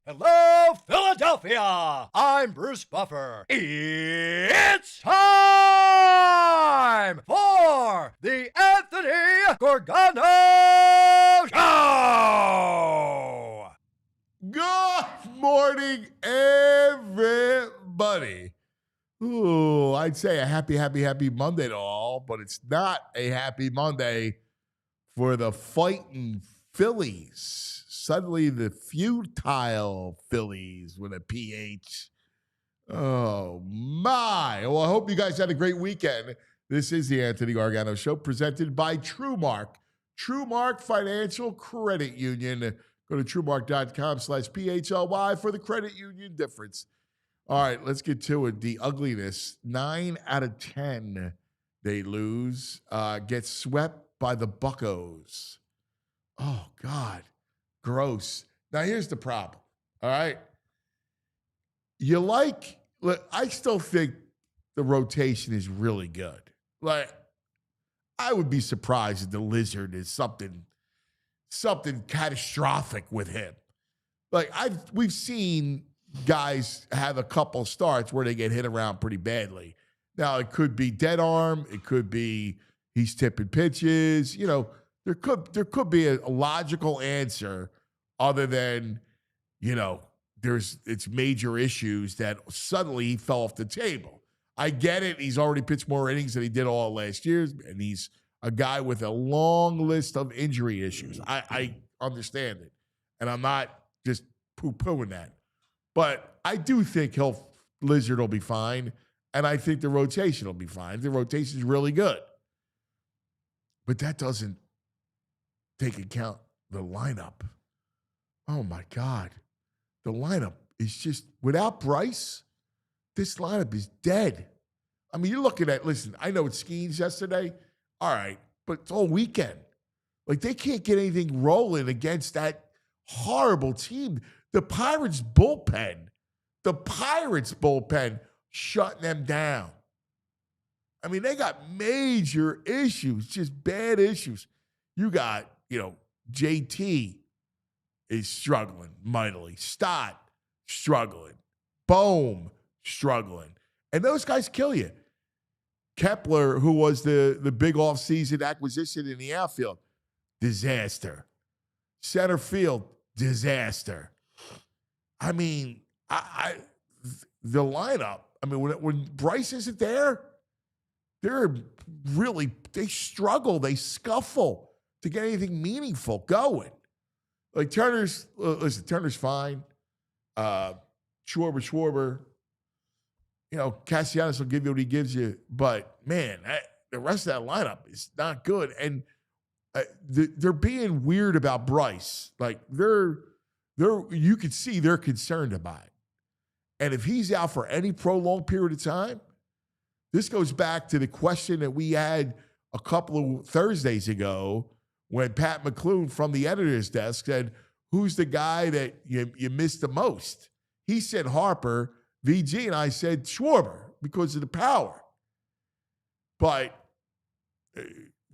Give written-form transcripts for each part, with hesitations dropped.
Hello, Philadelphia! I'm Bruce Buffer. It's time for the Anthony Gorgano Show! Good morning, everybody. Ooh, I'd say a happy Monday to all, but it's not a happy Monday for the fighting Phillies. Suddenly, the futile Phillies with a PH. Oh, my. Well, I hope you guys had a great weekend. This is the Anthony Gargano Show presented by TrueMark. TrueMark Financial Credit Union. Go to TrueMark.com/PHLY for the credit union difference. All right, let's get to it. The ugliness. 9 out of 10 they lose. Get swept by the Buccos. Oh, God. Gross. Now, here's the problem, all right? I still think the rotation is really good. Like, I would be surprised if the Lizard is something catastrophic with him. Like, we've seen guys have a couple starts where they get hit around pretty badly. Now, it could be dead arm. It could be he's tipping pitches. You know, there could be a logical answer other than, you know, it's major issues that suddenly he fell off the table. I get it. He's already pitched more innings than he did all last year, and he's a guy with a long list of injury issues. I understand it, and I'm not just poo-pooing that. But I do think Lizard will be fine, and I think the rotation will be fine. The rotation is really good. But that doesn't take account the lineup. Oh, my God. The lineup is just, without Bryce, this lineup is dead. I mean, you're looking at, listen, I know it's Skeens yesterday. All right, but it's all weekend. Like, they can't get anything rolling against that horrible team. The Pirates bullpen shutting them down. I mean, they got major issues, just bad issues. You got, JT is struggling mightily. Stott struggling. Bohm struggling. And those guys kill you. Kepler, who was the big offseason acquisition in the outfield, disaster. Center field, disaster. I mean, the lineup, I mean, when Bryce isn't there, they struggle, they scuffle to get anything meaningful going. Like Turner's fine. Schwarber. Castellanos will give you what he gives you. But, man, the rest of that lineup is not good. And they're being weird about Bryce. Like, you could see they're concerned about it. And if he's out for any prolonged period of time, this goes back to the question that we had a couple of Thursdays ago when Pat McClune from the editor's desk said, who's the guy that you missed the most? He said Harper, VG, and I said Schwarber because of the power. But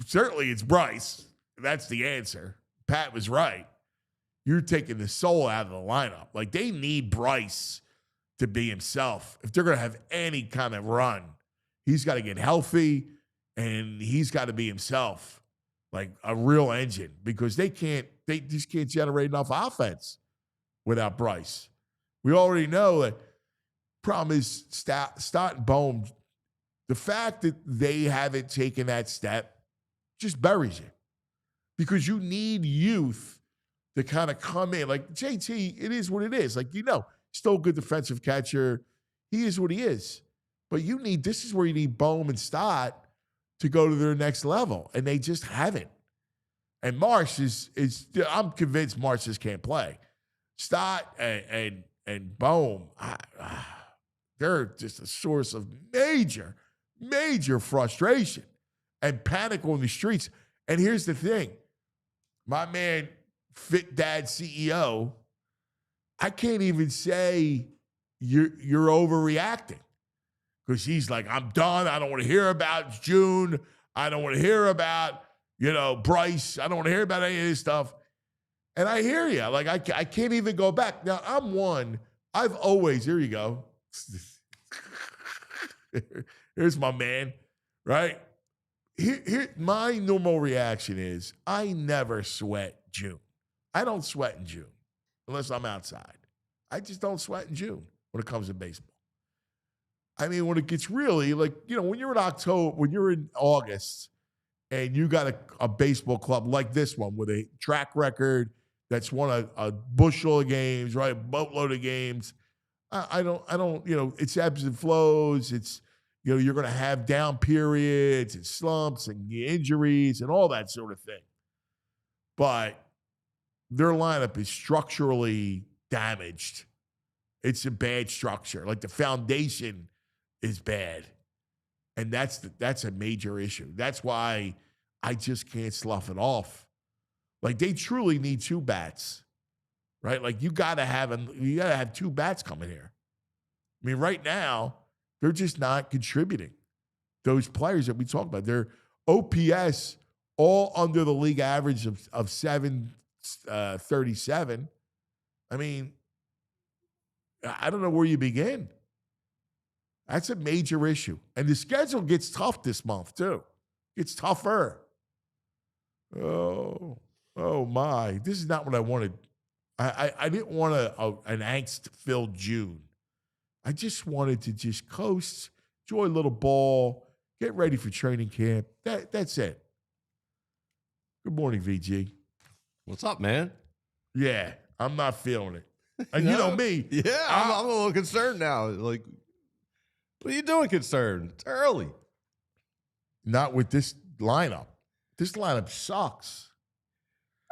certainly it's Bryce. That's the answer. Pat was right. You're taking the soul out of the lineup. Like, they need Bryce to be himself. If they're going to have any kind of run, he's got to get healthy, and he's got to be himself, like a real engine, because they just can't generate enough offense without Bryce. We already know that problem is Stott and Bohm. The fact that they haven't taken that step just buries you, because you need youth to kind of come in. Like JT, it is what it is. Like, still a good defensive catcher. He is what he is. But this is where you need Bohm and Stott to go to their next level. And they just haven't. And Marsh I'm convinced Marsh just can't play. Stott and Bohm, they're just a source of major, major frustration and panic on the streets. And here's the thing. My man, Fit Dad CEO, I can't even say you're overreacting because he's like, I'm done. I don't want to hear about June. I don't want to hear about, Bryce. I don't want to hear about any of this stuff. And I hear you. Like, I can't even go back. Now, I've always, here you go. Here's my man, right? Here, my normal reaction is I never sweat June. I don't sweat in June unless I'm outside. I just don't sweat in June when it comes to baseball. I mean, when it gets really like, when you're in October, when you're in August and you got a baseball club like this one with a track record that's won a bushel of games, right? A boatload of games. I don't, it's ebbs and flows. It's, you're going to have down periods and slumps and injuries and all that sort of thing. But their lineup is structurally damaged. It's a bad structure. Like the foundation is bad. And that's a major issue. That's why I just can't slough it off. Like they truly need two bats, right? Like you gotta have two bats coming here. I mean, right now, they're just not contributing. Those players that we talked about, their OPS all under the league average of 737. I mean, I don't know where you begin. That's a major issue. And the schedule gets tough this month, too. It's tougher. Oh my. This is not what I wanted. I didn't want an angst-filled June. I just wanted to just coast, enjoy a little ball, get ready for training camp. That's it. Good morning, VG. What's up, man? Yeah, I'm not feeling it. And you know me. Yeah, I'm a little concerned now. Like, what are you doing concerned? It's early. Not with this lineup. This lineup sucks.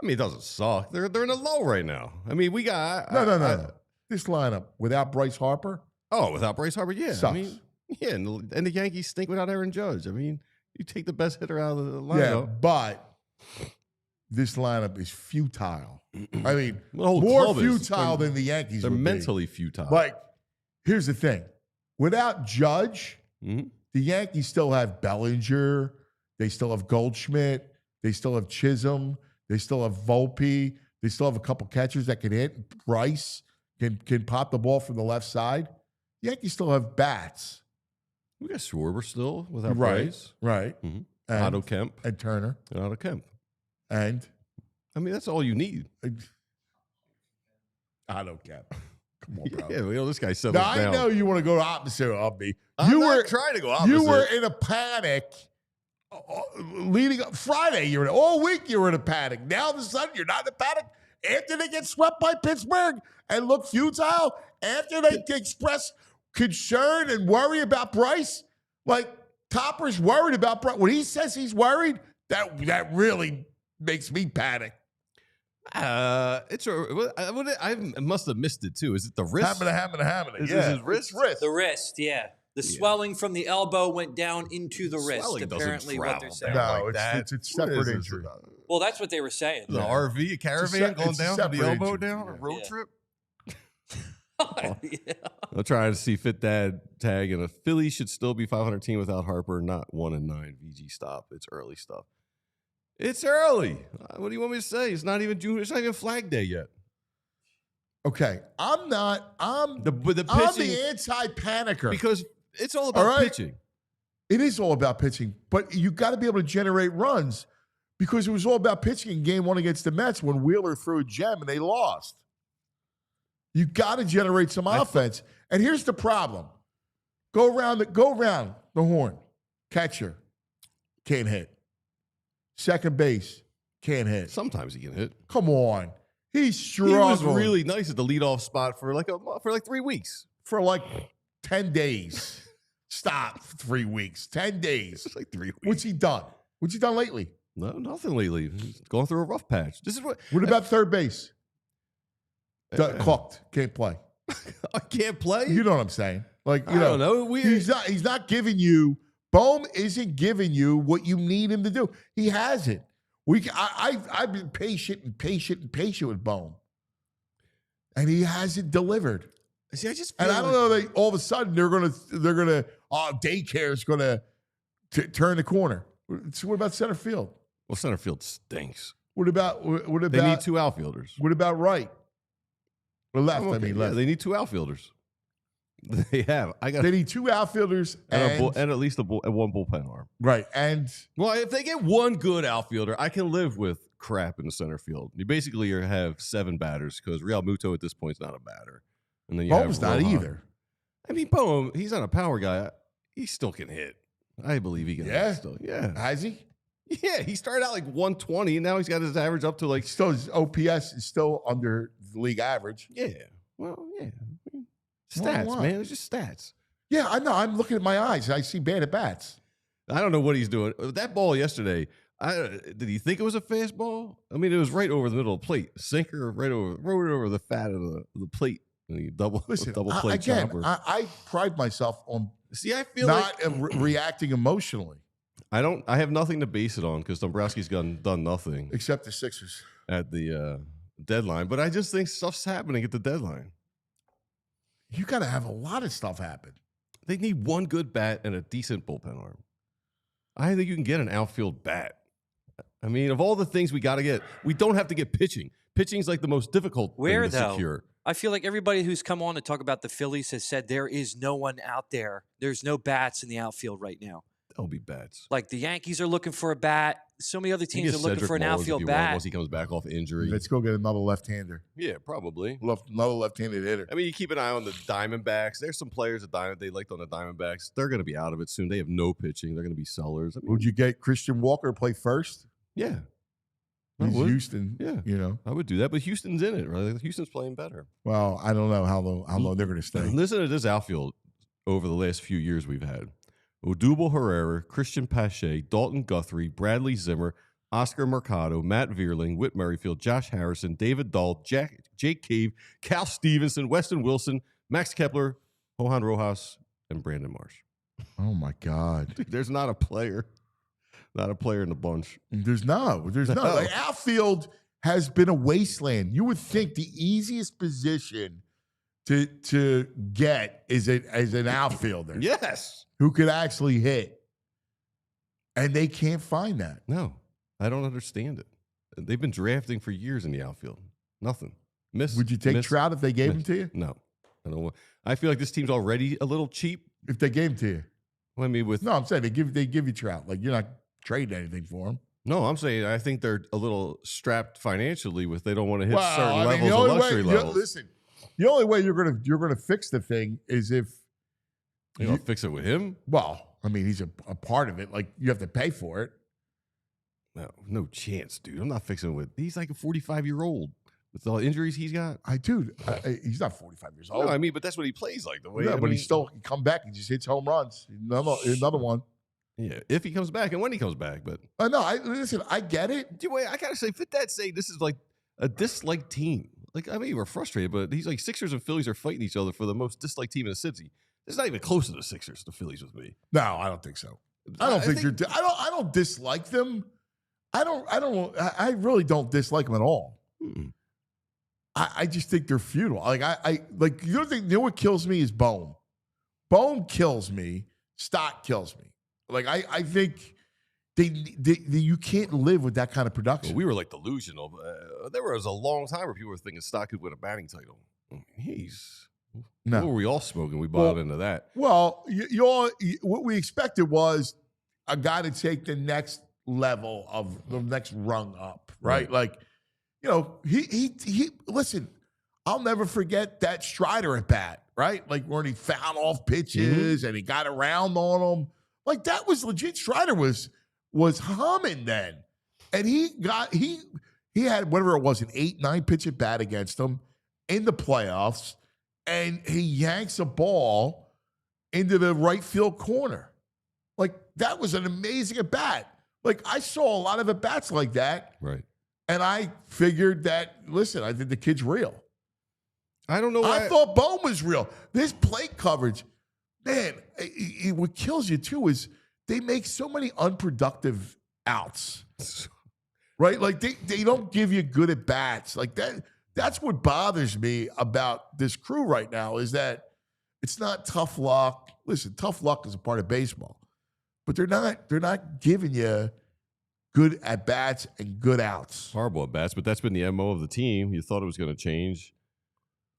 I mean, it doesn't suck. They're in a low right now. I mean, we got... No. This lineup, without Bryce Harper... Oh, without Bryce Harper, yeah. Sucks. I mean, yeah, and the Yankees stink without Aaron Judge. I mean, you take the best hitter out of the lineup. Yeah, but this lineup is futile. I mean, more futile than the Yankees They're would mentally futile. Like, here's the thing. Without Judge, the Yankees still have Bellinger. They still have Goldschmidt. They still have Chisholm. They still have Volpe. They still have a couple catchers that can hit. Bryce can pop the ball from the left side. Yankees still have bats. We got Schwarber still without Right. Bryce. Right. And Otto Kemp. And Turner. And Otto Kemp. And I mean, that's all you need. Otto Kemp. Come on, bro. Yeah, this guy settles Now, down. I know you want to go opposite of me. I'm not trying to go opposite. You were in a panic leading up Friday. All week you were in a panic. Now all of a sudden you're not in a panic after they get swept by Pittsburgh and look futile. After they express concern and worry about Bryce, like Topper's worried about Bryce. When he says he's worried, that really makes me panic. I must have missed it too. Is it the wrist? Hamina. Is Yeah, his wrist? The wrist, yeah. The swelling from the elbow went down into the wrist, Swelling doesn't apparently what they're travel saying. down. No, like that. it's a separate What is this injury. about? Well, that's what they were saying. The RV, a caravan going it's a down from the separate elbow injury. down, a road Yeah. trip? Yeah. I'm trying to see Fit Dad tag, and a Phillies should still be 500 team without Harper, not 1-9. VG stop. It's early stuff. It's early. What do you want me to say? It's not even June. It's not even Flag Day yet. Okay, I'm the I'm the anti-panicker because it's all about pitching. It is all about pitching, but you got to be able to generate runs because it was all about pitching in Game 1 against the Mets when Wheeler threw a gem and they lost. You got to generate some offense, and here's the problem: go around the horn. Catcher can't hit. Second base can't hit. Sometimes he can hit. Come on. He He was struggled really nice at the leadoff spot for like 3 weeks. for like 10 days. Stop, 3 weeks, 10 days. It's like 3 weeks. What's he done? What's he done lately? No, nothing lately. He's going through a rough patch. This is what About third base? Cooked, can't play. I can't play. You know what I'm saying? Like, I don't know. he's not giving you. Bohm isn't giving you what you need him to do. He hasn't. I've been patient with Bohm, and he hasn't delivered. See, I just And I don't know. They all of a sudden they're gonna daycare is gonna turn the corner. So what about center field? Well, center field stinks. What about They need 2 outfielders. What about right or left? Okay, I mean, yeah, left. they need 2 outfielders. They have. They need 2 outfielders and at least one bullpen arm. right. And Well, if they get one good outfielder, I can live with crap in the center field. You basically have 7 batters because Real Muto at this point is not a batter. And then you Bohm's have not Rohan. either. I mean, Bohm, he's not a power guy. He still can hit. I believe he can hit still. Yeah. Has he? Yeah, he started out like 120, and now he's got his average up to like... Still, his OPS is still under the league average. Yeah. Well, yeah. Well, Stats, what? man. It's just stats. Yeah, I know. I'm looking at my eyes. And I see bad at bats. I don't know what he's doing. That ball yesterday, did he think it was a fastball? I mean, it was right over the middle of the plate. Sinker right over the fat of the plate. And he double plate chopper. I pride myself on See, I feel not like reacting emotionally, I have nothing to base it on because Dombrowski's done nothing except the Sixers. at the deadline. But I just think stuff's happening at the deadline. You got to have a lot of stuff happen. They need one good bat and a decent bullpen arm. I think you can get an outfield bat. I mean, of all the things we got to get, we don't have to get pitching. Pitching's like the most difficult thing to secure. I feel like everybody who's come on to talk about the Phillies has said there is no one out there. There's no bats in the outfield right now. There'll be bats. Like the Yankees are looking for a bat. So many other You can teams get are looking Cedric for an Mullins if outfield you want, bat. once he comes back off injury. Let's go get another left-hander. Yeah, probably. Another left-handed hitter. I mean, you keep an eye on the Diamondbacks. There's some players that they liked on the Diamondbacks. They're going to be out of it soon. They have no pitching. They're going to be sellers. I mean, Would you get Christian Walker to play first? Yeah. I He's would. Houston. Yeah. You know. I would do that, but Houston's in it, right? Houston's playing better. Well, I don't know how long they're going to stay. Listen to this outfield over the last few years we've had. Odubel Herrera, Christian Pache, Dalton Guthrie, Bradley Zimmer, Oscar Mercado, Matt Vierling, Whit Merrifield, Josh Harrison, David Dahl, Jake Cave, Cal Stevenson, Weston Wilson, Max Kepler, Johan Rojas, and Brandon Marsh. Oh my God! Dude, there's not a player in the bunch. There's no. Like, outfield has been a wasteland. You would think the easiest position to get is an outfielder. Yes. Who could actually hit, and they can't find that. No, I don't understand it. They've been drafting for years in the outfield. Nothing. Would you take Trout if they gave him to you? No. I don't. I feel like this team's already a little cheap. If they gave him to you? I mean, No, I'm saying they give you Trout. Like, you're not trading anything for him. No, I'm saying I think they're a little strapped financially with they don't want to hit Well, certain I mean, levels of luxury levels. Listen, the only way you're gonna fix the thing is if You don't fix it with him? Well, I mean, he's a part of it. Like, you have to pay for it. No chance, dude. I'm not fixing it with. He's like a 45-year-old with all the injuries he's got. He's not 45 years old. No, I mean, but that's what he plays like. The way, Yeah, I but mean, he still can come back and just hits home runs. Another one. Yeah, if he comes back and when he comes back. But listen, I get it. I gotta say, Fit Dad say this is like a disliked team. Like, I mean, we're frustrated, but he's like Sixers and Phillies are fighting each other for the most disliked team in the city. It's not even close to the Sixers, the Phillies with me. No, I don't think so. I don't dislike them. I really don't dislike them at all. Mm-mm. I just think they're futile. Like, the other thing, you know what kills me is Bohm. Bohm kills me. Stott kills me. Like, I think you can't live with that kind of production. Well, we were like delusional. There was a long time where people were thinking Stott could win a batting title. What were we all smoking? We bought into that. Well, what we expected was a guy to take the next level of the next rung up, right? Like, he listen, I'll never forget that Strider at bat, right? Like, when he found off pitches and he got around on them. Like, that was legit. Strider was humming then. And he he had whatever it was, an 8-9 pitch at bat against him in the playoffs, and he yanks a ball into the right field corner. Like, that was an amazing at bat. Like, I saw a lot of at bats like that. Right. And I figured that, listen, I think the kid's real. I don't know why. I thought Bohm was real. This plate coverage, man, what kills you too is they make so many unproductive outs. Right? Like, they don't give you good at bats. Like, that's what bothers me about this crew right now is that it's not tough luck. Listen, tough luck is a part of baseball. But they're not giving you good at bats and good outs. Horrible at bats, but that's been the MO of the team. You thought it was going to change.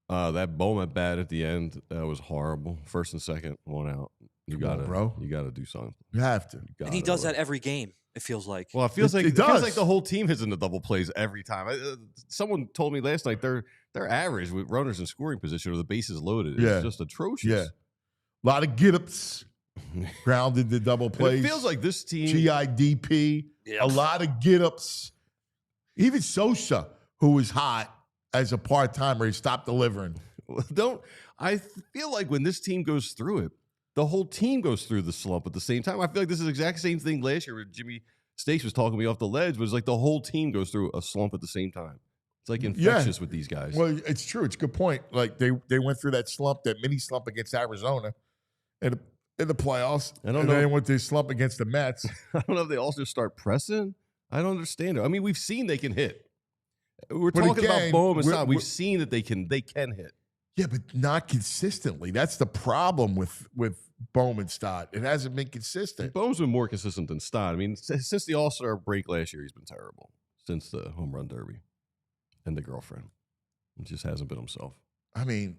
That Bowman at bat at the end, that was horrible. First and second, one out. You got to do something. You have to. And he does that every game. It feels like. Well, it feels like the whole team is in the double plays every time. Someone told me last night they're average with runners in scoring position or the bases loaded. It's just atrocious. Yeah, a lot of get-ups, grounded to double plays. And it feels like this team GIDP. A lot of get-ups. Even Sosa, who was hot as a part-timer, he stopped delivering. I feel like when this team goes through it, the whole team goes through the slump at the same time. I feel like this is the exact same thing last year where Jimmy Stakes was talking me off the ledge, but it's like the whole team goes through a slump at the same time. It's like infectious with these guys. Well, it's true. It's a good point. Like they went through that slump, that mini slump against Arizona in the playoffs. I don't know. They went through slump against the Mets. I don't know if they also start pressing. I don't understand it. I mean, we've seen they can hit. We're talking about Bohm and Stott. We've seen that they can hit. Yeah, but not consistently. That's the problem with Bohm and Stott. It hasn't been consistent. Bohm's been more consistent than Stott. I mean, since the All-Star break last year, he's been terrible. Since the home run derby and the girlfriend. He just hasn't been himself. I mean,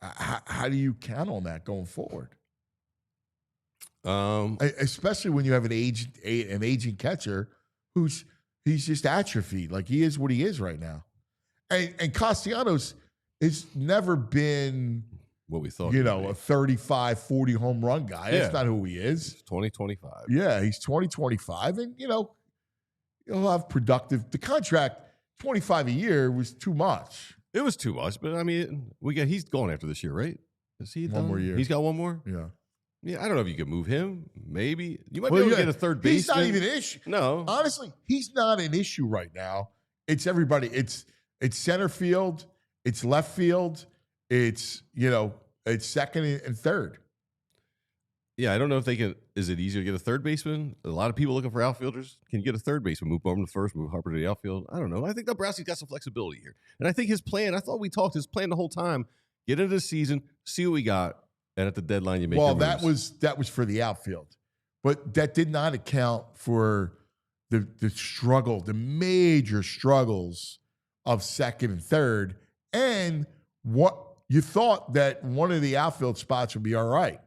how do you count on that going forward? Especially when you have an aging catcher he's just atrophied. Like, he is what he is right now. And Castellanos has never been what we thought. A 35, 40 home run guy. Yeah. That's not who he is. 2025. Yeah, he's 2025. And, he'll have productive. The contract, 25 a year, was too much. It was too much. But, I mean, he's going after this year, right? Is he one more year? He's got one more? Yeah. Yeah, I don't know if you could move him. Maybe. You might be able to get a third baseman. He's not even an issue. No. Honestly, he's not an issue right now. It's everybody. It's center field. It's left field. It's second and third. Yeah, I don't know if they can. Is it easier to get a third baseman? A lot of people looking for outfielders. Can you get a third baseman? Move Bowman to first, move Harper to the outfield. I don't know. I think Dombrowski's got some flexibility here. And I think his plan, I thought we talked his plan the whole time, get into the season, see what we got, and at the deadline you make your moves. that was for the outfield. But that did not account for the struggle, the major struggles of second and third. And what you thought that one of the outfield spots would be all right.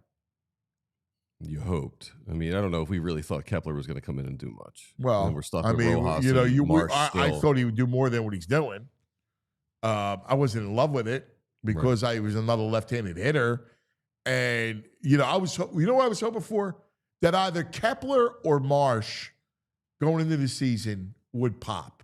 You hoped. I mean, I don't know if we really thought Kepler was going to come in and do much. Well, we're stuck with Rojas. I thought he would do more than what he's doing. I wasn't in love with it because I was another left-handed hitter, and I was. You know what I was hoping for? That either Kepler or Marsh going into the season would pop,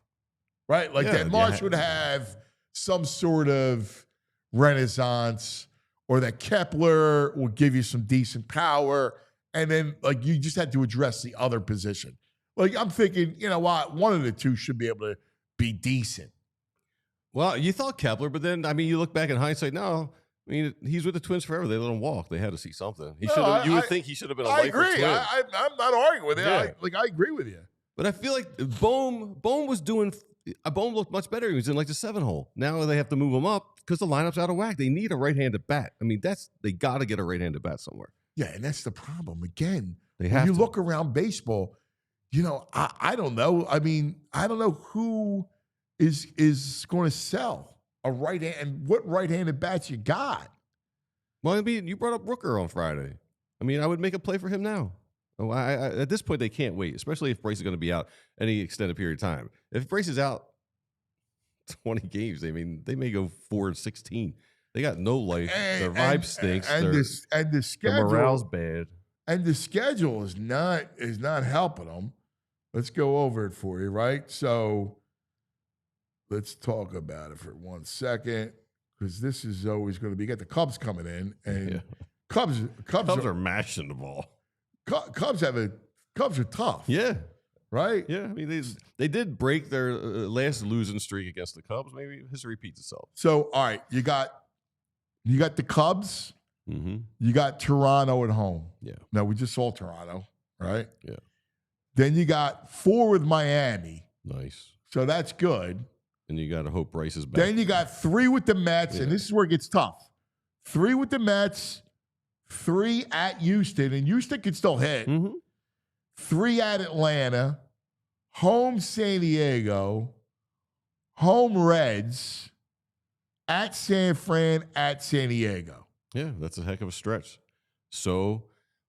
right? Like that Marsh would have some sort of renaissance, or that Kepler will give you some decent power, and then like you just had to address the other position. Like I'm thinking, you know what, one of the two should be able to be decent. Well, you thought Kepler, but then I mean, you look back in hindsight. No, I mean he's with the Twins forever. They let him walk. They had to see something. You would think he should have been a lifer I agree. Twin. I'm not arguing with it. Yeah. I agree with you. But I feel like Bohm was doing. Bohm looked much better. He was in like the 7-hole. Now they have to move him up because the lineup's out of whack. They need a right-handed bat. I mean, they got to get a right-handed bat somewhere. Yeah, and that's the problem. Again, when you look around baseball, I don't know. I mean, I don't know who is going to sell a right hand and what right-handed bats you got. Well, I mean, you brought up Rooker on Friday. I mean, I would make a play for him now. Oh, at this point, they can't wait, especially if Bryce is going to be out any extended period of time. If Bryce is out 20 games, I mean, they may go 4-16. They got no life. Their vibe stinks. And the schedule, their morale's bad. And the schedule is not helping them. Let's go over it for you, right? So let's talk about it for 1 second, because this is always going to be. You got the Cubs coming in, and Cubs are mashing the ball. Cubs are tough. Yeah. Right? Yeah. I mean, they did break their last losing streak against the Cubs. Maybe history repeats itself. So, all right, you got the Cubs. Mm-hmm. You got Toronto at home. Yeah. Now, we just saw Toronto, right? Yeah. Then you got 4 with Miami. Nice. So that's good. And you got to hope Bryce is back. Then you got 3 with the Mets, and this is where it gets tough. 3 with the Mets, 3 at Houston, and Houston can still hit. Mm-hmm. 3 at Atlanta, home San Diego, home Reds, at San Fran, at San Diego. Yeah, that's a heck of a stretch. So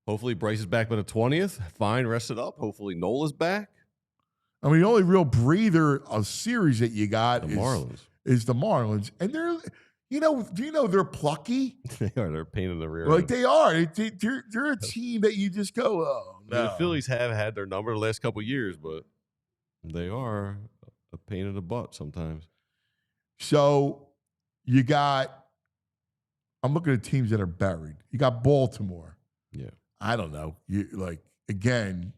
hopefully Bryce is back by the 20th. Fine, rested up. Hopefully Nola's back. I mean, the only real breather of series that you got is the Marlins. And they're, do you know they're plucky? They are. They're a pain in the rear. Like end. they are. They're a team that you just go, oh, no. I mean, the Phillies have had their number the last couple of years, but they are a pain in the butt sometimes. So you got, I'm looking at teams that are buried. You got Baltimore. Yeah. I don't know. Again,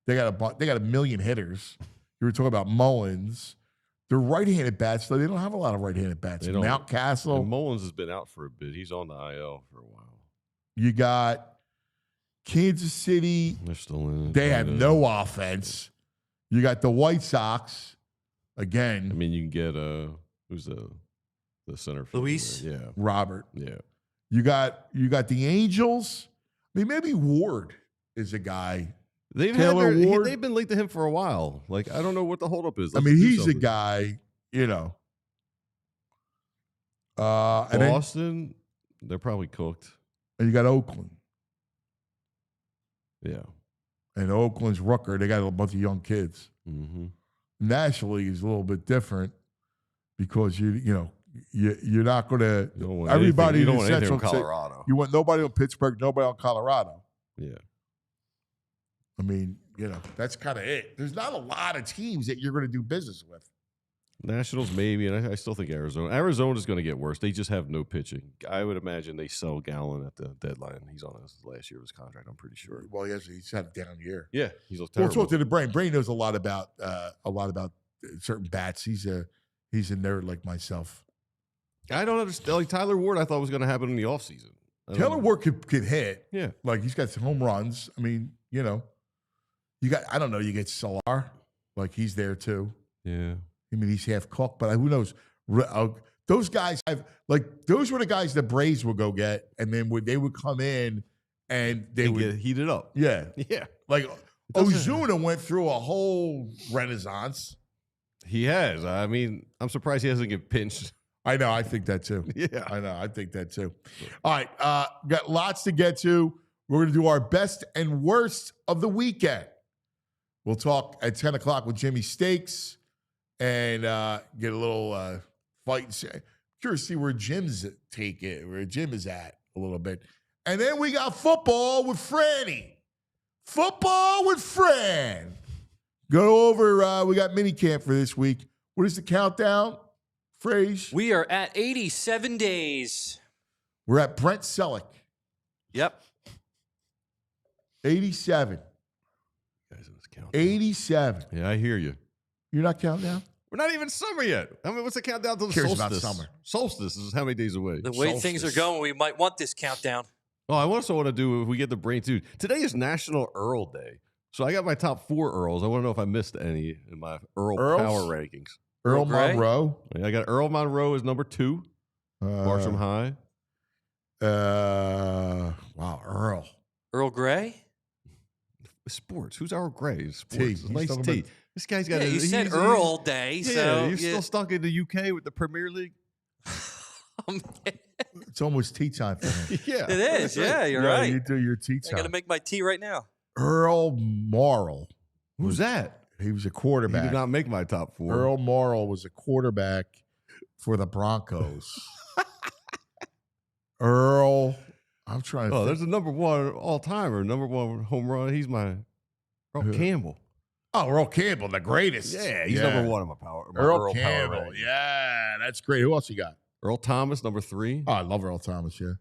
they got a million hitters. You were talking about Mullins. They're right-handed bats, though. They don't have a lot of right-handed bats. Mountcastle. And Mullins has been out for a bit. He's on the IL for a while. You got Kansas City. They're still in it. They have no offense. You got the White Sox. Again. I mean, you can get who's the center fielder? Luis? Yeah. Robert. Yeah. You got the Angels. I mean, maybe Ward is a guy. They've been linked to him for a while. Like, I don't know what the holdup is. I mean, he's a guy, Boston, they're probably cooked. And you got Oakland. Yeah. And Oakland's Rooker, they got a bunch of young kids. Mm-hmm. Nationally is a little bit different because you're not going to everybody. You don't in want anything Central from Colorado. You want nobody on Pittsburgh, nobody on Colorado. Yeah. I mean, that's kind of it. There's not a lot of teams that you're going to do business with. Nationals, maybe, and I still think Arizona. Arizona's going to get worse. They just have no pitching. I would imagine they sell Gallen at the deadline. He's on his last year of his contract, I'm pretty sure. Well, he's had a down year. Yeah, he's terrible. We'll talk to the Brain. Brain knows a lot about certain bats. He's a nerd like myself. I don't understand. Like Tyler Ward, I thought was going to happen in the offseason. Taylor Ward could hit. Yeah. Like he's got some home runs. I mean, you get Solar. Like he's there too. Yeah. I mean, he's half cooked, but who knows? Those guys those were the guys the Braves would go get, and then they would come in and they would get heated up. Yeah. Yeah. Like Ozuna went through a whole renaissance. He has. I mean, I'm surprised he hasn't get pinched. I know. I think that too. Yeah. I know. I think that too. All right. Got lots to get to. We're going to do our best and worst of the weekend. We'll talk at 10 o'clock with Jimmy Stakes and get a little fight. Curious to see where Jim is at a little bit. And then we got football with Franny. Football with Fran. Go over. We got mini camp for this week. What is the countdown? Phrase. We are at 87 days. We're at Brent Selleck. Yep. 87. Guys, let's count. 87. Yeah, I hear you. You're not counting down? We're not even summer yet. I mean, what's the countdown to the Cares solstice? about summer. Solstice is how many days away? The way things are going, we might want this countdown. Oh, I also want to do, if we get the brain too. Today is National Earl Day. So I got my top 4 Earls. I want to know if I missed any in my Earls? Power rankings. Earl Gray? Monroe. I got Earl Monroe as number 2. Bartram High. Wow, Earl. Earl Grey? Sports. Who's Earl Grey? Sports. He's Nice talking T. about- This guy's got You said Earl Day, Yeah, so you're still stuck in the UK with the Premier League. It's almost tea time for him. Yeah. It is. Yeah, you're right. You do your tea I got to time. make my tea right now. Earl Morrill. Who's that? He was a He quarterback. did not make my top 4. Earl Morrill was a quarterback for the Broncos. Earl, I'm trying to Oh, think. there's a number 1 all-timer, number 1 home run. He's my Earl Campbell. Oh, Earl Campbell, the greatest. Yeah, he's number one on my power. My Earl power Campbell. ranking. Yeah, that's great. Who else you got? Earl Thomas, number 3. Oh, I love Earl Thomas, yeah.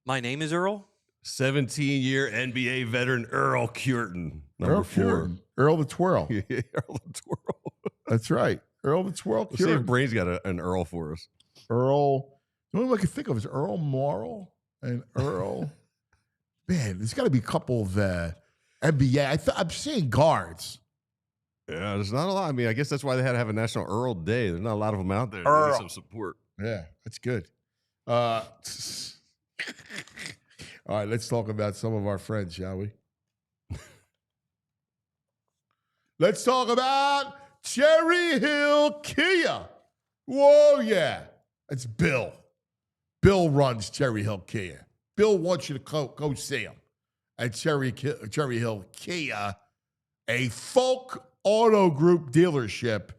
My name is Earl. 17-year NBA veteran Earl Cureton, number Earl 4. Cureton. Earl the Twirl. Yeah, Earl the Twirl. That's right. Earl the Twirl. Let's see if Cureton. Brain's got an Earl for us. Earl. The only one I can think of is Earl Morrill and Earl. Man, there's got to be a couple of NBA. I'm seeing guards. Yeah, there's not a lot. I mean, I guess that's why they had to have a National Earl Day. There's not a lot of them out there. Earl. They need some support. Yeah, that's good. All right, let's talk about some of our friends, shall we? Let's talk about Cherry Hill Kia. Whoa, yeah. That's Bill. Bill runs Cherry Hill Kia. Bill wants you to go see him at Cherry Hill Kia, a Folk Auto Group dealership.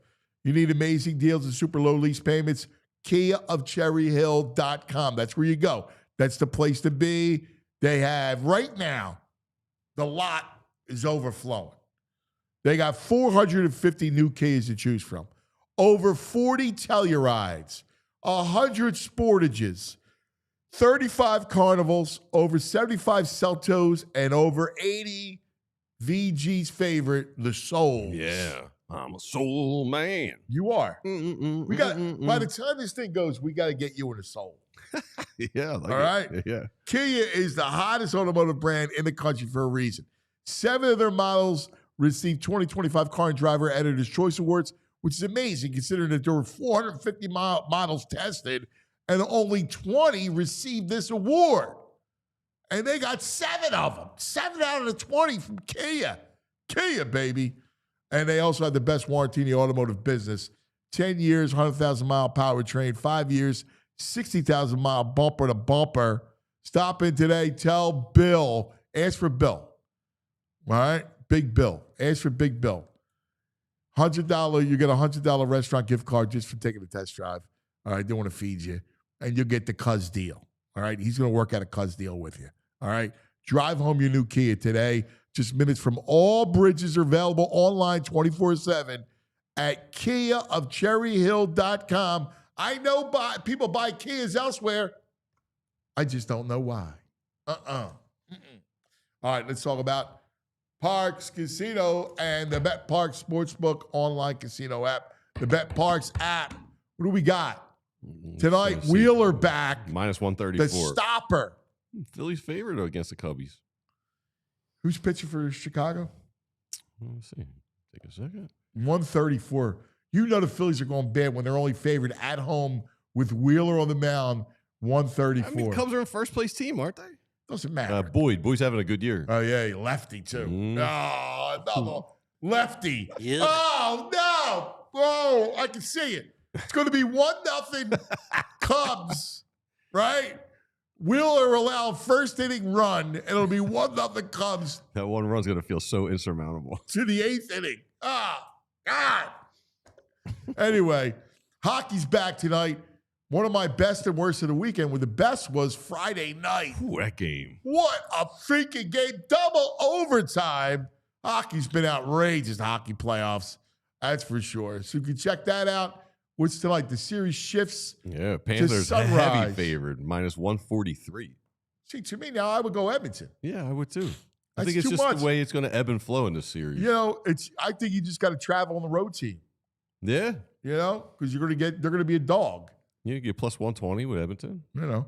You need amazing deals and super low lease payments. KiaofCherryHill.com. That's where you go. That's the place to be. They have right now, the lot is overflowing. They got 450 new Kias to choose from, over 40 Tellurides, 100 Sportages, 35 Carnivals, over 75 Celtos, and over 80 VG's favorite, the Soul. Yeah, I'm a soul man. You are. We got. By the time this thing goes, we got to get you in a Soul. Yeah, I like All right. Yeah. Kia is the hottest automotive brand in the country for a reason. 7 of their models received 2025 Car and Driver Editor's Choice Awards, which is amazing considering that there were 450 models tested and only 20 received this award. And they got 7 of them. 7 out of the 20 from Kia. Kia, baby. And they also have the best warranty in the automotive business. 10 years, 100,000-mile powertrain. 5 years, 60,000-mile bumper to bumper. Stop in today. Tell Bill. Ask for Bill. All right? Big Bill. Ask for Big Bill. $100. You get a $100 restaurant gift card just for taking a test drive. All right? They want to feed you. And you'll get the Cuz deal. All right? He's going to work out a Cuz deal with you. All right? Drive home your new Kia today. Just minutes from all bridges are available online 24/7 at KiaofCherryHill.com. I know people buy Kias elsewhere. I just don't know why. All right, let's talk about Parks Casino and the Bet Parks Sportsbook online casino app. The Bet Parks app. What do we got? Tonight, Wheeler back. Minus 134. The stopper. Phillies favorite against the Cubbies. Who's pitching for Chicago? Let's see. Take a second. 134. You know the Phillies are going bad when they're only favored at home with Wheeler on the mound, 134. I mean, Cubs are in first place team, aren't they? Doesn't matter. Boyd's having a good year. Oh, yeah, lefty, too. Oh, another lefty. Yeah. Oh, no. Oh, I can see it. It's going to be 1-0 Cubs, right? Wheeler allowed first inning run, and it'll be 1-0 Cubs That one run's going to feel so insurmountable. to the 8th inning. Ah, God. Anyway, hockey's back tonight. One of my best and worst of the weekend, where the best was Friday night. Ooh, that game. What a freaking game. Double overtime. Hockey's been outrageous, the hockey playoffs. That's for sure. So you can check that out. What's tonight? The series shifts. Yeah, Panthers Sunrise. heavy favored, minus 143. See, to me now, I would go Edmonton. Yeah, I would too. I That's think it's too just much. the way it's going to ebb and flow in this series. You know, I think you just got to travel on the road team. Yeah. You know, because they're going to be a dog. You get plus 120 with Edmonton. You know.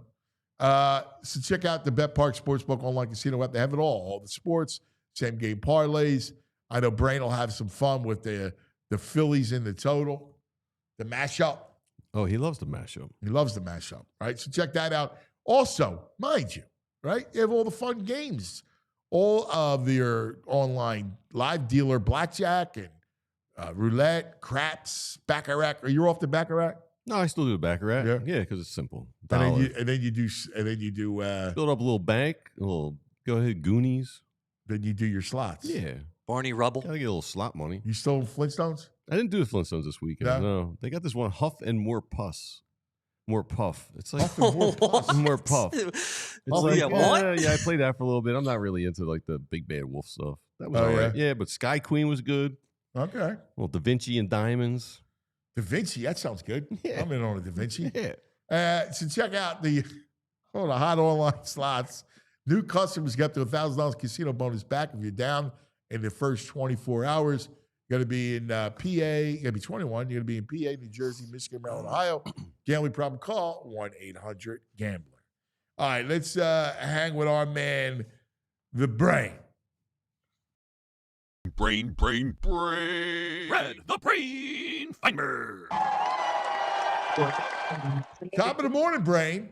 So check out the Bet Park Sportsbook online casino app. They have it all the sports, same game parlays. I know Brain will have some fun with the Phillies in the total, the mashup. Oh, he loves the mashup. He loves the mashup, right? So check that out. Also, mind you, right? You have all the fun games, all of your online live dealer blackjack and roulette, craps, baccarat. Are you off the baccarat? No, I still do the baccarat. Yeah? Yeah, because it's simple. And then you do Build up a little bank, a little go ahead Goonies. then you do your slots. Yeah. Barney Rubble. Gotta get a little slot money. You still in Flintstones? I didn't do the Flintstones this weekend. No? No. They got this one, Huff and More Puss. More Puff. It's like Huff and More Puff? More Puff. It's like, yeah, I played that for a little bit. I'm not really into like the big bad wolf stuff. That was Oh, all right. Yeah, but Sky Queen was good. Okay. Well, Da Vinci and diamonds. Da Vinci, that sounds good. Yeah. I'm in on a Da Vinci. Yeah. So check out the hot online slots. New customers get up to $1,000 casino bonus back if you're down in the first 24 hours. You got to be in PA. You got to be 21. You got to be in PA, New Jersey, Michigan, Maryland, Ohio. Gambling problem? Call 1-800-GAMBLER. All right, let's hang with our man, the Brain. Brain. Red, the brain finder. Top of the morning, Brain.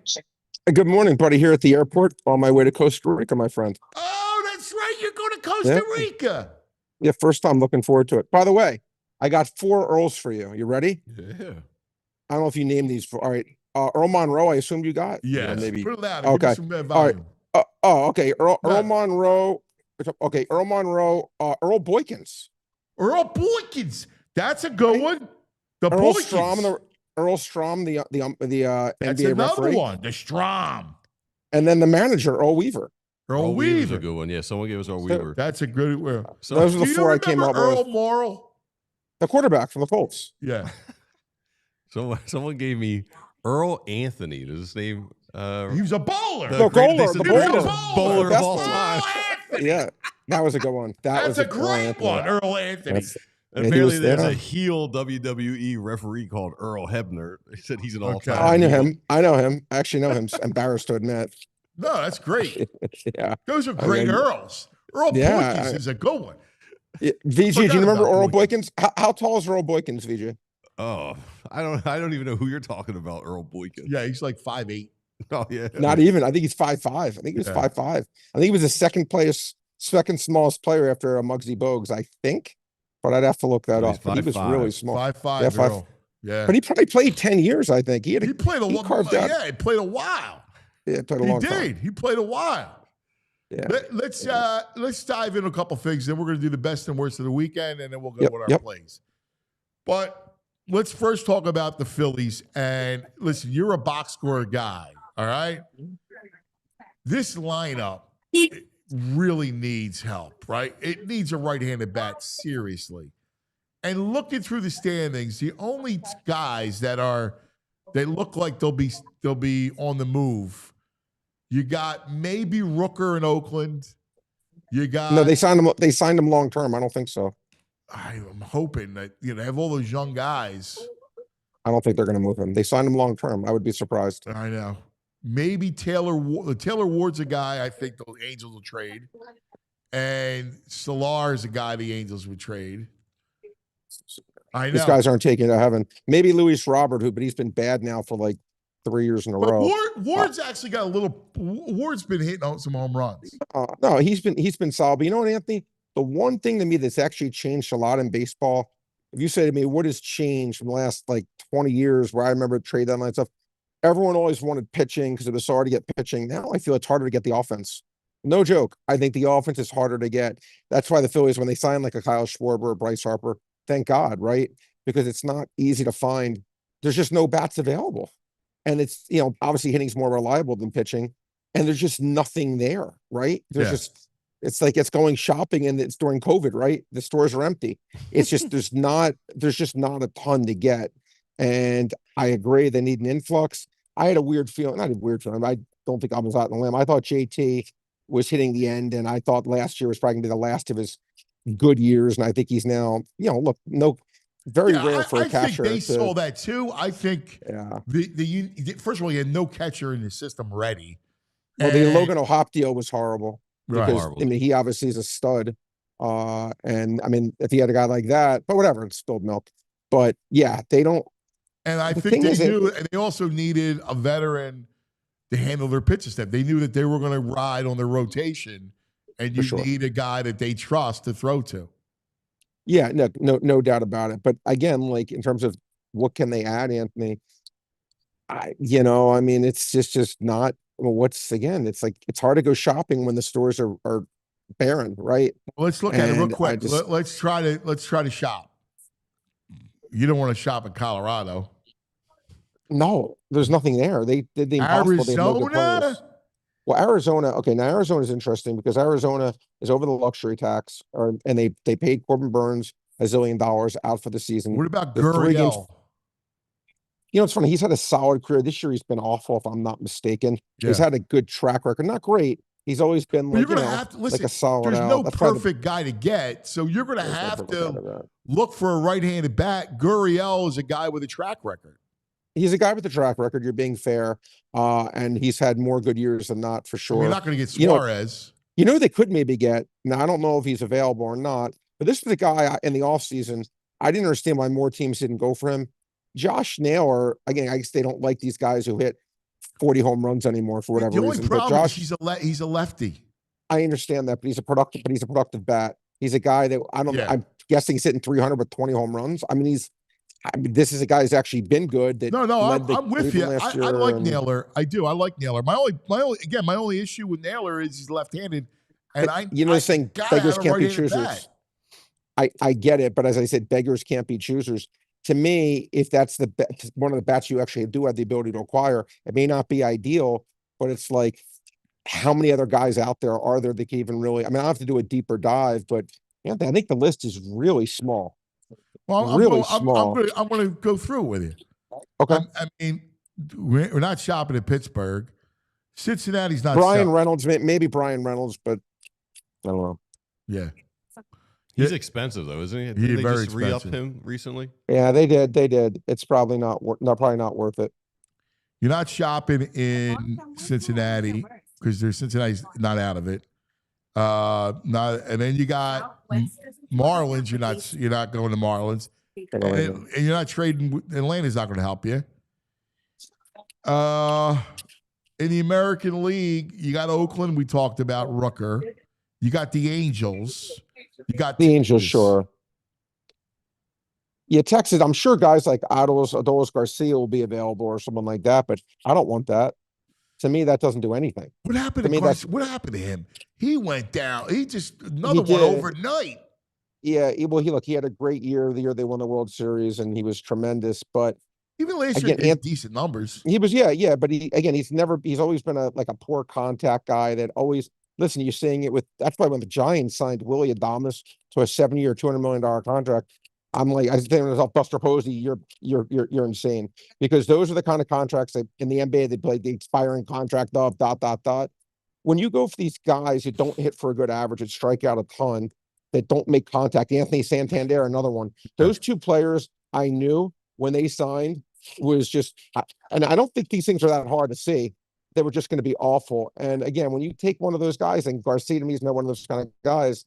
Good morning, buddy. Here at the airport on my way to Costa Rica, my friend. Oh, that's right. You're going to Costa Rica. Yeah, first time. Looking forward to it. By the way, I got 4 Earls for you. You ready? Yeah. I don't know if you named these. All right. Earl Monroe, I assume you got? Yeah, maybe. put it loud. Okay. Give me some All right. volume. Okay. Earl Monroe. Okay. Earl Monroe. Earl Boykins. Earl Boykins. That's a good one. The Earl Boykins. Strom. Earl Strom, the That's NBA another referee. one. The Strom. And then the manager, Earl Weaver. Earl Weaver's Weaver. a good one. Yeah, someone gave us Earl Weaver. That's a good one. So, Those are the Do you 4 I came remember up Earl with. Morrill? The quarterback from the Colts. Yeah. someone gave me Earl Anthony. Does his name? He was a bowler. No, Bowler, the the greatest bowler. bowler of Best all bowler. time. Yeah, that was a good one. That's a great one, Earl Anthony. Apparently, there's there. a heel WWE referee called Earl Hebner. They said he's an all-time. I knew heel. him. I know him. I actually know him. Embarrassed to admit. No, that's great. Yeah. Those are great mean, Earls. Earl yeah, Boykins is a good one. VG, do you remember Earl Boykins? How tall is Earl Boykins, VG? Oh, I don't even know who you're talking about, Earl Boykins. Yeah, he's like 5'8". Oh yeah. Not even. I think he's 5'5". I think he was 5'5". I think he was the second smallest player after Muggsy Bogues, I think. But I'd have to look that up. But he was really small. 5'5", Yeah, 5'5". Earl. Yeah. But he probably played 10 years, I think. He played a long carved out. Yeah, he played a while. Yeah, played a He long did. time. He played a while. Yeah. Let's dive into a couple things. Then we're going to do the best and worst of the weekend, and then we'll go with our plays. But let's first talk about the Phillies. And listen, you're a box score guy, all right? This lineup really needs help, right? It needs a right-handed bat, seriously. And looking through the standings, the only guys that look like they'll be on the move. You got maybe Rooker in Oakland. You got No, they signed him. They signed him long term. I don't think so. I'm hoping that they have all those young guys. I don't think they're going to move him. They signed him long term. I would be surprised. I know. Maybe Taylor Ward's a guy I think the Angels will trade, and Solar is a guy the Angels would trade. I know. These guys aren't taking it to heaven. Maybe Luis Robert, but he's been bad now for like 3 years in a row. Ward's actually got a little. Ward's been hitting some home runs. No, he's been solid. But you know what, Anthony? The one thing to me that's actually changed a lot in baseball. If you say to me, what has changed from the last like 20 years, where I remember trade deadline stuff, everyone always wanted pitching because it was hard to get pitching. Now I feel it's harder to get the offense. No joke. I think the offense is harder to get. That's why the Phillies, when they sign like a Kyle Schwarber or Bryce Harper, thank God, right? Because it's not easy to find. There's just no bats available. And it's, obviously hitting's more reliable than pitching. And there's just nothing there, right? It's like it's going shopping and it's during COVID, right? The stores are empty. It's just, there's just not a ton to get. And I agree, they need an influx. I had a weird feeling, not a weird feeling, I don't think I was out on the limb. I thought JT was hitting the end, and I thought last year was probably gonna be the last of his good years. And I think he's now, look, very rare for a catcher. I think they saw that too. I think the first of all, he had no catcher in the system ready. Well, the Logan O'Hoppe deal was horrible. Right. Because, I mean, he obviously is a stud. And I mean, if he had a guy like that, but whatever, it's spilled milk. But yeah, they don't. And I think they knew, and they also needed a veteran to handle their pitch step. They knew that they were going to ride on their rotation, and you need a guy that they trust to throw to. Yeah, no doubt about it. But again, like in terms of what can they add, Anthony? I mean, it's just not. Well, it's like it's hard to go shopping when the stores are barren, right? Well, let's look at it real quick. Let's try to shop. You don't want to shop in Colorado. No, there's nothing there. They did the impossible. Arizona. Well, Arizona. Okay, now Arizona is interesting because Arizona is over the luxury tax, and they paid Corbin Burns $1 zillion out for the season. What about The 3 games. Gurriel? You know, it's funny. He's had a solid career. This year, he's been awful, if I'm not mistaken. He's Yeah. had a good track record. Not great. He's always been But like, you're you going to know, have to listen. like a solid There's out. no That's probably perfect guy to get, so you're going to there's no have perfect out to of that. look for a right-handed bat. Gurriel is a guy with a track record. He's a guy with a track record. You're being fair. And he's had more good years than not, for I sure. mean, you're not going to get You know, Suarez. You know, they could maybe get, now I don't know if he's available or not, but this was a guy in the offseason. I didn't understand why more teams didn't go for him. Josh Naylor, again, I guess they don't like these guys who hit 40 home runs anymore for whatever The only reason. But problem is Josh, he's a lefty. I understand that, but he's a productive bat. He's a guy that Yeah. I'm guessing he's hitting 300 with 20 home runs. I mean, this is a guy who's actually been good. That No, led the I'm with you. Cleveland last I year like and- Naylor. I do. I like Naylor. My only issue with Naylor is he's left-handed, and the saying, gotta beggars have a can't be right-handed choosers. bat. I get it, but as I said, beggars can't be choosers. To me, if that's one of the bats you actually do have the ability to acquire, it may not be ideal, but it's like, how many other guys out there are there that can even really? I mean, I'll have to do a deeper dive, but yeah, I think the list is really small. Well, I'm going to go through it with you. Okay. I mean, we're not shopping at Pittsburgh. Cincinnati's not. Brian Reynolds, maybe Brian Reynolds, but I don't know. Yeah. He's expensive though, isn't he? He's Did they very just re-up expensive. him recently? Yeah, they did. It's probably probably not worth it. You're not shopping in Cincinnati because Cincinnati's not out of it. And then you got Marlins. You're not going to Marlins, and you're not trading. Atlanta's not going to help you. In the American League, you got Oakland. We talked about Rooker. You got the Angels. You got The Angels, Texas. sure. Yeah, Texas. I'm sure guys like Adolis Garcia will be available or someone like that, but I don't want that. To me, that doesn't do anything. What happened To me, to Garcia? What happened to him? He went down. He just another one did. overnight. Yeah, he had a great year the year they won the World Series, and he was tremendous. But Even last year, Again, he had decent numbers. he was, but he's always been a poor contact guy that always, listen, you're seeing it with, that's why when the Giants signed Willie Adames to a 7-year, $200 million contract, I'm like, I was thinking to myself, Buster Posey, you're insane, because those are the kind of contracts that in the NBA, they play the expiring contract of ... When you go for these guys who don't hit for a good average and strike out a ton, that don't make contact, Anthony Santander, another one, those two players I knew when they signed was just, and I don't think these things are that hard to see. They were just going to be awful. And again, when you take one of those guys, and Garcia to me is not one of those kind of guys,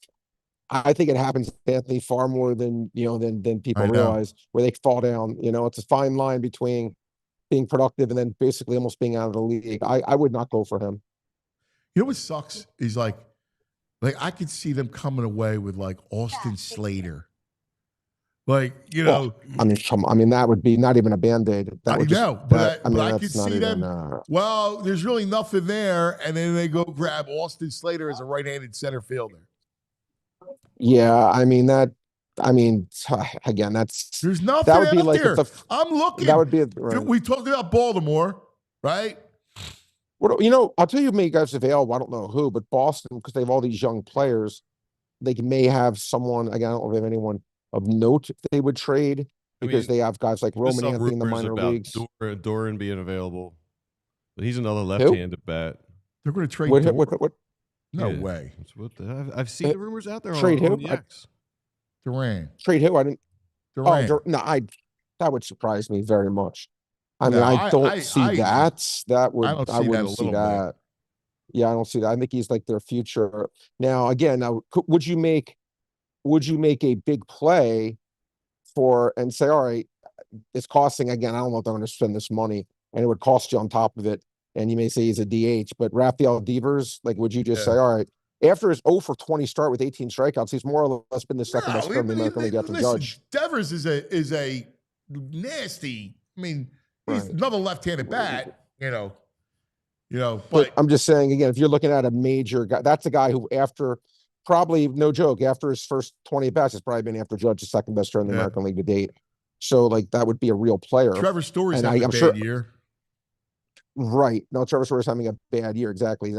I think it happens to Anthony far more than people realize, where they fall down. It's a fine line between being productive and then basically almost being out of the league. I would not go for him. You know what sucks is like I could see them coming away with like Austin Slater. That would be not even a Band-Aid. I could see them. Well, there's really nothing there, and then they go grab Austin Slater as a right-handed center fielder. Yeah, again, There's nothing that would be out like there. I'm looking. That would be right. We talked about Baltimore, right? Well, I'll tell you, many guys available. I don't know who, but Boston, because they have all these young players, they may have someone. Again, I don't know if they have anyone of note they would trade, because they have guys like Roman Anthony in the minor leagues. Doran being available, but he's another left-handed bat. They're going to trade. What? No way. I've seen the rumors out there. Trade on who? Durant. Trade who? I didn't. Durant. That would surprise me very much. I don't see that. I wouldn't see that. Yeah, I don't see that. I think he's like their future. Now, again, would you make a big play and say, all right, it's costing, again, I don't know if they're going to spend this money, and it would cost you on top of it. And you may say he's a DH, but Rafael Devers, would you just say, all right, after his 0 for 20 start with 18 strikeouts, he's more or less been the second best player in the American League after Judge. Devers is a nasty. He's another left-handed bat. But I'm just saying, again, if you're looking at a major guy, that's a guy who, after probably, no joke, after his first 20 bats, has probably been after Judge, the second best player in the American League to date. So that would be a real player. Trevor Story's having a bad year. Right. No, Trevor Story's having a bad year. Exactly.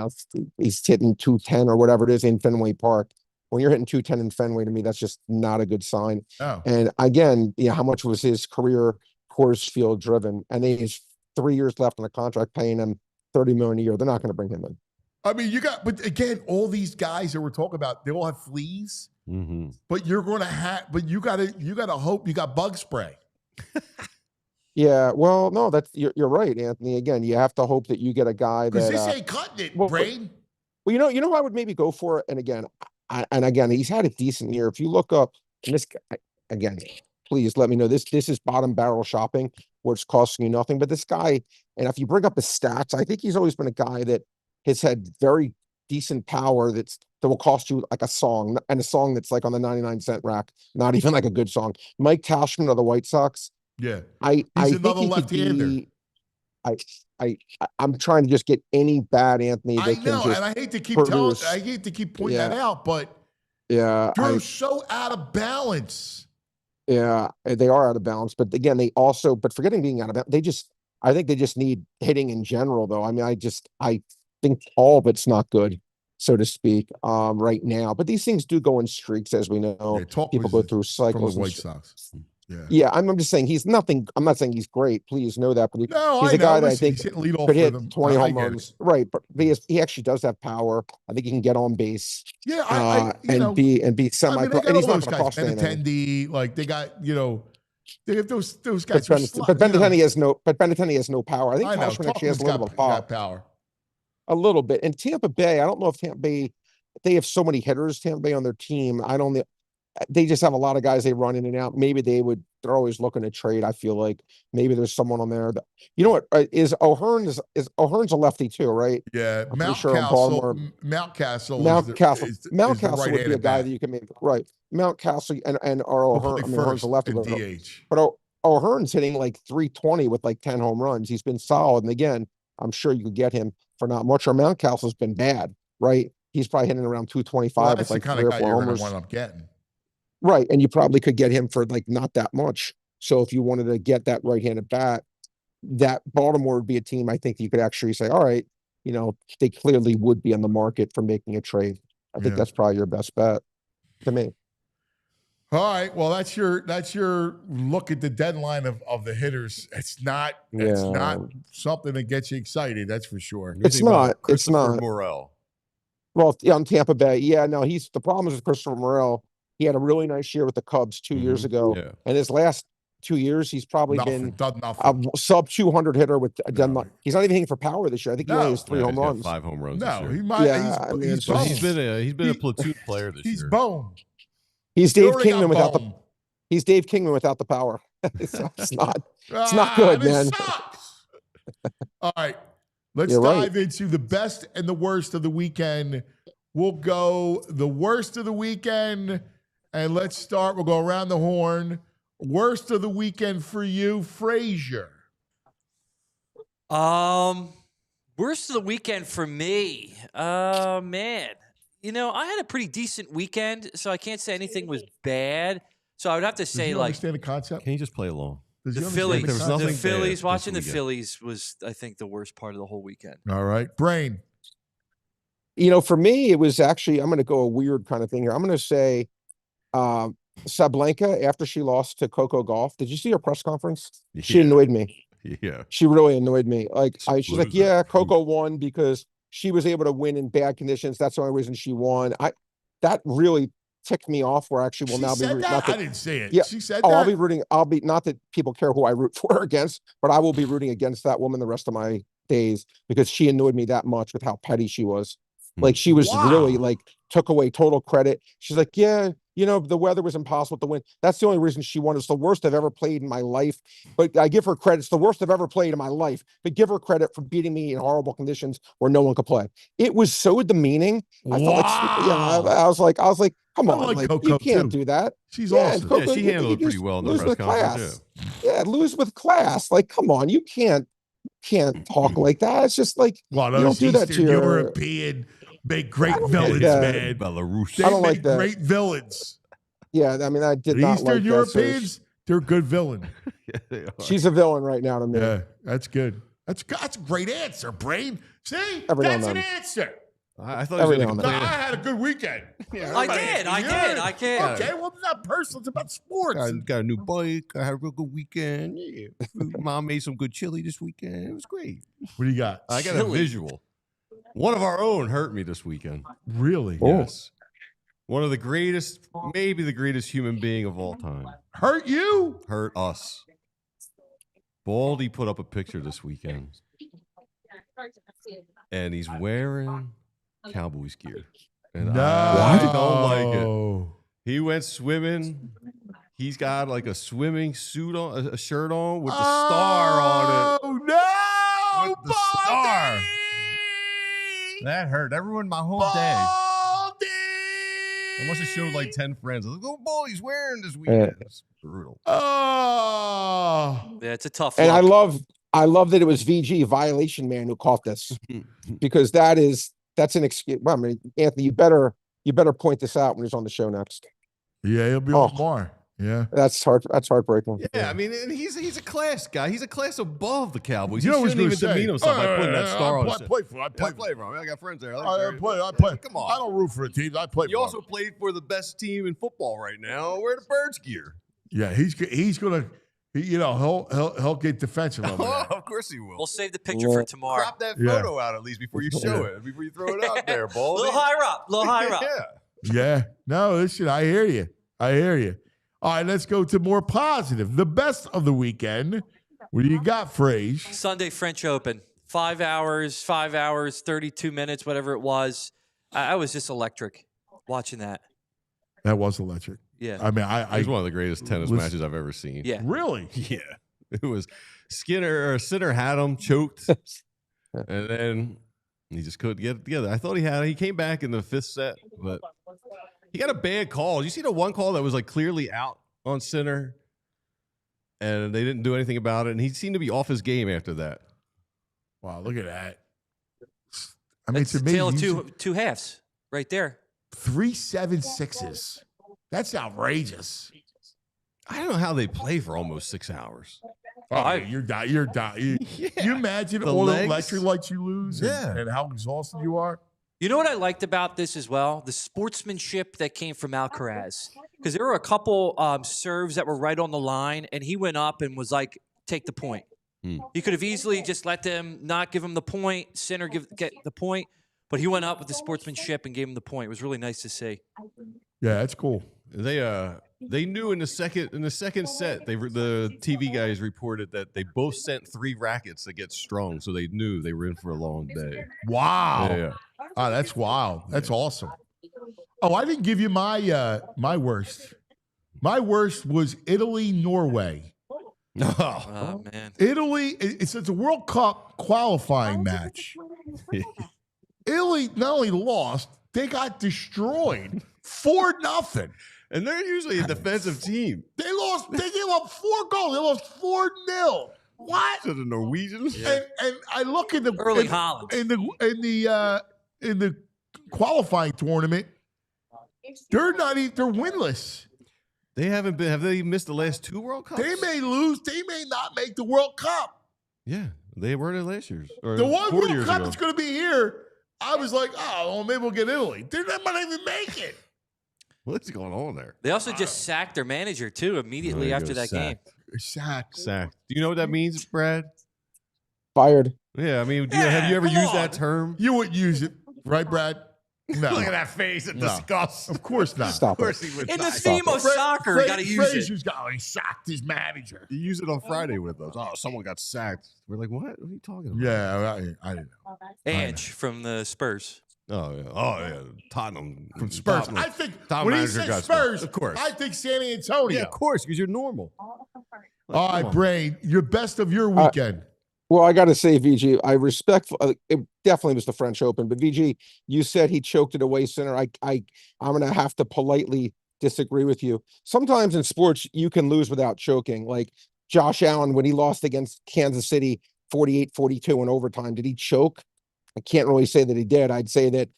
He's hitting 210 or whatever it is in Fenway Park. when you're hitting 210 in Fenway, to me, that's just not a good sign. Oh. And again, how much was his career Coors Field driven? And then he's 3 years left on the contract, paying him $30 million a year. They're not going to bring him in. I mean, but again, all these guys that we're talking about, they all have fleas. Mm-hmm. But you're going to have, but you gotta hope you got bug spray. Yeah, well, no, you're right, Anthony. Again, you have to hope that you get a guy that Because this ain't cutting it, Brain. Well, you know, I would maybe go for it. And again, he's had a decent year. If you look up, and this again, please let me know this is bottom barrel shopping where it's costing you nothing. But this guy, and if you bring up his stats, I think he's always been a guy that has had very decent power that will cost you like a song, and a song that's like on the 99-cent rack, not even like a good song. Mike Cashman of the White Sox. Yeah, I another think he left-hander. I'm trying to just get any bad Anthony. I know, and I hate to keep pointing that out, but they're so out of balance. Yeah, they are out of balance. But again, but forgetting being out of balance, I think they just need hitting in general, though. I mean, I think all of it's not good, so to speak, right now. But these things do go in streaks, as we know. People go through cycles. From the White Sox. Yeah, I'm just saying he's nothing. I'm not saying he's great. Please know that. But he's a guy that I think could hit 20 home runs. Right, but he actually does have power. I think he can get on base. Yeah, and be semi. And he's not going to cost anything. Benintendi, like they got, they have those guys. But Benintendi has no. But Benintendi has no power. I think Cashman actually has a little bit of power. A little bit. And Tampa Bay, I don't know if Tampa Bay, they have so many hitters, Tampa Bay, on their team. They just have a lot of guys they run in and out. Maybe they're always looking to trade. I feel like maybe there's someone on there that, is O'Hearn's a lefty too, right? Yeah. Mountcastle would be a guy that you can make, right. Mountcastle and O'Hearn's a lefty. But O'Hearn's hitting like 320 with like 10 home runs. He's been solid. And again, I'm sure you could get him for not much. Or Mountcastle's been bad, right? He's probably hitting around 225 with like 3 or 4 homers. Wind up getting. Right, and you probably could get him for like not that much. So if you wanted to get that right-handed bat, that Baltimore would be a team I think you could actually say, all right, they clearly would be on the market for making a trade. I think that's probably your best bet to me. All right, well, that's your look at the deadline of the hitters. It's not something that gets you excited. That's for sure. It's not. Morel. Well, on Tampa Bay, the problem is with Christopher Morel. He had a really nice year with the Cubs 2 years ago, and his last 2 years, he's probably been a sub 200 hitter with Denmark. He's not even hitting for power this year. I think he only has 3 home runs. 5 home runs. No, this year. he might. He's been a platoon player this year. He's boned. He's Dave Kingman without the. He's Dave Kingman without the power. It's not good, man. All right, let's dive into the best and the worst of the weekend. We'll go the worst of the weekend. And let's start. We'll go around the horn. Worst of the weekend for you, Frazier. Worst of the weekend for me. Man. I had a pretty decent weekend, so I can't say anything was bad. So I would have to say, understand the concept? Can you just play along? The Phillies, watching the Phillies was, I think, the worst part of the whole weekend. All right. Brain. For me, it was actually, I'm going to go a weird kind of thing here. I'm going to say, Sablenka, after she lost to Coco Gauff, did you see her press conference? Yeah. She annoyed me. Yeah, she really annoyed me. She's like, Coco won because she was able to win in bad conditions. That's the only reason she won. That really ticked me off. Where actually will now be rooting. I didn't say it. Yeah, she said that. I'll be rooting. Not that people care who I root for or against, but I will be rooting against that woman the rest of my days because she annoyed me that much with how petty she was. Like she was really took away total credit. She's like, the weather was impossible to win. That's the only reason she won. It's the worst I've ever played in my life. But I give her credit. It's the worst I've ever played in my life. But give her credit for beating me in horrible conditions where no one could play. It was so demeaning. I felt I was like, come on, you can't do that. She's awesome. Coco, she handled it pretty well in the press conference. Yeah, lose with class. Come on, you can't talk like that. It's just you don't do that to your European. Make great villains, man. Belarus. They make great villains. Yeah, I mean, I did not like Eastern Europeans, they're a good villain. Yeah, they are. She's a villain right now to me. Yeah, that's good. That's a great answer, Brain. See? Every that's an answer. I thought Every he now was and going No, to I complain. had a good weekend. I did. Okay, well, it's not personal. It's about sports. Got a new bike. I had a real good weekend. Yeah. Mom made some good chili this weekend. It was great. What do you got? I got a Chili. visual. One of our own hurt me this weekend. Really? Oh. Yes. One of the greatest, maybe the greatest human being of all time. Hurt you? Hurt us. Baldy put up a picture this weekend. And he's wearing Cowboys gear. And No. I don't like it. He went swimming. He's got like a swimming suit on, a shirt on with the star on it. Oh, no. With the star. That hurt. That ruined my whole day. Baldy! I must have showed like 10 friends. I was like, oh, boy, he's wearing this weekend. It's brutal. Oh. Yeah, it's a tough And look. I love that it was VG Violation Man who caught this because that's an excuse. Well, I mean, Anthony, you better point this out when he's on the show next. Yeah, he'll be Oh. on more. Yeah. That's heartbreaking. Yeah, I mean, and he's a class guy. He's a class above the Cowboys. You he know what shouldn't he's even gonna say? demean himself by putting that star on. I play for. I I play play for him. I got friends there. I play. Come on. I don't root for a team. I play. You for also played for the best team in football right now. Wear the Birds gear. Yeah, he's gonna. He'll get defensive over Oh, that. of course he will. We'll save the picture for tomorrow. Crop that Yeah. photo out at least before you show it, before you throw it out there, A Baldy. little higher up. Yeah. Yeah. No, listen. I hear you. All right, let's go to more positive. The best of the weekend. What do you got, Phrase? Sunday French Open. 5 hours, 32 minutes, whatever it was. I was just electric watching that. That was electric. Yeah. I mean, It was one of the greatest tennis Listen- matches I've ever seen. Yeah. really. Yeah. It was Sinner had him choked, and then he just couldn't get it together. I thought he came back in the 5th set, but he got a bad call. You see the one call that was like clearly out on Sinner, and they didn't do anything about it, and he seemed to be off his game after that. Wow, look at that. I mean, It's it's a tale of amazing. two halves right there. 3-7-6s. That's outrageous. I don't know how they play for almost 6 hours. Oh, you're dying. You're dying. Yeah. You imagine The all legs. the electrolytes you lose Yeah. and how exhausted you are? You know what I liked about this as well? The sportsmanship that came from Alcaraz. Because there were a couple serves that were right on the line, and he went up and was like, take the point. He could have easily just let them not give him the point, Sinner get the point, but he went up with the sportsmanship and gave him the point. It was really nice to see. Yeah, that's cool. They knew in the second set, the TV guys reported that they both sent 3 rackets to get strong, so they knew they were in for a long day. Wow. Yeah. Oh, that's wild. That's awesome. Oh, I didn't give you my my worst. My worst was Italy, Norway. Oh, man. Italy, it's a World Cup qualifying match. Italy not only lost, they got destroyed 4-0. And they're usually a defensive team. They gave up 4 goals. They lost 4-0. What? To the Norwegians. And I look at the Early Holland. in the qualifying tournament. They're winless. They haven't been. Have they missed the last 2 World Cups? They may lose. They may not make the World Cup. Yeah, they were there last year. Or The one 4 World years Cup ago. that's going to be here, I was like, oh, well, maybe we'll get Italy. They might not even make it. What's going on there? They also just sacked their manager, too, immediately There you after go, that game. sacked. Sack. Sacked. Do you know what that means, Brad? Fired. Yeah, I mean, Yeah, have you ever come used on. that term? You wouldn't use it, right, Brad? No. Look at that face of No. disgust. Of course not. Stop Of course it. he would In the not. theme of soccer, you got to use it. Frazier's got, he sacked his manager. You use it on Friday with us. Oh, someone got sacked. We're like, what? What are you talking about? Yeah, I didn't know. Ange from the Spurs. Oh, yeah. Oh, yeah. Tottenham. From Spurs. Tottenham. I think Top when he manager said got Spurs, of course. I think San Antonio. Yeah, of course, because you're normal. All right, come on. Brain, your best of your weekend. Well, I got to say, VG, I respect. It definitely was the French Open, but VG, you said he choked it away, Sinner. I'm gonna have to politely disagree with you. Sometimes in sports, you can lose without choking. Like Josh Allen when he lost against Kansas City, 48-42 in overtime. Did he choke? I can't really say that he did. I'd say that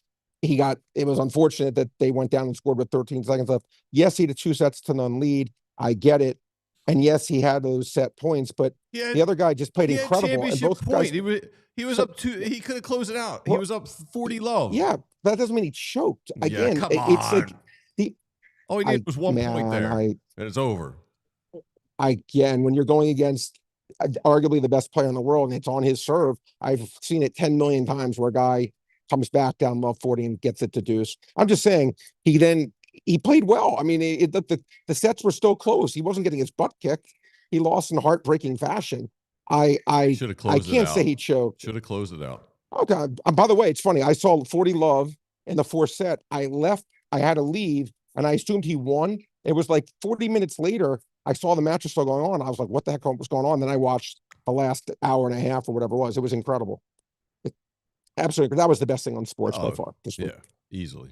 it was unfortunate that they went down and scored with 13 seconds left. Yes, he had a 2-0 lead. I get it. And yes, he had those set points, but Yeah, the other guy just played he had incredible. And championship both point. guys, He He was up 2. He could have closed it out. He Well, was up 40 love. Yeah, but that doesn't mean he choked. Again, come it's like on. All he needed was 1 point there, and it's over. Again, when you're going against arguably the best player in the world and it's on his serve, I've seen it 10 million times where a guy comes back down love 40 and gets it to deuce. I'm just saying he played well. I mean, the sets were still close. He wasn't getting his butt kicked. He lost in heartbreaking fashion. I can't say he choked. Should have closed it out. Okay. By the way, it's funny. I saw 40 love in the 4th set. I left. I had to leave, and I assumed he won. It was like 40 minutes later. I saw the match was still going on. I was like, what the heck was going on? Then I watched the last hour and a half or whatever it was. It was incredible. Absolutely. That was the best thing on sports by far. Yeah, easily.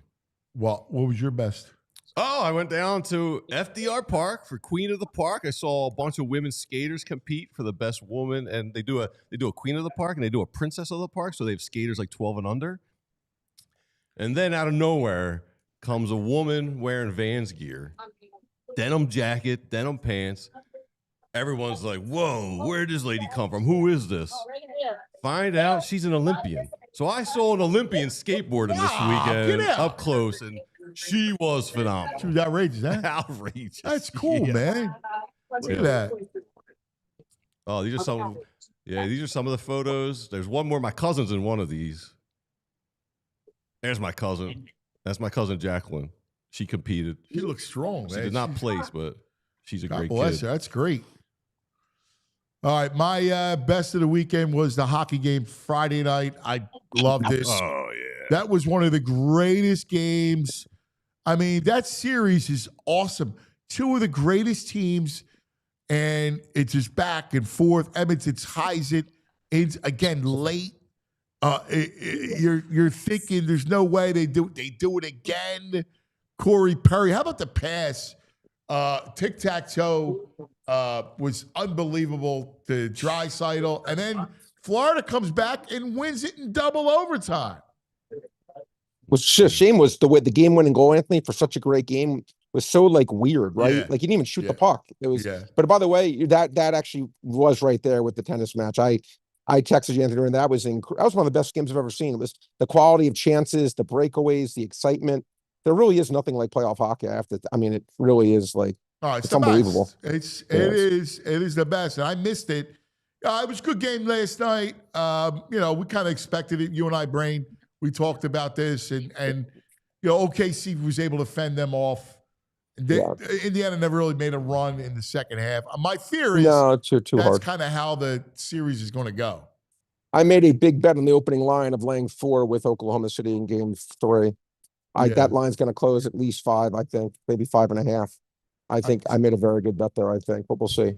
Well, what was your best? Oh, I went down to FDR Park for Queen of the Park. I saw a bunch of women skaters compete for the best woman, and they do a Queen of the Park and they do a Princess of the Park. So they have skaters like 12 and under. And then out of nowhere comes a woman wearing Vans gear, denim jacket, denim pants. Everyone's like, whoa, where did this lady come from? Who is this? Find out she's an Olympian. So I saw an Olympian skateboarding this weekend up close, and she was phenomenal. She was outrageous, huh? Outrageous. That's cool, man. Look at that. Oh, these are some of the photos. There's one more. My cousin's in one of these. There's my cousin. That's my cousin Jacqueline. She competed. She looks strong, man. She did not place, but she's a great bless kid. her. That's great. All right, my best of the weekend was the hockey game Friday night. I loved this. Oh, yeah. That was one of the greatest games. I mean, that series is awesome. 2 of the greatest teams, and it's just back and forth. Edmonton ties it. It's, again, late. You're thinking there's no way they do it again. Corey Perry. How about the pass? Tic-tac-toe was unbelievable to Draisaitl. And then Florida comes back and wins it in double overtime. What's just a shame was the way the game-winning goal, Anthony, for such a great game was so like weird, right? Yeah. Like he didn't even shoot the puck. It was, Yeah. But by the way, that actually was right there with the tennis match. I texted you, Anthony, and that was one of the best games I've ever seen. It was the quality of chances, the breakaways, the excitement. There really is nothing like playoff hockey. It really is like, it's unbelievable. It is the best. And I missed it. It was a good game last night. We kind of expected it. You and I, Brain, we talked about this, and OKC was able to fend them off. Indiana never really made a run in the second half. My fear is that's kind of how the series is going to go. I made a big bet on the opening line of laying 4 with Oklahoma City in game 3. That line's going to close at least 5, I think, maybe 5.5. I think I made a very good bet there, I think, but we'll see.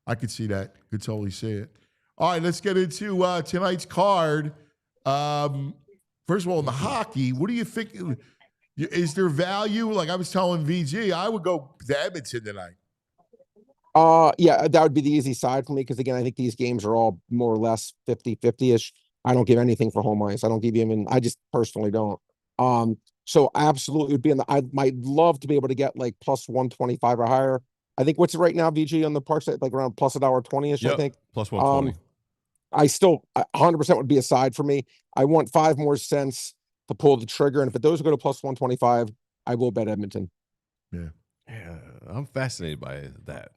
I could see that. Could totally see it. All right, let's get into tonight's card. First of all, in the hockey, what do you think? Is there value? Like I was telling VG, I would go to Edmonton tonight. Yeah, that would be the easy side for me because, again, I think these games are all more or less 50-50-ish. I don't give anything for home ice. I don't give even, I just personally don't. So absolutely would be I might love to be able to get like plus 125 or higher. I think what's it right now, VG, on the park site, like around plus $1.20-ish, I think. Plus 120. I still 100% would be a side for me. I want 5 more cents to pull the trigger. And if it does go to plus 125, I will bet Edmonton. Yeah, I'm fascinated by that.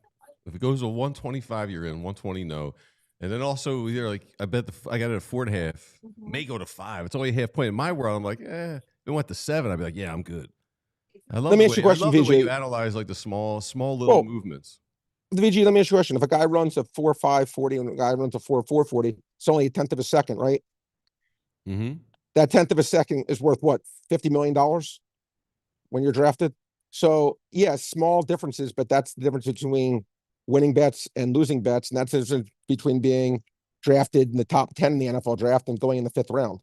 If it goes to 125, you're in. 120, no. And then also, you're like, I bet I got it at 4.5. May go to 5. It's only a half point. In my world, I'm like, if it went to 7, I'd be like, yeah, I'm good. Let me ask you a question, I love the way VG. you analyze like the small little movements. VG, let me ask you a question. If a guy runs a 4.540 and a guy runs a 4.440, it's only a 1/10 of a second, right? Mm-hmm. That 1/10 of a second is worth what? $50 million when you're drafted. So yeah, small differences, but that's the difference between winning bets and losing bets, and that's the difference between being drafted in the top 10 in the NFL draft and going in the 5th round.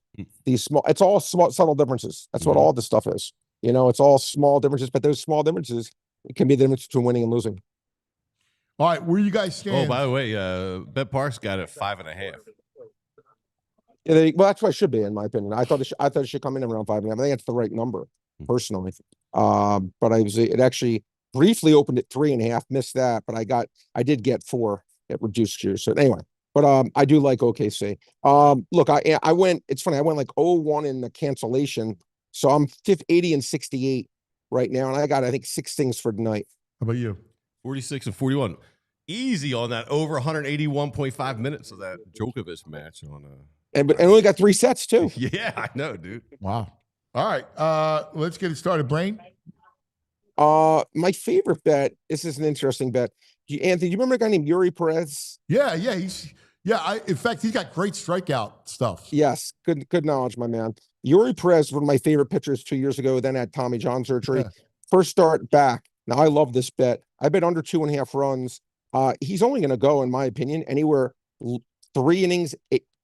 It's all small, subtle differences. That's what all this stuff is. It's all small differences, but those small differences, it can be the difference between winning and losing. All right, where you guys stand? Oh, by the way, Bet Parks got it 5.5. Yeah, well, that's what it should be, in my opinion. I thought it should come in around 5.5. I think that's the right number, personally. But it actually briefly opened at 3.5, missed that, but I did get 4 at reduced years. So anyway, But I do like OKC. Look, I went. It's funny. I went like 0-1 in the cancellation, so I'm 80 and 68 right now, and I got I think 6 things for tonight. How about you? 46 and 41. Easy on that over 181.5 minutes of that Djokovic match on And only got 3 sets too. Yeah, I know, dude. Wow. All right. Let's get it started. Brain. My favorite bet. This is an interesting bet. Anthony, do you remember a guy named Yuri Perez? Yeah. In fact, he's got great strikeout stuff. Yes, good knowledge, my man. Yuri Perez, one of my favorite pitchers 2 years ago, then had Tommy John surgery. Yeah. First start back. Now I love this bet. I bet under 2.5 runs. He's only going to go, in my opinion, anywhere 3 innings.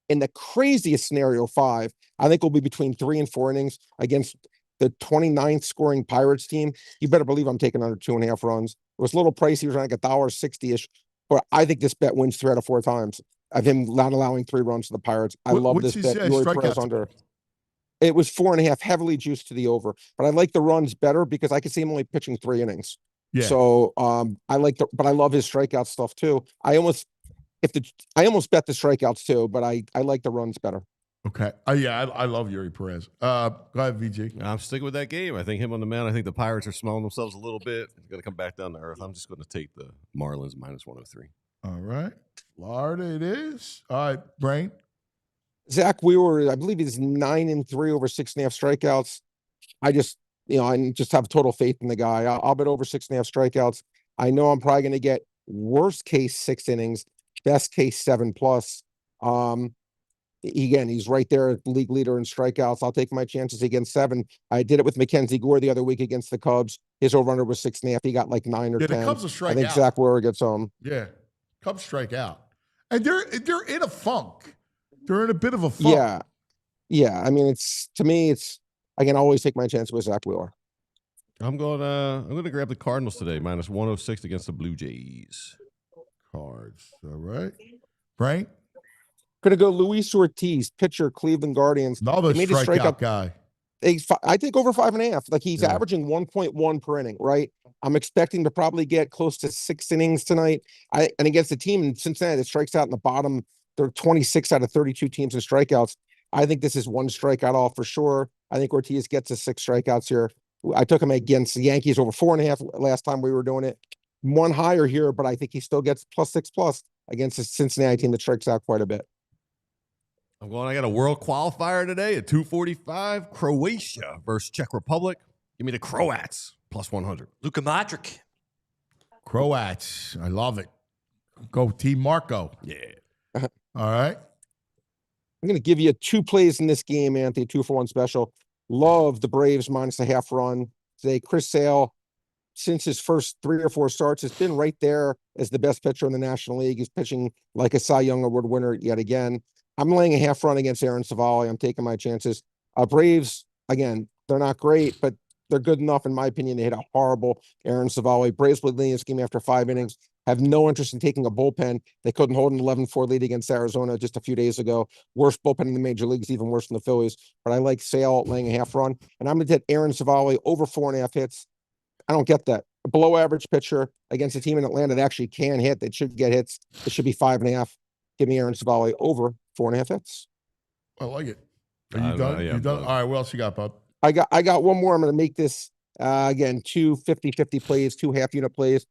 In the craziest scenario, 5. I think will be between 3 and 4 innings against the 29th scoring Pirates team. You better believe I'm taking under 2.5 runs. It was a little pricey. It was around like $1.60-ish, but I think this bet wins 3 out of 4 times of him not allowing 3 runs to the Pirates. I love this bet. Yuri Perez under. It was 4.5, heavily juiced to the over, but I like the runs better because I can see him only pitching 3 innings. Yeah. So I like but I love his strikeout stuff too. I almost bet the strikeouts too, but I like the runs better. Okay. I love Yuri Perez. Go ahead, VG. I'm sticking with that game. I think him on the mound. I think the Pirates are smelling themselves a little bit. They're going to come back down to earth. I'm just going to take the Marlins -103. All right. Florida it is. All right, Brain. Zach Wheeler, I believe he's 9 and 3 over 6.5 strikeouts. I just have total faith in the guy. I'll bet over 6.5 strikeouts. I know I'm probably going to get worst case 6 innings, best case 7+. Again, he's right there at the league leader in strikeouts. I'll take my chances against 7. I did it with Mackenzie Gore the other week against the Cubs. His over-under was 6.5. He got like 9 or 10. The Cubs will strike I think out. Zach Wheeler gets home. Yeah, Cubs strike out, and they're in a funk. They're in a bit of a funk. Yeah. I mean, I can always take my chance with Zach Wheeler. I'm going to grab the Cardinals today, -106 against the Blue Jays. Cards. All right. Frank? Going to go Luis Ortiz, pitcher, Cleveland Guardians. Another strikeout guy. I think over 5.5. Like he's averaging 1.1 per inning, right? I'm expecting to probably get close to 6 innings tonight. And against the team in Cincinnati that strikes out in the bottom, they're 26 out of 32 teams in strikeouts. I think this is 1 strikeout all for sure. I think Ortiz gets to 6 strikeouts here. I took him against the Yankees over 4.5 last time we were doing it. 1 higher here, but I think he still gets +6+ against the Cincinnati team that strikes out quite a bit. I got a world qualifier today at 245. Croatia versus Czech Republic. Give me the Croats +100. Luka Modric. Croats. I love it. Go Team Marco. Yeah. All right. I'm going to give you 2 plays in this game, Anthony, 2-for-1 special. Love the Braves -0.5 run today. Chris Sale, since his first 3 or 4 starts, has been right there as the best pitcher in the National League. He's pitching like a Cy Young Award winner yet again. I'm laying a half run against Aaron Savali. I'm taking my chances. Braves, again, they're not great, but they're good enough, in my opinion, to hit a horrible Aaron Savali. Braves would lead this game after 5 innings. Have no interest in taking a bullpen. They couldn't hold an 11-4 lead against Arizona just a few days ago. Worst bullpen in the major leagues, even worse than the Phillies. But I like Sale laying a half run. And I'm going to take Aaron Savali over 4.5 hits. I don't get that. A below average pitcher against a team in Atlanta that actually can hit. They should get hits. It should be 5.5. Give me Aaron Savali over 4.5 hits. I like it. Are you done? You done? All right. What else you got, bud? I got one more. I'm going to make this again 2 50-50 plays, 2 half-unit plays.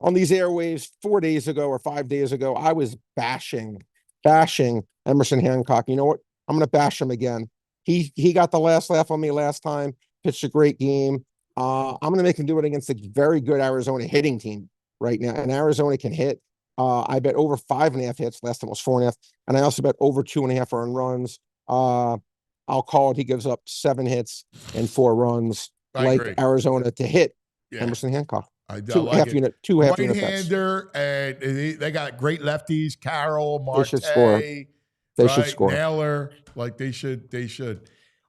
On these airwaves 4 days ago or 5 days ago, I was bashing Emerson Hancock. You know what? I'm going to bash him again. He got the last laugh on me last time. Pitched a great game. I'm going to make him do it against a very good Arizona hitting team right now. And Arizona can hit. I bet over 5.5 hits. Last time was 4.5. And I also bet over 2.5 earned runs. I'll call it. He gives up 7 hits and 4 runs. I agree. Arizona to hit Emerson Hancock. Two half unit right-hander, and they got great lefties. Carroll, Marte. They should score. They should score. Naylor, like they should.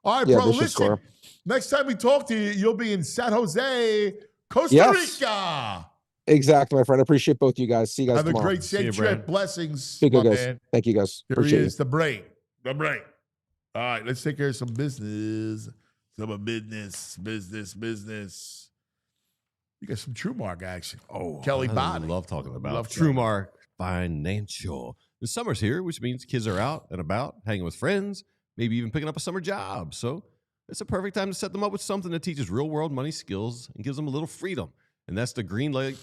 All right, bro. Listen. Next time we talk to you, you'll be in San Jose, Costa Rica. Exactly, my friend. I appreciate both you guys. See you guys Have tomorrow. a great safe trip. Blessings, Be good, guys. man. Thank you, guys. Here appreciate he is, the brain. All right, let's take care of some business. Business. You got some TrueMark action. Oh, Kelly I Body. love talking about TrueMark Financial. The summer's here, which means kids are out and about, hanging with friends, maybe even picking up a summer job. So it's a perfect time to set them up with something that teaches real-world money skills and gives them a little freedom. And that's the Greenlight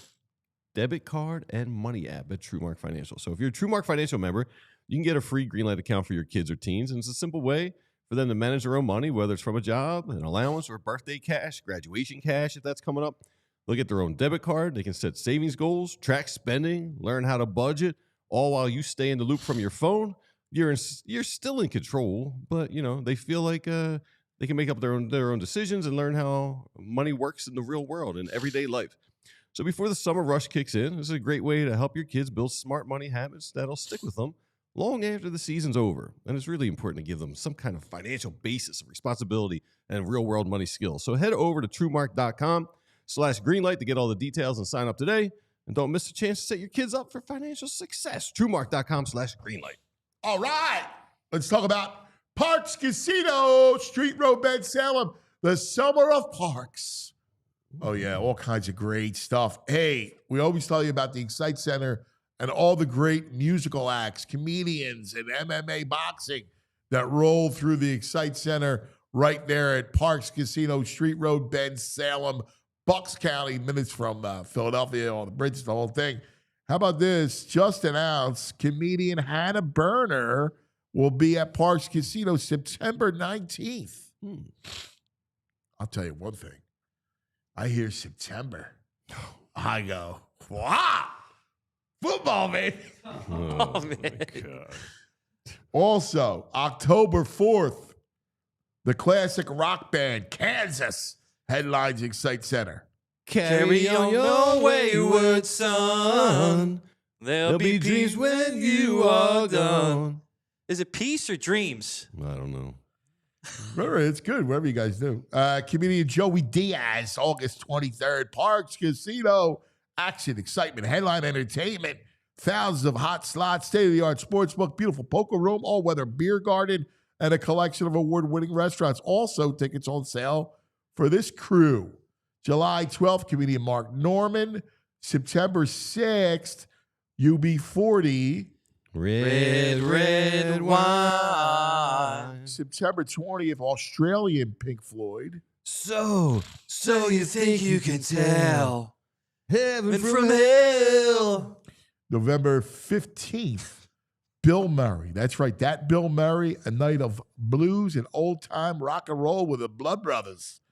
debit card and money app at TrueMark Financial. So if you're a TrueMark Financial member, you can get a free Greenlight account for your kids or teens. And it's a simple way for them to manage their own money, whether it's from a job, an allowance, or birthday cash, graduation cash, if that's coming up. They'll get their own debit card. They can set savings goals, track spending, learn how to budget, all while you stay in the loop from your phone. You're still in control, but they feel like they can make up their own decisions and learn how money works in the real world in everyday life. So before the summer rush kicks in, this is a great way to help your kids build smart money habits that'll stick with them long after the season's over. And it's really important to give them some kind of financial basis of responsibility and real world money skills. So head over to TrueMark.com/Greenlight to get all the details and sign up today. And don't miss a chance to set your kids up for financial success. TrueMark.com/Greenlight. All right, let's talk about Parks Casino, Street Road, Bend, Salem, the summer of parks. Oh, yeah, all kinds of great stuff. Hey, we always tell you about the Excite Center and all the great musical acts, comedians, and MMA boxing that roll through the Excite Center right there at Parks Casino, Street Road, Bend, Salem, Bucks County, minutes from Philadelphia, on the bridge, the whole thing. How about this? Just announced, comedian Hannah Berner will be at Parks Casino September 19th. I'll tell you one thing. I hear September. I go, wow, football, baby. Oh, man. God. Also, October 4th, the classic rock band Kansas headlines Excite Center. Carry on your wayward son. There'll be dreams when you are gone. Is it peace or dreams? I don't know. Remember, it's good, whatever you guys do. Comedian Joey Diaz, August 23rd, Parks Casino. Action, excitement, headline entertainment, thousands of hot slots, state-of-the-art sportsbook, beautiful poker room, all-weather beer garden, and a collection of award-winning restaurants. Also, tickets on sale for this crew. July 12th, comedian Mark Norman. September 6th, UB40. Red wine. September 20th, Australian Pink Floyd. So you think you can tell Heaven from hell. November 15th, Bill Murray. That's right, that Bill Murray, a night of blues and old-time rock and roll with the Blood Brothers.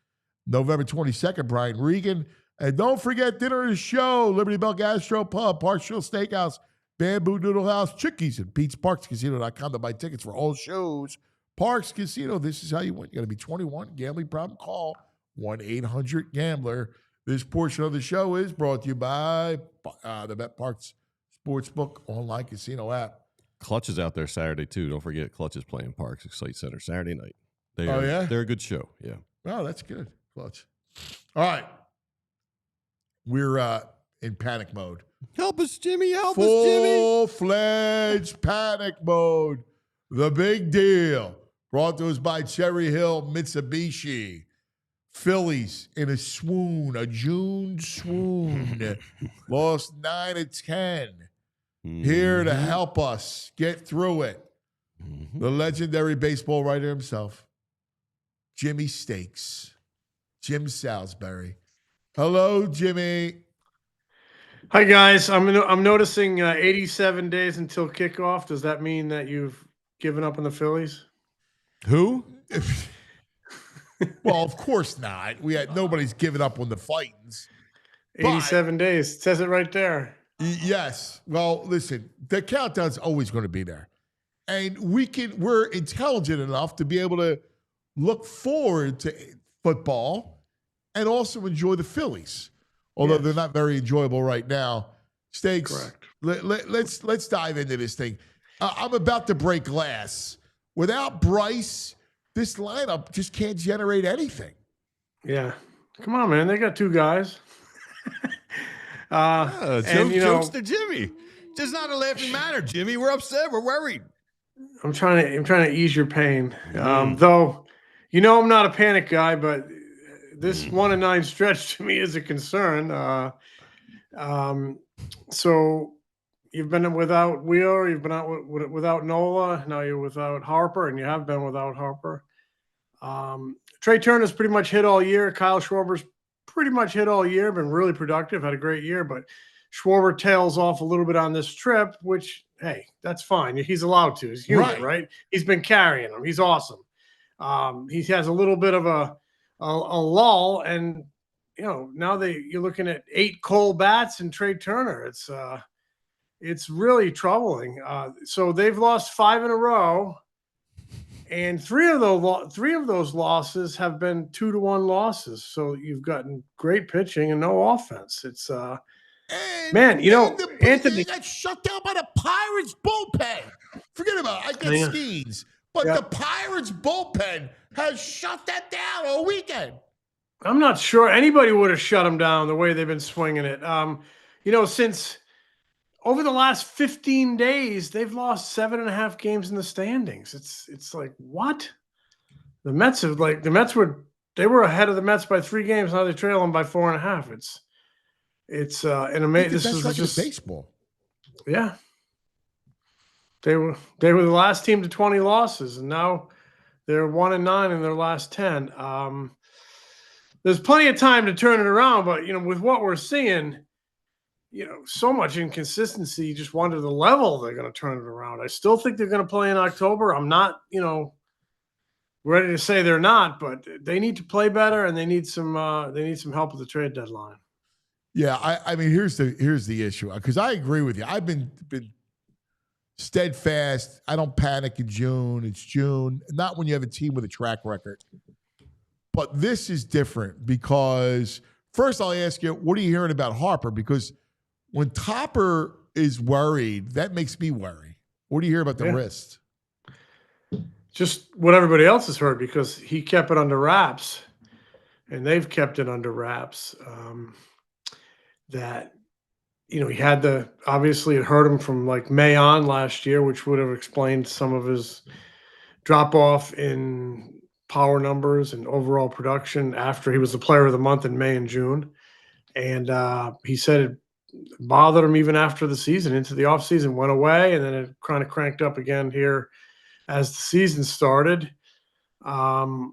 November 22nd, Brian Regan. And don't forget, dinner and show, Liberty Bell Gastro Pub, Parkshire Steakhouse, Bamboo Noodle House, Chickies, and Pete'sParksCasino.com to buy tickets for all shows. Parks Casino, this is how you win. You got to be 21. Gambling problem, call 1-800-GAMBLER. This portion of the show is brought to you by the BetParks Sportsbook online casino app. Clutch is out there Saturday, too. Don't forget, Clutch is playing Parks Excite Center Saturday night. Yeah? They're a good show, yeah. Oh, that's good. Clutch. All right. We're in panic mode. Help us, Jimmy. Help us, Jimmy. Full-fledged panic mode. The big deal. Brought to us by Cherry Hill Mitsubishi. Phillies in a swoon, a June swoon. Lost 9 of 10. Here to help us get through it. The legendary baseball writer himself, Jimmy Stakes. Jim Salisbury. Hello, Jimmy. Hi, guys. I'm noticing 87 days until kickoff. Does that mean that you've given up on the Phillies? Who? Well, of course not. Nobody's given up on the Fightins. 87 days. It says it right there. Yes. Well, listen, the countdown's always going to be there. And we're intelligent enough to be able to look forward to football and also enjoy the Phillies. Although they're not very enjoyable right now. Stakes. Correct. Let's dive into this thing. I'm about to break glass. Without Bryce, this lineup just can't generate anything. Yeah. Come on, man. They got 2 guys. Jokes to Jimmy. Just not a laughing matter, Jimmy. We're upset. We're worried. I'm trying to ease your pain. Though, I'm not a panic guy, but this 1-9 stretch to me is a concern. So you've been without Wheeler, you've been out without Nola, now you're without Harper, and you have been without Harper. Trey Turner's pretty much hit all year. Kyle Schwarber's pretty much hit all year, been really productive, had a great year, but Schwarber tails off a little bit on this trip, which, hey, that's fine. He's allowed to. He's human, right? He's been carrying them. He's awesome. He has a little bit of a lull, and now you're looking at 8 Cole bats and Trey Turner. It's really troubling. So they've lost 5 in a row, and 3 of those losses have been 2-1 losses. So you've gotten great pitching and no offense. It's Anthony, they got shut down by the Pirates bullpen. Forget about it. I get Skeens, but the Pirates bullpen has shut that down all weekend. I'm not sure anybody would have shut them down the way they've been swinging it. Since over the last 15 days, they've lost 7.5 games in the standings. It's like, what? The Mets they were ahead of the Mets by 3 games. Now they trail them by 4.5. It's an amazing. This is just baseball. Yeah. They were the last team to 20 losses, and now they're 1-9 in their last 10. There's plenty of time to turn it around, but with what we're seeing, so much inconsistency, you just wonder the level they're going to turn it around. I still think they're going to play in October. I'm not, ready to say they're not, but they need to play better, and they need some help with the trade deadline. Yeah, I mean, here's the issue, because I agree with you. I've been steadfast. I don't panic in June. It's June, not when you have a team with a track record. But this is different because first I'll ask you, what are you hearing about Harper? Because when Topper is worried, that makes me worry. What do you hear about the wrist? Just what everybody else has heard, because he kept it under wraps, and they've kept it under wraps. That he had obviously it hurt him from like May on last year, which would have explained some of his drop off in power numbers and overall production after he was the player of the month in May and June. And he said it bothered him even after the season, into the offseason, went away, and then it kind of cranked up again here as the season started. So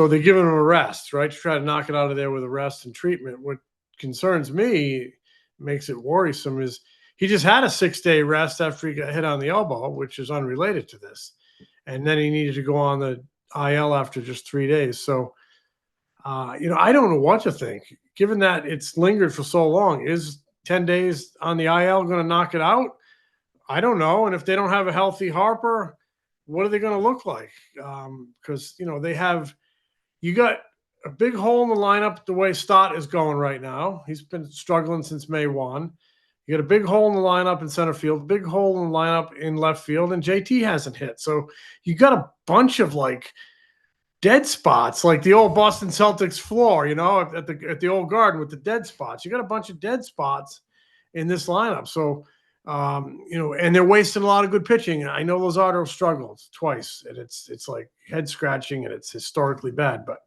they're giving him a rest, right? To try to knock it out of there with a rest and treatment. What concerns me, makes it worrisome, is he just had a 6-day rest after he got hit on the elbow, which is unrelated to this. And then he needed to go on the IL after just 3 days. So, I don't know what to think. Given that it's lingered for so long, is 10 days on the IL going to knock it out? I don't know. And if they don't have a healthy Harper, what are they going to look like? Because, you got a big hole in the lineup the way Stott is going right now. He's been struggling since May 1. You got a big hole in the lineup in center field, big hole in the lineup in left field, and JT hasn't hit. So you got a bunch of dead spots, like the old Boston Celtics floor, at the old Garden with the dead spots. You got a bunch of dead spots in this lineup. So, and they're wasting a lot of good pitching. I know Luzardo struggled twice, and it's like head scratching, and it's historically bad. But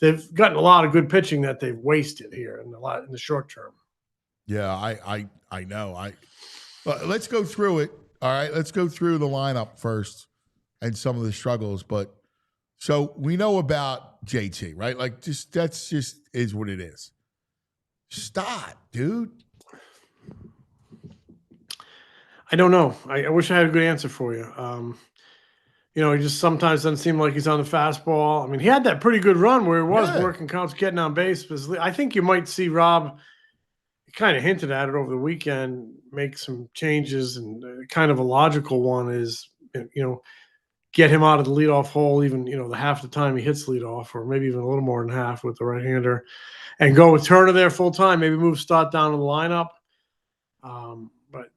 they've gotten a lot of good pitching that they've wasted here in the short term. Yeah, I know. But let's go through it. All right, let's go through the lineup first and some of the struggles. But so we know about JT, right? That's just is what it is. Stott, dude. I don't know. I wish I had a good answer for you. He just sometimes doesn't seem like he's on the fastball. I mean, he had that pretty good run where he was working counts, getting on base. I think you might see Rob, kind of hinted at it over the weekend, make some changes, and kind of a logical one is, get him out of the leadoff hole, even, the half the time he hits leadoff, or maybe even a little more than half with the right-hander, and go with Turner there full time, maybe move Stott down to the lineup. But,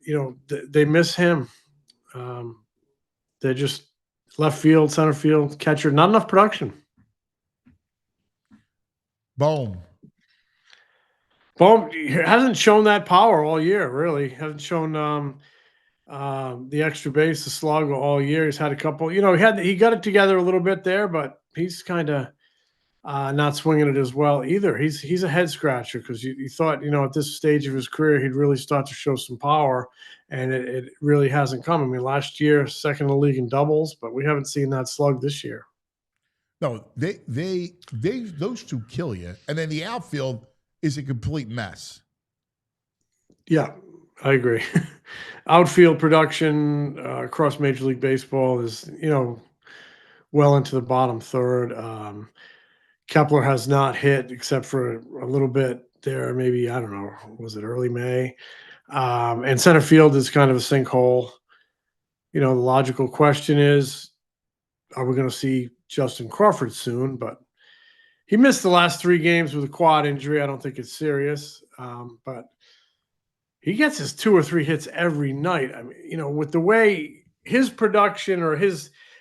they miss him. They're just left field, center field, catcher, not enough production. Boom hasn't shown that power all year, really. Hasn't shown the extra base, the slug all year. He's had a couple, he got it together a little bit there, but he's kind of not swinging it as well either. He's a head scratcher because you thought, at this stage of his career, he'd really start to show some power, and it really hasn't come. I mean, last year, second in the league in doubles, but we haven't seen that slug this year. No, they those two kill you, and then the outfield is a complete mess. Yeah, I agree. Outfield production across Major League Baseball is, well into the bottom third. Kepler has not hit except for a little bit there. Maybe, I don't know, was it early May? And center field is kind of a sinkhole. The logical question is, are we going to see Justin Crawford soon? But he missed the last 3 games with a quad injury. I don't think it's serious. But he gets his 2 or 3 hits every night. I mean, with the way his production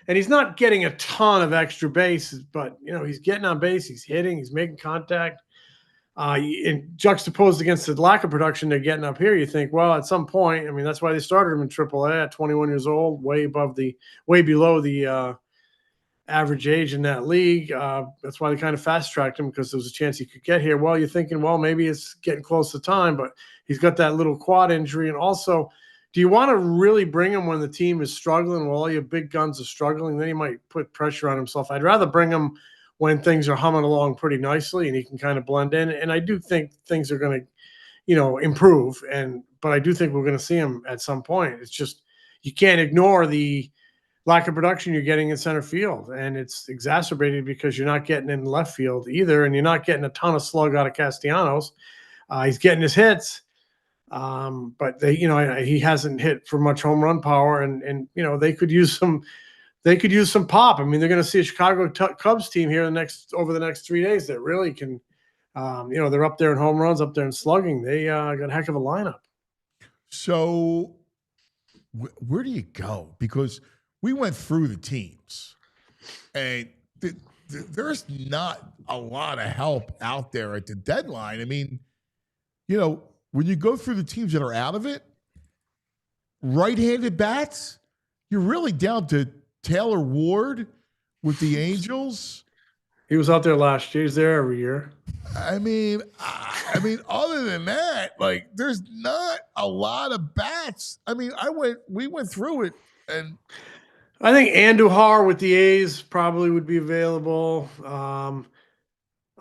and he's not getting a ton of extra bases, but, he's getting on base, he's hitting, he's making contact. And juxtaposed against the lack of production they're getting up here, you think, well, at some point, I mean, that's why they started him in AAA at 21 years old, way below the average age in that league. That's why they kind of fast-tracked him, because there was a chance he could get here. Well, you're thinking, well, maybe it's getting close to time, but he's got that little quad injury. And also, do you want to really bring him when the team is struggling? Well, all your big guns are struggling. Then he might put pressure on himself. I'd rather bring him when things are humming along pretty nicely and he can kind of blend in. And I do think things are going to, improve. But I do think we're going to see him at some point. It's just, you can't ignore the lack of production you're getting in center field. And it's exacerbated because you're not getting in left field either. And you're not getting a ton of slug out of Castellanos. He's getting his hits. But he hasn't hit for much home run power, and they could use some pop. I mean, they're going to see a Chicago Cubs team here over the next 3 days that really can, they're up there in home runs, up there in slugging. They got a heck of a lineup. So where do you go? Because we went through the teams, and there's not a lot of help out there at the deadline. I mean, when you go through the teams that are out of it, right-handed bats, you're really down to Taylor Ward with the Angels. He was out there last year. He's there every year. I mean, other than that, there's not a lot of bats. I mean, we went through it, and I think Andujar with the A's probably would be available.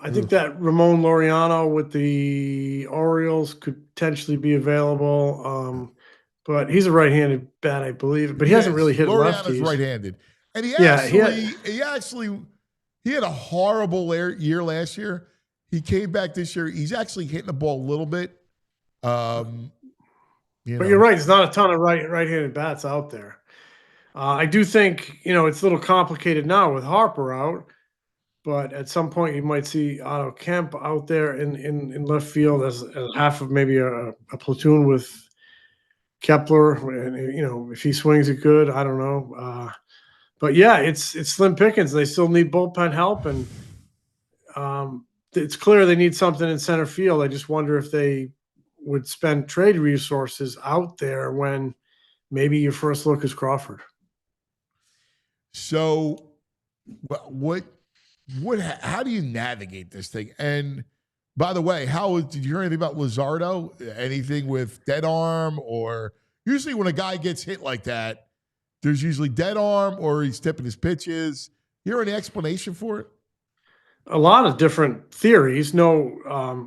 I think that Ramon Laureano with the Orioles could potentially be available. But he's a right-handed bat, I believe. But he hasn't really hit lefties. Right-handed. And he had a horrible year last year. He came back this year. He's actually hitting the ball a little bit. But you're right. There's not a ton of right-handed bats out there. I do think, it's a little complicated now with Harper out. But at some point, you might see Otto Kemp out there in left field as half of maybe a platoon with Kepler. And, if he swings it good, I don't know. But yeah, it's slim pickings. They still need bullpen help, and it's clear they need something in center field. I just wonder if they would spend trade resources out there when maybe your first look is Crawford. So, how do you navigate this thing? And by the way, did you hear anything about Luzardo? Anything with dead arm? Or usually when a guy gets hit like that, there's usually dead arm or he's tipping his pitches. You hear any explanation for it? A lot of different theories, no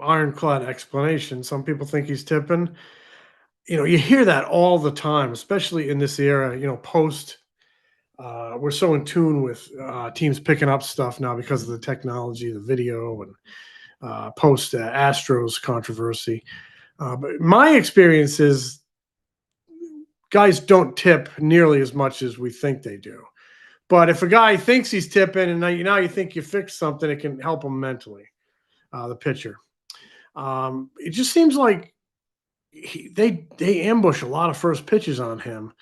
ironclad explanation. Some people think he's tipping. You hear that all the time, especially in this era, post. We're so in tune with teams picking up stuff now because of the technology, the video, and post Astros controversy. But my experience is guys don't tip nearly as much as we think they do. But if a guy thinks he's tipping and now you think you fixed something, it can help him mentally, the pitcher. It just seems like they ambush a lot of first pitches on him.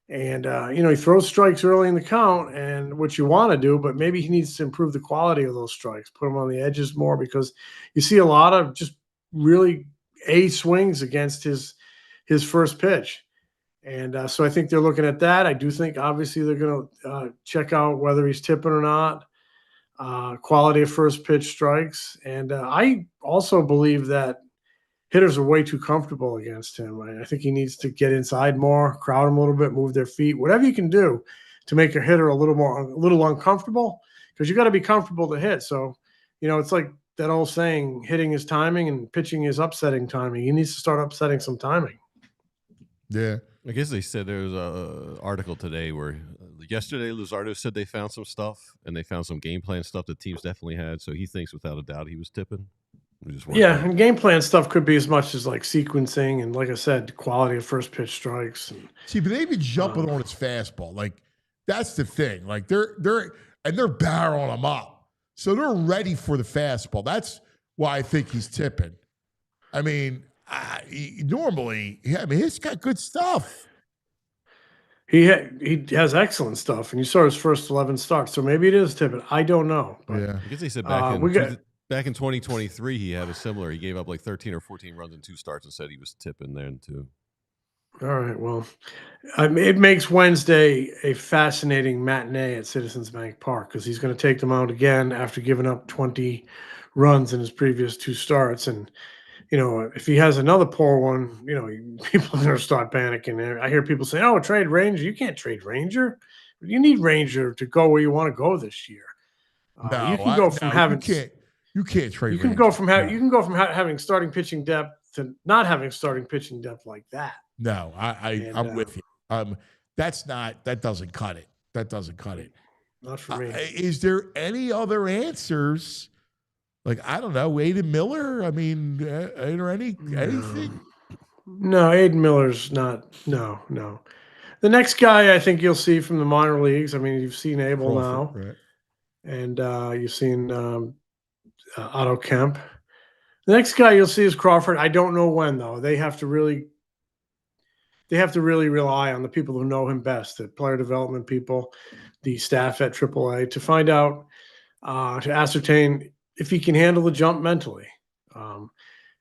And, he throws strikes early in the count, and what you want to do, but maybe he needs to improve the quality of those strikes, put them on the edges more, because you see a lot of just really A swings against his first pitch. And so I think they're looking at that. I do think, obviously, they're going to check out whether he's tipping or not. quality of first pitch strikes. And I also believe that hitters are way too comfortable against him. I think he needs to get inside more, crowd him a little bit, move their feet, whatever you can do to make a hitter a little uncomfortable, because you got to be comfortable to hit. So, it's like that old saying, hitting is timing and pitching is upsetting timing. He needs to start upsetting some timing. Yeah. I guess they said there was an article today where yesterday Luzardo said they found some stuff and they found some game plan stuff that teams definitely had. So he thinks without a doubt he was tipping. Yeah, and game plan stuff could be as much as like sequencing and, like I said, quality of first pitch strikes. See, but they've been jumping on his fastball. Like, that's the thing. Like, they're barreling him up, so they're ready for the fastball. That's why I think he's tipping. I mean, normally, he's got good stuff. He has excellent stuff, and you saw his first 11 starts, so maybe it is tipping. I don't know. But, yeah, I guess they said back in 2023, he had a similar. He gave up like 13 or 14 runs in 2 starts and said he was tipping then too. All right. Well, it makes Wednesday a fascinating matinee at Citizens Bank Park, because he's going to take them out again after giving up 20 runs in his previous 2 starts. And, if he has another poor one, people are going to start panicking. I hear people say, "Oh, trade Ranger." You can't trade Ranger. You need Ranger to go where you want to go this year. No, you can go from having. You can't trade. You can go from having starting pitching depth to not having starting pitching depth like that. No, I'm with you. That doesn't cut it. That doesn't cut it. Not for me. Is there any other answers? Like, I don't know, Aiden Miller. I mean, is there anything? No, Aiden Miller's not. No. The next guy I think you'll see from the minor leagues. I mean, you've seen Abel Crawford, now, right? And you've seen Otto Kemp. The next guy you'll see is Crawford. I don't know when, though. They have to really rely on the people who know him best, the player development people, the staff at AAA, to find out, to ascertain if he can handle the jump mentally,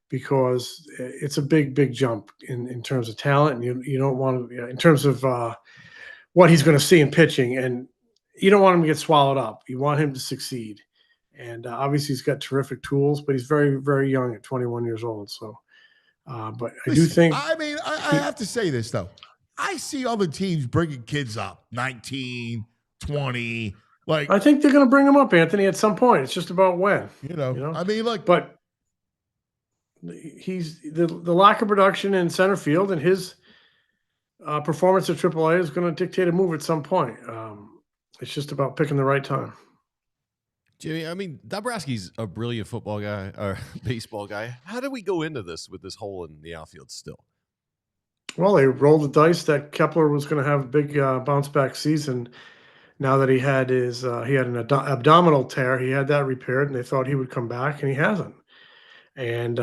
because it's a big jump in terms of talent, and you don't want to, in terms of what he's going to see in pitching, and you don't want him to get swallowed up. You want him to succeed. And obviously he's got terrific tools, but he's very, very young at 21 years old. So, but I do think. I mean, I have to say this, though. I see other teams bringing kids up, 19, 20. Like, I think they're going to bring him up, Anthony, at some point. It's just about when. I mean, like. But he's the lack of production in center field and his performance at AAA is going to dictate a move at some point. It's just about picking the right time. Jimmy, I mean, Dombrowski's a brilliant football guy or baseball guy. How did we go into this with this hole in the outfield still? Well, they rolled the dice that Kepler was going to have a big bounce back season. Now that he had an abdominal tear, he had that repaired, and they thought he would come back, and he hasn't. And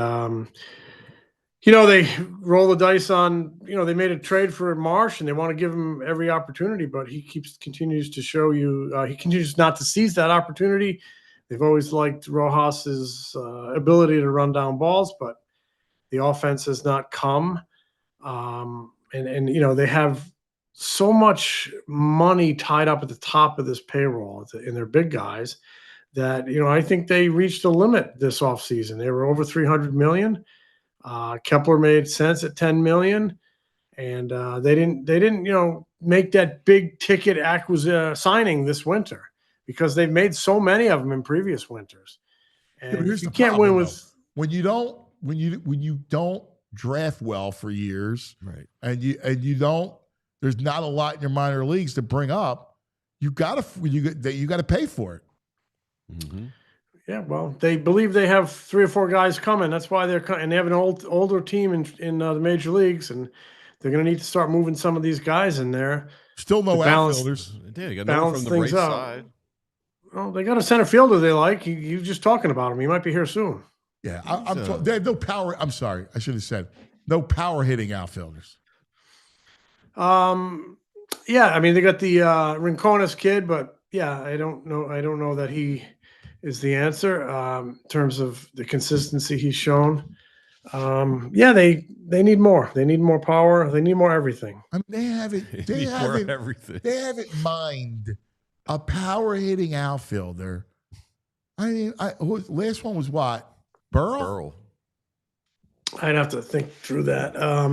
they roll the dice on. They made a trade for Marsh, and they want to give him every opportunity, but he continues to show you he continues not to seize that opportunity. They've always liked Rojas's ability to run down balls, but the offense has not come. And they have so much money tied up at the top of this payroll in their big guys that, I think they reached a limit this offseason. They were over $300 million. Kepler made sense at $10 million, and they didn't make that big ticket signing this winter because they've made so many of them in previous winters. And you can't win with when you don't draft well for years, right? And you don't. There's not a lot in your minor leagues to bring up. You got to pay for it. Mm-hmm. Yeah, well, they believe they have 3 or 4 guys coming. That's why and they have an older team in the major leagues, and they're going to need to start moving some of these guys in there. Still no outfielders. They got no one from the right side. Well, they got a center fielder they like. You're just talking about him. He might be here soon. Yeah, they have no power. I'm sorry, I should have said no power hitting outfielders. Yeah, I mean they got the Rincones kid, but yeah, I don't know that he is the answer in terms of the consistency he's shown. Yeah, they need more. They need more power. They need more everything. I mean, they haven't mined a power hitting outfielder I mean, last one was what? Burrow? I'd have to think through that. I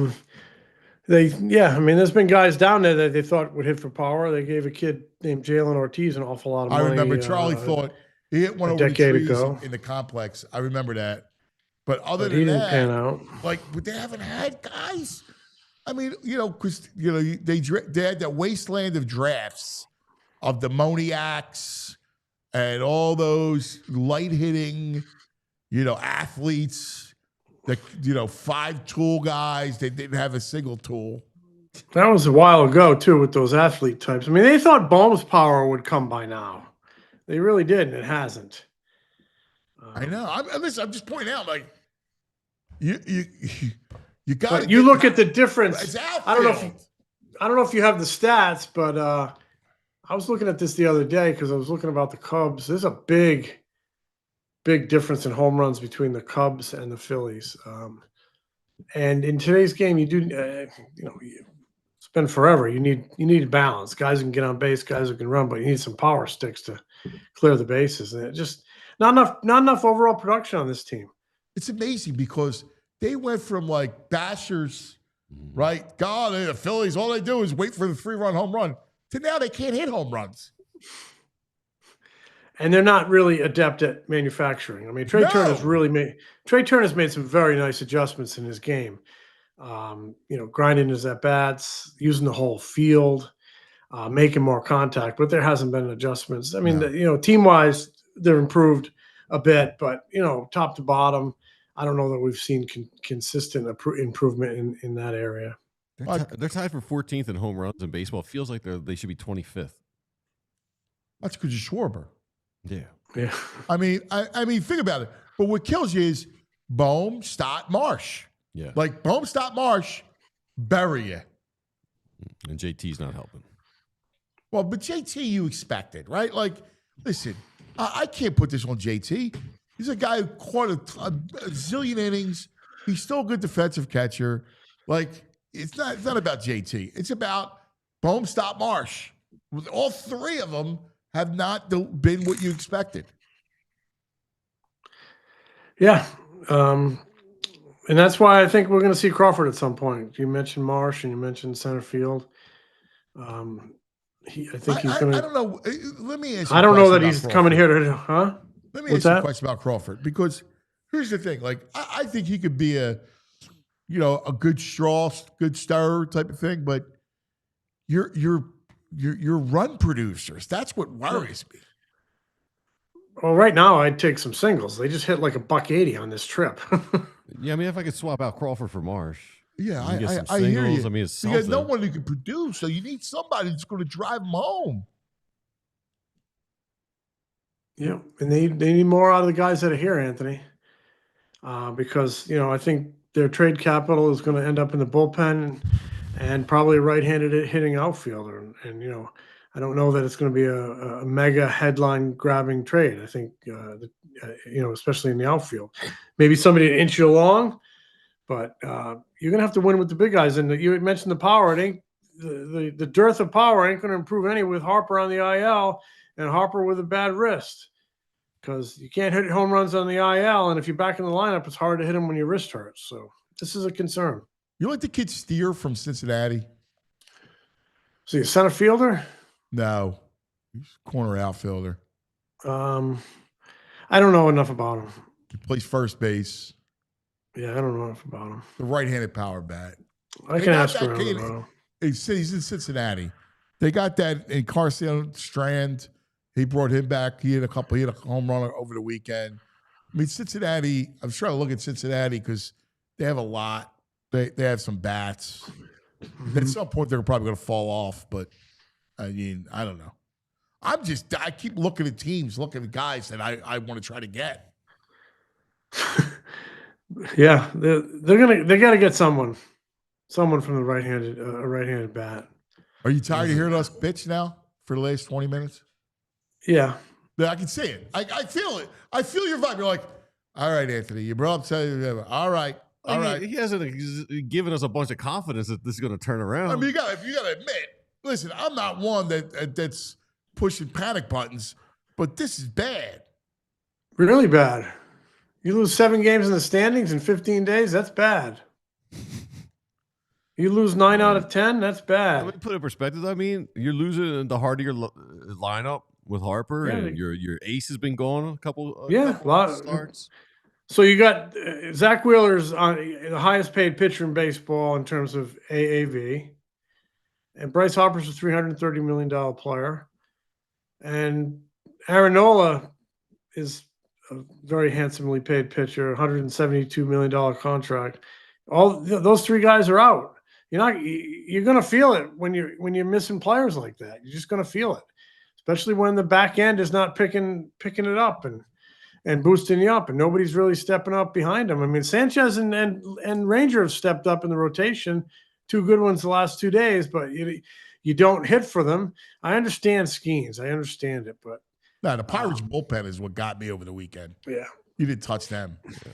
mean, there's been guys down there that they thought would hit for power. They gave a kid named Jalen Ortiz an awful lot of money. I remember Charlie thought he hit one over the trees in the complex. I remember that. But other than he that, didn't pan out. But they haven't had guys. I mean, because they had that wasteland of drafts of the Moniacs and all those light hitting, athletes. The 5 tool guys, they didn't have a single tool. That was a while ago too, with those athlete types. I mean, they thought Bohm's power would come by now. They really did, and it hasn't. I know. I'm just pointing out, like you got. You look at the difference. I don't know if you have the stats, but I was looking at this the other day because I was looking about the Cubs. There's a big difference in home runs between the Cubs and the Phillies. And in today's game, you do, it's been forever. You need balance. Guys who can get on base, guys who can run, but you need some power sticks to clear the bases. And it just not enough overall production on this team. It's amazing because they went from like bashers, right? God, the Phillies, all they do is wait for the 3-run home run, to now they can't hit home runs. And they're not really adept at manufacturing. I mean, Trey Turner's made some very nice adjustments in his game. Grinding his at-bats, using the whole field, making more contact, but there hasn't been adjustments. I mean, team-wise, they're improved a bit, but, top to bottom, I don't know that we've seen consistent improvement in that area. They're tied for 14th in home runs in baseball. It feels like they should be 25th. That's because of Schwarber. Yeah. I mean, think about it. But what kills you is Bohm, Stott, Marsh. Yeah. Like Bohm, Stott, Marsh, bury you. And JT's not helping. Well, but JT you expected, right? Like, listen, I can't put this on JT. He's a guy who caught a zillion innings. He's still a good defensive catcher. Like, it's not about JT. It's about Bohm, Stott, Marsh. All 3 of them have not been what you expected. Yeah. And that's why I think we're going to see Crawford at some point. You mentioned Marsh and you mentioned center field. I think he's going to. I don't know. Let me ask you I don't know that he's Crawford. coming here to, huh? Let me ask you a question about Crawford, because here's the thing. Like, I think he could be a good straw, good stir type of thing, but you're run producers. That's what worries me. Well, right now I'd take some singles. They just hit like $180 on this trip. Yeah, I mean, if I could swap out Crawford for Marsh. Yeah, I hear you. I mean, it's you got no one who can produce, so you need somebody that's going to drive them home. Yeah, and they need more out of the guys that are here, Anthony, because I think their trade capital is going to end up in the bullpen and probably a right-handed hitting outfielder, and I don't know that it's going to be a mega headline grabbing trade. I think especially in the outfield, maybe somebody to inch you along, but you're going to have to win with the big guys. And you mentioned the power. It ain't the dearth of power ain't going to improve any with Harper on the IL and Harper with a bad wrist, because you can't hit home runs on the IL, and if you're back in the lineup, it's hard to hit him when your wrist hurts. So this is a concern. You like the kid Steer from Cincinnati? So you center fielder? No, he's corner outfielder. I don't know enough about him. He plays first base. Yeah, I don't know enough about him. The right-handed power bat. I can ask around about him. He's in Cincinnati. They got that in Carson Strand. He brought him back. He hit a home run over the weekend. I mean, Cincinnati, I'm trying to look at Cincinnati because they have a lot. They have some bats. At some point, they're probably going to fall off, but I mean, I don't know. I keep looking at teams, looking at guys that I want to try to get. Yeah, they got to get someone from the right-handed bat. Are you tired of hearing us bitch now for the last 20 minutes? Yeah. I can see it. I feel it. I feel your vibe. You're like, all right, Anthony, you brought up to all right. All right. He hasn't given us a bunch of confidence that this is going to turn around. I mean, you got to admit. Listen, I'm not one that's pushing panic buttons, but this is bad. Really bad. You lose 7 games in the standings in 15 days. That's bad. You lose 9 out of 10. That's bad. Let me put it in perspective. I mean, you're losing the heart of your lineup with Harper, and your ace has been gone a couple. Couple starts. So you got Zach Wheeler's on the highest paid pitcher in baseball in terms of AAV, and Bryce Harper's a $330 million player, and Aaron Nola is a very handsomely paid pitcher, $172 million contract. All those 3 guys are out. You're going to feel it when you're missing players like that. You're just going to feel it, especially when the back end is not picking it up and boosting you up, and nobody's really stepping up behind them. I mean, Sanchez and Ranger have stepped up in the rotation, 2 good ones the last 2 days, but you don't hit for them. I understand Skeens. I understand it, but no, the Pirates bullpen is what got me over the weekend. Yeah. You didn't touch them. Yeah.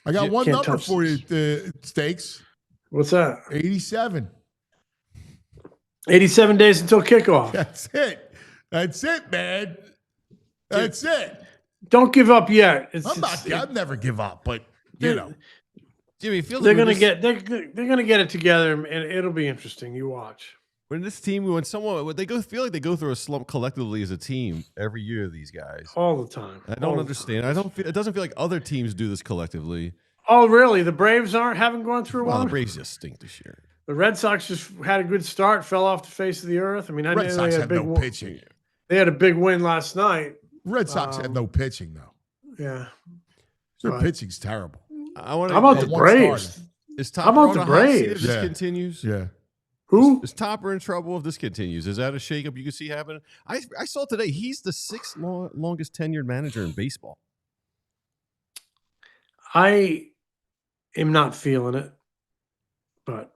I got one number for you, Stakes. What's that? 87. 87 days until kickoff. That's it. That's it, man. That's it. Don't give up yet. I'll never give up, but you know. Jimmy, feels they're gonna get it together, and it'll be interesting. You watch. When this team, when they feel like they go through a slump collectively as a team every year. These guys all the time. I don't understand. It doesn't feel like other teams do this collectively. Oh, really? The Braves haven't gone through one. The Braves just stink this year. The Red Sox just had a good start, fell off the face of the earth. I mean, Red Sox had no pitching. They had a big win last night. Red Sox had no pitching though. Yeah, their pitching's terrible. How about the Braves? How about the Braves? If this continues, yeah. Who is Topper in trouble if this continues? Is that a shakeup you can see happening? I saw today he's the 6th longest tenured manager in baseball. I am not feeling it, but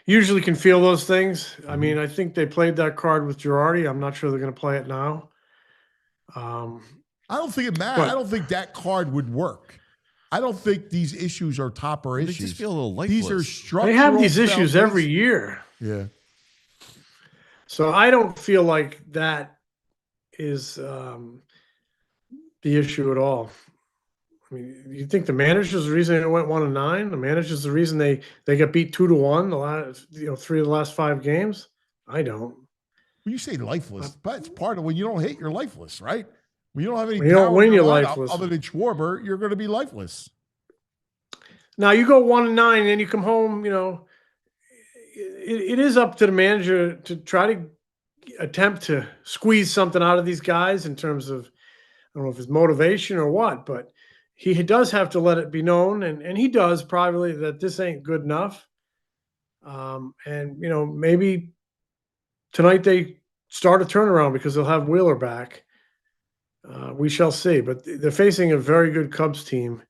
usually can feel those things. I mean, I think they played that card with Girardi. I'm not sure they're going to play it now. I don't think it matters. I don't think that card would work. I don't think these issues are Topper issues. They just feel a little lifeless. These are structural. They have these issues every year. Yeah. So I don't feel like that is the issue at all. I mean, you think the manager's the reason it went 1-9? The manager's the reason they got beat 2-1 the last 3 of the last 5 games? I don't. When you say lifeless, but it's part of when you don't hit, you're lifeless, right? When you don't have any when you don't win, you're lifeless. Other than Schwarber, you're going to be lifeless. Now you go 1-9, and then you come home. It is up to the manager to try to attempt to squeeze something out of these guys in terms of, I don't know if it's motivation or what, but he does have to let it be known, and he does probably, that this ain't good enough. And maybe tonight they start a turnaround because they'll have Wheeler back. We shall see, but they're facing a very good Cubs team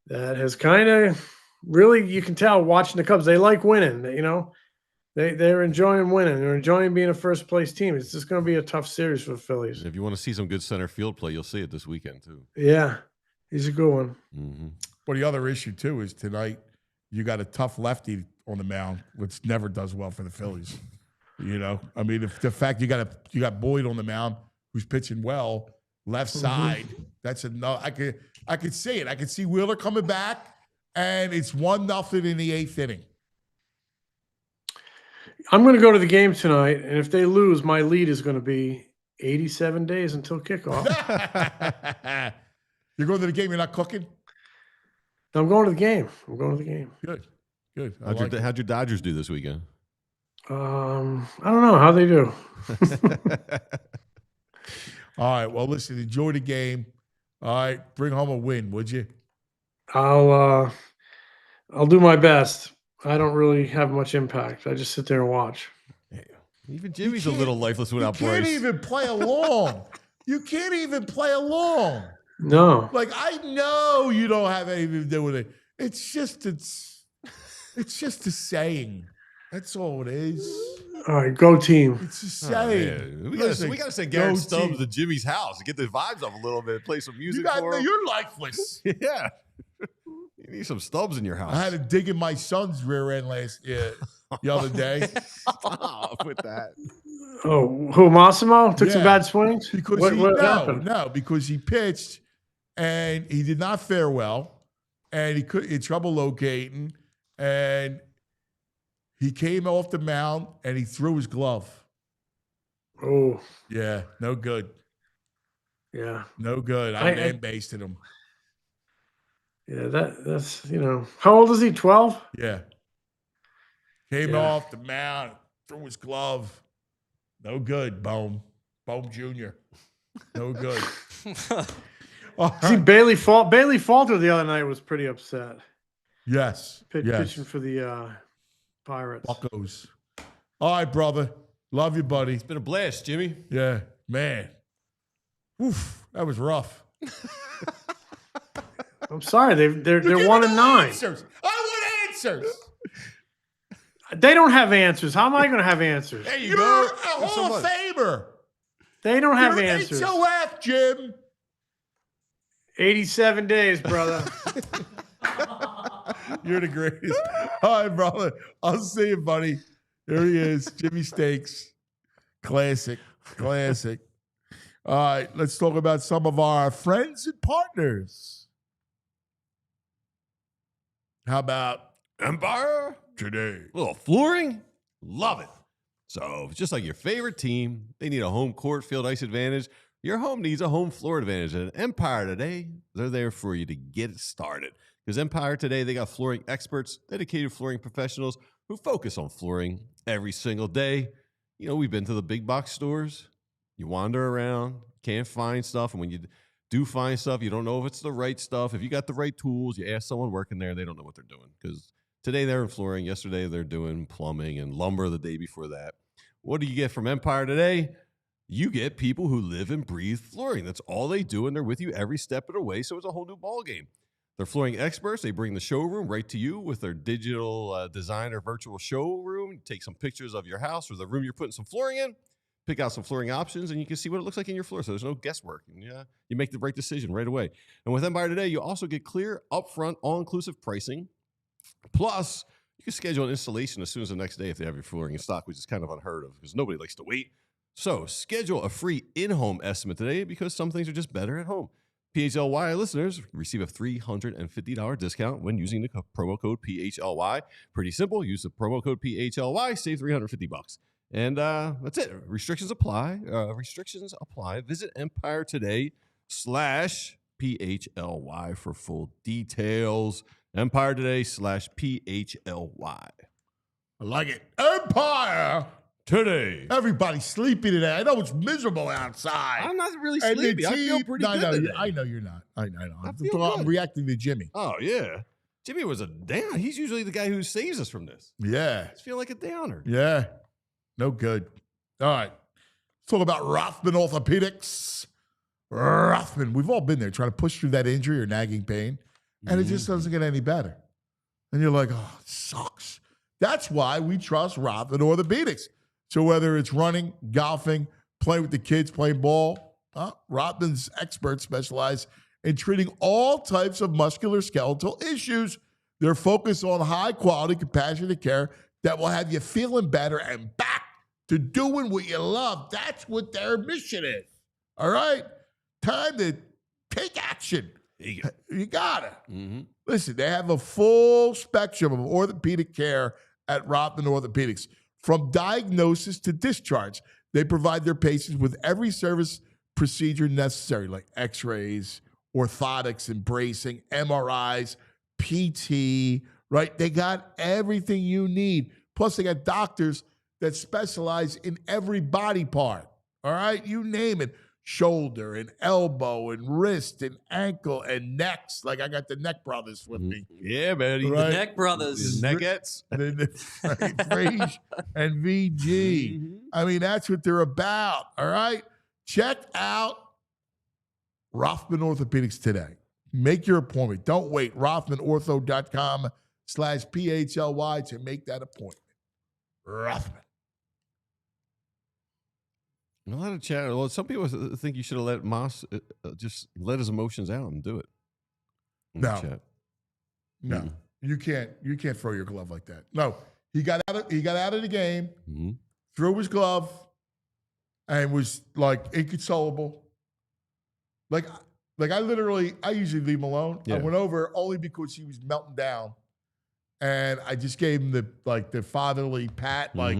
that has kind of really, you can tell watching the Cubs, they like winning. They're enjoying winning. They're enjoying being a first place team. It's just going to be a tough series for the Phillies. If you want to see some good center field play, you'll see it this weekend too. Yeah, he's a good one. Mm-hmm. Well, the other issue too is tonight you got a tough lefty on the mound, which never does well for the Phillies. I mean, if the fact you got Boyd on the mound who's pitching well. Left side, that's enough. I could see it. I could see Wheeler coming back, and it's 1-0 in the 8th inning. I'm going to go to the game tonight, and if they lose, my lead is going to be 87 days until kickoff. You're going to the game. You're not cooking. I'm going to the game. Good. How'd your Dodgers do this weekend? I don't know how they do. All right. Well, listen, enjoy the game. All right. Bring home a win, would you? I'll do my best. I don't really have much impact. I just sit there and watch. Yeah. Even Jimmy's a little lifeless without Bryce. You can't even play along. You can't even play along. No. Like, I know you don't have anything to do with it. It's just a saying. That's all it is. All right, go team. It's a saying. We got to send Garrett Stubbs to Jimmy's house to get the vibes up a little bit, play some music for him. You're lifeless. Yeah. You need some Stubbs in your house. I had to dig in my son's rear end the other day. Stop with that. Oh, who, Massimo? Took some bad swings? Because because he pitched and he did not fare well, and he had trouble locating, and he came off the mound and he threw his glove. Oh, Yeah, no good. yeah. No good. I man-basted him. Yeah, that's, how old is he? 12? Yeah. Came off the mound, threw his glove. No good, Bohm. Bohm Jr. No good. See, Bailey Falter the other night was pretty upset. Yes. Pitching for the Pirates. Buccos. All right, brother. Love you, buddy. It's been a blast, Jimmy. Yeah, man. Oof, that was rough. I'm sorry, they're 1-9. Answers. I want answers. They don't have answers. How am I going to have answers? There you You're go. a Hall of Famer. They don't have You're answers. HOF, Jim. 87 days, brother. You're the greatest. All right, brother. I'll see you, buddy. There he is, Jimmy Steaks. Classic. All right, let's talk about some of our friends and partners. How about Empire today? A little flooring? Love it. So, just like your favorite team, they need a home court field ice advantage. Your home needs a home floor advantage. And Empire Today, they're there for you to get it started. Because Empire Today, they got flooring experts, dedicated flooring professionals who focus on flooring every single day. We've been to the big box stores. You wander around, can't find stuff. And when you do find stuff, you don't know if it's the right stuff. If you got the right tools, you ask someone working there, they don't know what they're doing. Because today they're in flooring. Yesterday they're doing plumbing and lumber the day before that. What do you get from Empire Today? You get people who live and breathe flooring. That's all they do, and they're with you every step of the way, so it's a whole new ballgame. They're flooring experts. They bring the showroom right to you with their digital designer virtual showroom. Take some pictures of your house or the room you're putting some flooring in. Pick out some flooring options, and you can see what it looks like in your floor, so there's no guesswork. And you make the right decision right away. And with Empire Today, you also get clear, upfront, all-inclusive pricing. Plus, you can schedule an installation as soon as the next day if they have your flooring in stock, which is kind of unheard of because nobody likes to wait. So schedule a free in-home estimate today because some things are just better at home. PHLY listeners receive a $350 discount when using the promo code PHLY. Pretty simple. Use the promo code PHLY, save $350. And that's it. Restrictions apply. Visit Empire Today/PHLY for full details. Empire Today/PHLY. I like it. Empire Today. Everybody's sleepy today. I know it's miserable outside. I'm not really sleepy. I feel pretty good today. I know you're not. I know. I'm reacting to Jimmy. Oh, yeah. Jimmy was a down. He's usually the guy who saves us from this. Yeah. I just feel like a downer. Yeah. No good. All right. Let's talk about Rothman Orthopedics. Rothman. We've all been there trying to push through that injury or nagging pain, and it just doesn't get any better. And you're like, oh, it sucks. That's why we trust Rothman Orthopedics. So whether it's running, golfing, playing with the kids, playing ball, Rothman's experts specialize in treating all types of musculoskeletal issues. They're focused on high-quality, compassionate care that will have you feeling better and back to doing what you love. That's what their mission is. All right? Time to take action. You got it. Mm-hmm. Listen, they have a full spectrum of orthopedic care at Rothman Orthopedics. From diagnosis to discharge, they provide their patients with every service procedure necessary, like x-rays, orthotics and bracing, MRIs, PT, right? They got everything you need. Plus, they got doctors that specialize in every body part, all right? You name it. Shoulder and elbow and wrist and ankle and necks. Like I got the Neck Brothers with me. Yeah, man. Right? The Neck Brothers. The Neckettes. Frage and VG. Mm-hmm. I mean, that's what they're about, all right? Check out Rothman Orthopedics today. Make your appointment. Don't wait. RothmanOrtho.com/PHLY to make that appointment. Rothman. A lot of chat. Well, some people think you should have let Moss just let his emotions out and do it. No, you can't. You can't throw your glove like that. No, he got out of the game, threw his glove, and was like inconsolable. Like Like I usually leave him alone. Yeah. I went over only because he was melting down, and I just gave him the fatherly pat. Like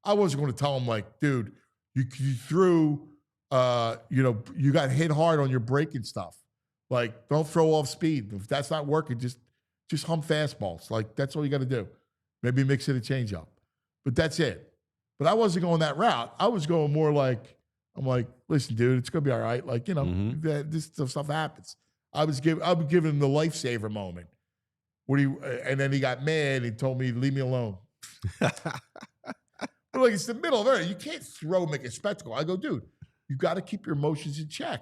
I wasn't going to tell him like, dude, you threw, you got hit hard on your breaking stuff. Like don't throw off speed. If that's not working, just hum fastballs. Like that's all you got to do. Maybe mix it a changeup, but that's it. But I wasn't going that route. I was going more like. I'm like, listen, dude, it's gonna be all right. Like, this stuff happens. I was giving him the lifesaver moment. And then he got mad and told me, leave me alone. But like, it's the middle of it. You can't make a spectacle. I go, dude, you got to keep your emotions in check.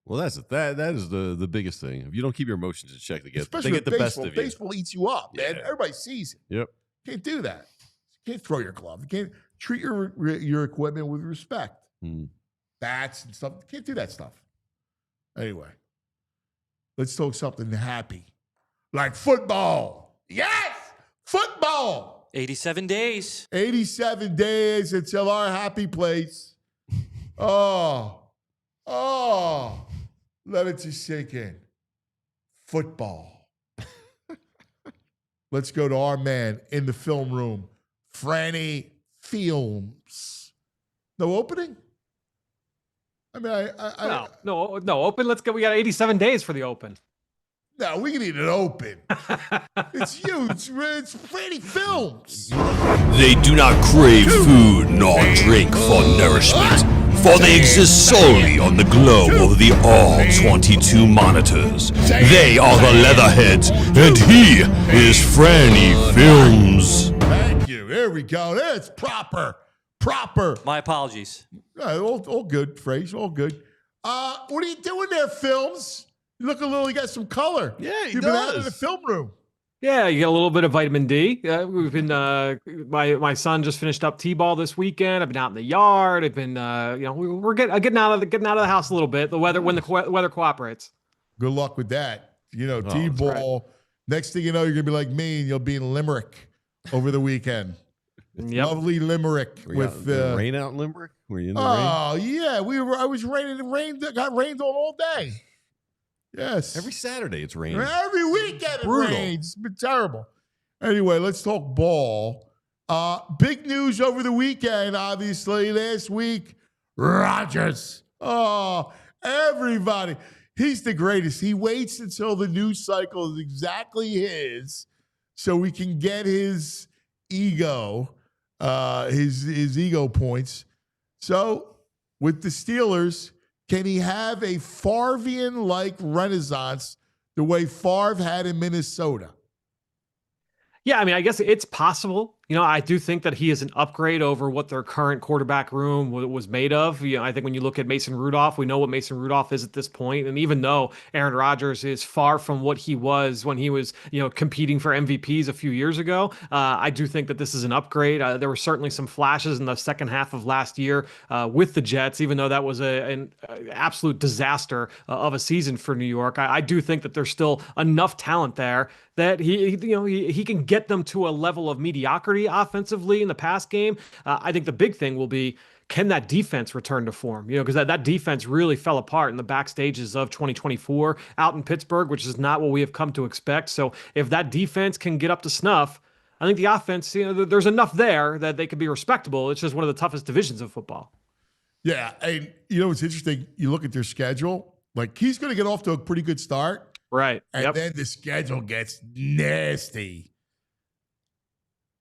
Well, that is the biggest thing. If you don't keep your emotions in check, they get the baseball, best of you. Baseball eats you up, man. Everybody sees it. Yep. Can't do that. You can't throw your glove. You can't treat your equipment with respect. Bats and stuff. You can't do that stuff. Anyway, let's talk something happy. Like football. Yes! Football! 87 days. 87 days until our happy place. Oh. Let it just sink in. Football. Let's go to our man in the film room, Franny Films. No opening? I mean, no open. Let's go. We got 87 days for the open. No, we need an open. It's huge. It's Franny Films. They do not crave food nor drink for nourishment, for they exist solely on the glow of the all-22 monitors. They are the Leatherheads, and he is Franny Films. Thank you. There we go. That's proper. My apologies. All good, phrase. All good. What are you doing there, Films? You look you got some color. Yeah, You've been out in the film room. Yeah, you get a little bit of vitamin D. We've been my son just finished up T-ball this weekend. I've been out in the yard. I've been we're getting out of the house a little bit. The weather when the weather cooperates. Good luck with that. Oh, T-ball. Right. Next thing you know, you're gonna be like me, and you'll be in Limerick over the weekend. Yep. Lovely Limerick with rain out in Limerick. Were you in the rain? Oh yeah, I was raining. It got rained on all day. Yes. Every Saturday it's raining. Every weekend it rains. It's been terrible. Anyway, let's talk ball. Big news over the weekend, obviously. Last week, Rodgers. Oh, everybody. He's the greatest. He waits until the news cycle is exactly his so we can get his ego, his ego points. So with the Steelers, can he have a Favrean-like renaissance the way Favre had in Minnesota? Yeah, I mean, I guess it's possible. I do think that he is an upgrade over what their current quarterback room was made of. I think when you look at Mason Rudolph, we know what Mason Rudolph is at this point. And even though Aaron Rodgers is far from what he was when he was, competing for MVPs a few years ago, I do think that this is an upgrade. There were certainly some flashes in the second half of last year with the Jets, even though that was an absolute disaster of a season for New York. I do think that there's still enough talent there that he can get them to a level of mediocrity offensively in the pass game. I think the big thing will be, can that defense return to form? Because that defense really fell apart in the back stages of 2024 out in Pittsburgh, which is not what we have come to expect. So if that defense can get up to snuff, I think the offense, there's enough there that they could be respectable. It's just one of the toughest divisions of football. Yeah, and it's interesting. You look at their schedule, like he's going to get off to a pretty good start. Right. And then the schedule gets nasty.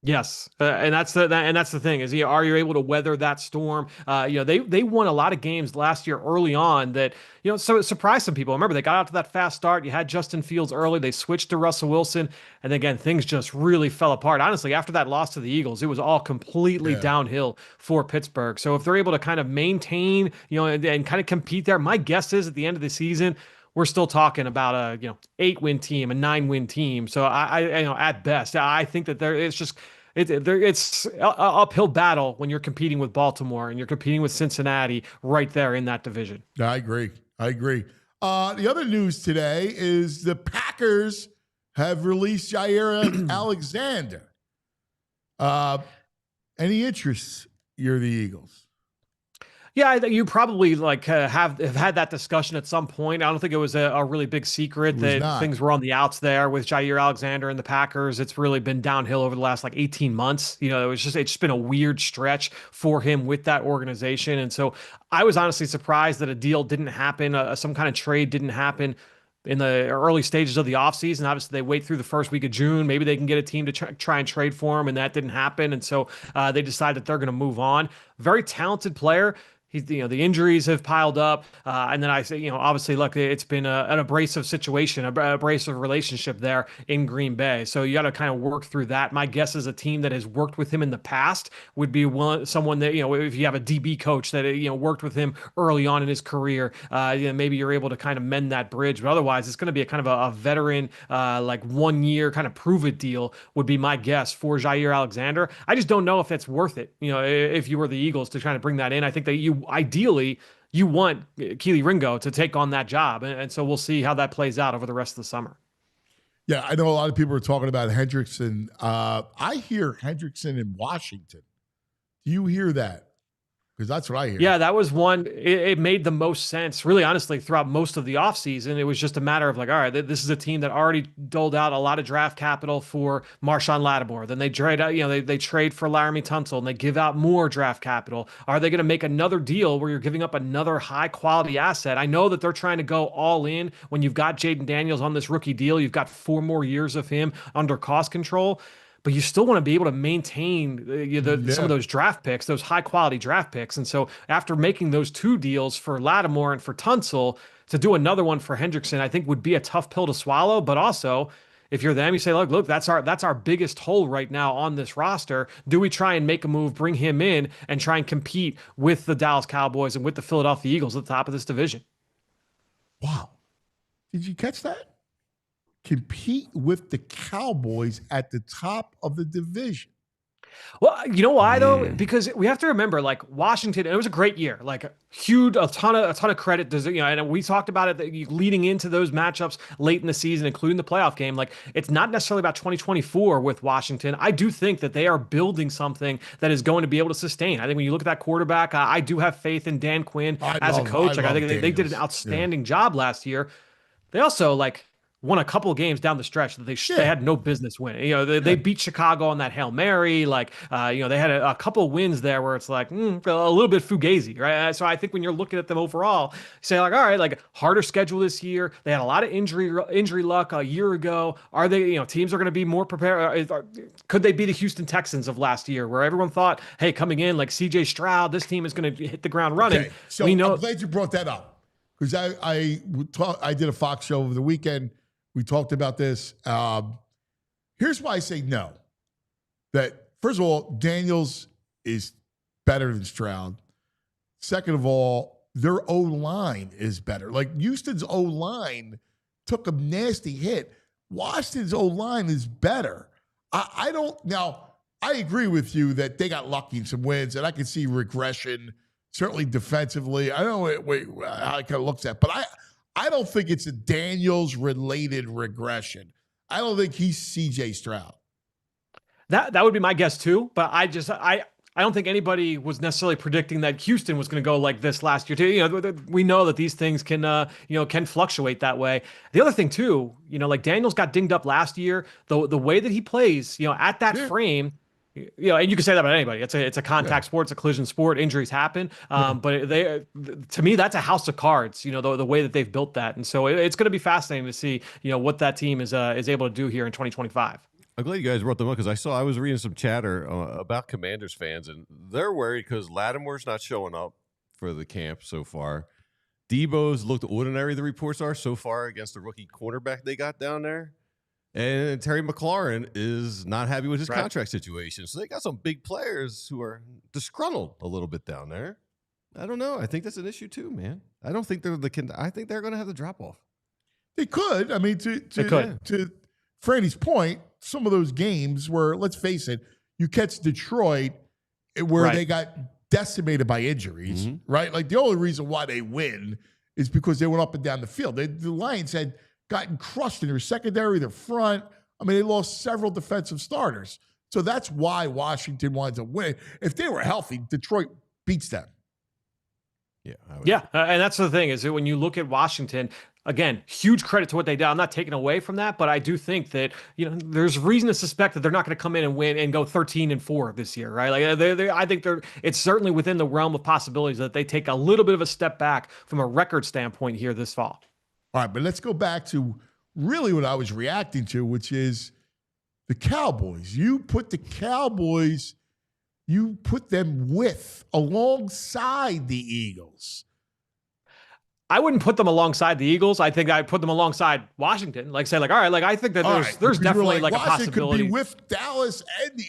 Yes, and that's the thing is, are you able to weather that storm? They won a lot of games last year early on that so it surprised some people. Remember, they got out to that fast start. You had Justin Fields early. They switched to Russell Wilson, and again things just really fell apart. Honestly, after that loss to the Eagles, it was all completely downhill for Pittsburgh. So if they're able to kind of maintain, and kind of compete there, my guess is at the end of the season, we're still talking about a 8-win team, a 9-win team. So I at best, I think that it's an uphill battle when you're competing with Baltimore and you're competing with Cincinnati right there in that division. I agree. The other news today is the Packers have released Jair Alexander. Any interest? You're the Eagles. Yeah, you probably like have had that discussion at some point. I don't think it was a really big secret that not. things were on the outs there with Jair Alexander and the Packers. It's really been downhill over the last like 18 months. It's just been a weird stretch for him with that organization. And so I was honestly surprised that a deal didn't happen, some kind of trade didn't happen in the early stages of the offseason. Obviously, they wait through the first week of June. Maybe they can get a team to try and trade for him, and that didn't happen. And so they decide that they're going to move on. Very talented player. The injuries have piled up. And then I say, obviously, look, it's been an abrasive situation, a abrasive relationship there in Green Bay. So you got to kind of work through that. My guess is a team that has worked with him in the past would be someone that, if you have a DB coach that, worked with him early on in his career, maybe you're able to kind of mend that bridge. But otherwise, it's going to be a kind of a veteran, like 1 year kind of prove it deal would be my guess for Jair Alexander. I just don't know if it's worth it, if you were the Eagles to try to bring that in. I think that ideally you want Keely Ringo to take on that job. And so we'll see how that plays out over the rest of the summer. Yeah, I know a lot of people are talking about Hendrickson. I hear Hendrickson in Washington. Do you hear that? Because that's what I hear. Yeah, that was one. It made the most sense, really, honestly, throughout most of the offseason. It was just a matter of like, all right, this is a team that already doled out a lot of draft capital for Marshawn Lattimore. Then they trade out, they trade for Laramie Tunsil and they give out more draft capital. Are they going to make another deal where you're giving up another high quality asset? I know that they're trying to go all in when you've got Jaden Daniels on this rookie deal. You've got 4 more years of him under cost control. But you still want to be able to maintain some of those draft picks, those high quality draft picks. And so after making those 2 deals for Lattimore and for Tunsil, to do another one for Hendrickson, I think would be a tough pill to swallow. But also, if you're them, you say, look, that's our biggest hole right now on this roster. Do we try and make a move, bring him in, and try and compete with the Dallas Cowboys and with the Philadelphia Eagles at the top of this division? Wow. Did you catch that? Compete with the Cowboys at the top of the division. Well, you know why though? Because we have to remember, like Washington, it was a great year, like a ton of credit. And we talked about it leading into those matchups late in the season, including the playoff game. Like it's not necessarily about 2024 with Washington. I do think that they are building something that is going to be able to sustain. I think when you look at that quarterback, I do have faith in Dan Quinn as a coach. I think they did an outstanding job last year. They also won a couple of games down the stretch that they had no business winning. They beat Chicago on that Hail Mary. They had a couple of wins there where it's like a little bit fugazi, right? So I think when you're looking at them overall, you say all right, harder schedule this year. They had a lot of injury luck a year ago. Are they, teams are going to be more prepared? Could they be the Houston Texans of last year where everyone thought, hey, coming in like CJ Stroud, this team is going to hit the ground running. Okay. So I'm glad you brought that up because I did a Fox show over the weekend. We talked about this. Here's why I say no. That, first of all, Daniels is better than Stroud. Second of all, their O-line is better. Like, Houston's O-line took a nasty hit. Washington's O-line is better. I agree with you that they got lucky in some wins, and I can see regression, certainly defensively. I don't know how it kind of looks at, but I don't think it's a Daniels-related regression. I don't think he's C.J. Stroud. That would be my guess too, but I don't think anybody was necessarily predicting that Houston was going to go like this last year too. We know that these things can fluctuate that way. The other thing too, like Daniels got dinged up last year. The way that he plays, at that frame. And you can say that about anybody. It's a contact sport, it's a collision sport. Injuries happen, but to me, that's a house of cards. The way that they've built that, and so it's going to be fascinating to see what that team is able to do here in 2025. I'm glad you guys brought them up because I was reading some chatter about Commanders fans, and they're worried because Lattimore's not showing up for the camp so far. Debo's looked ordinary. The reports are so far against the rookie quarterback they got down there. And Terry McLaurin is not happy with his contract situation. So they got some big players who are disgruntled a little bit down there. I don't know. I think that's an issue too, man. I don't think I think they're going to have the drop off. They could. I mean, to Franny's point, some of those games where, let's face it, you catch Detroit where they got decimated by injuries, right? Like the only reason why they win is because they went up and down the field. The Lions had gotten crushed in their secondary, their front. I mean, they lost several defensive starters. So that's why Washington wanted to win. If they were healthy, Detroit beats them. Yeah. Yeah, and that's the thing is that when you look at Washington, again, huge credit to what they did. I'm not taking away from that, but I do think that there's reason to suspect that they're not going to come in and win and go 13-4 this year, right? Like I think it's certainly within the realm of possibilities that they take a little bit of a step back from a record standpoint here this fall. All right, but let's go back to really what I was reacting to, which is the Cowboys. You put the Cowboys, you put them alongside the Eagles. I wouldn't put them alongside the Eagles. I think I'd put them alongside Washington. Like say, like, all right, like I think that there's definitely like a possibility. Could be with Dallas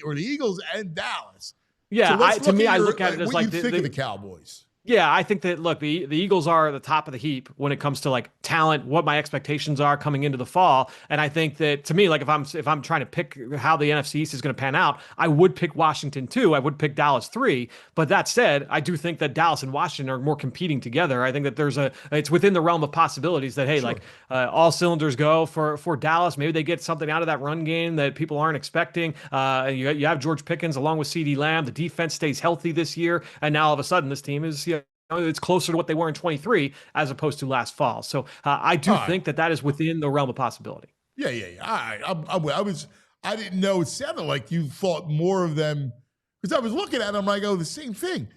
or the Eagles and Dallas. Yeah, to me, I look at it as like think of the Cowboys. Yeah, I think that look, the Eagles are at the top of the heap when it comes to like talent, what my expectations are coming into the fall, and I think that to me, like if I'm trying to pick how the NFC East is going to pan out, I would pick Washington 2, I would pick Dallas 3. But that said, I do think that Dallas and Washington are more competing together. I think that it's within the realm of possibilities that hey, like all cylinders go for Dallas. Maybe they get something out of that run game that people aren't expecting. You have George Pickens along with CeeDee Lamb. The defense stays healthy this year, and now all of a sudden this team is it's closer to what they were in 23 as opposed to last fall. So I do think that is within the realm of possibility. Yeah. All right. I didn't know. It sounded like you thought more of them because I was looking at them. I go the same thing.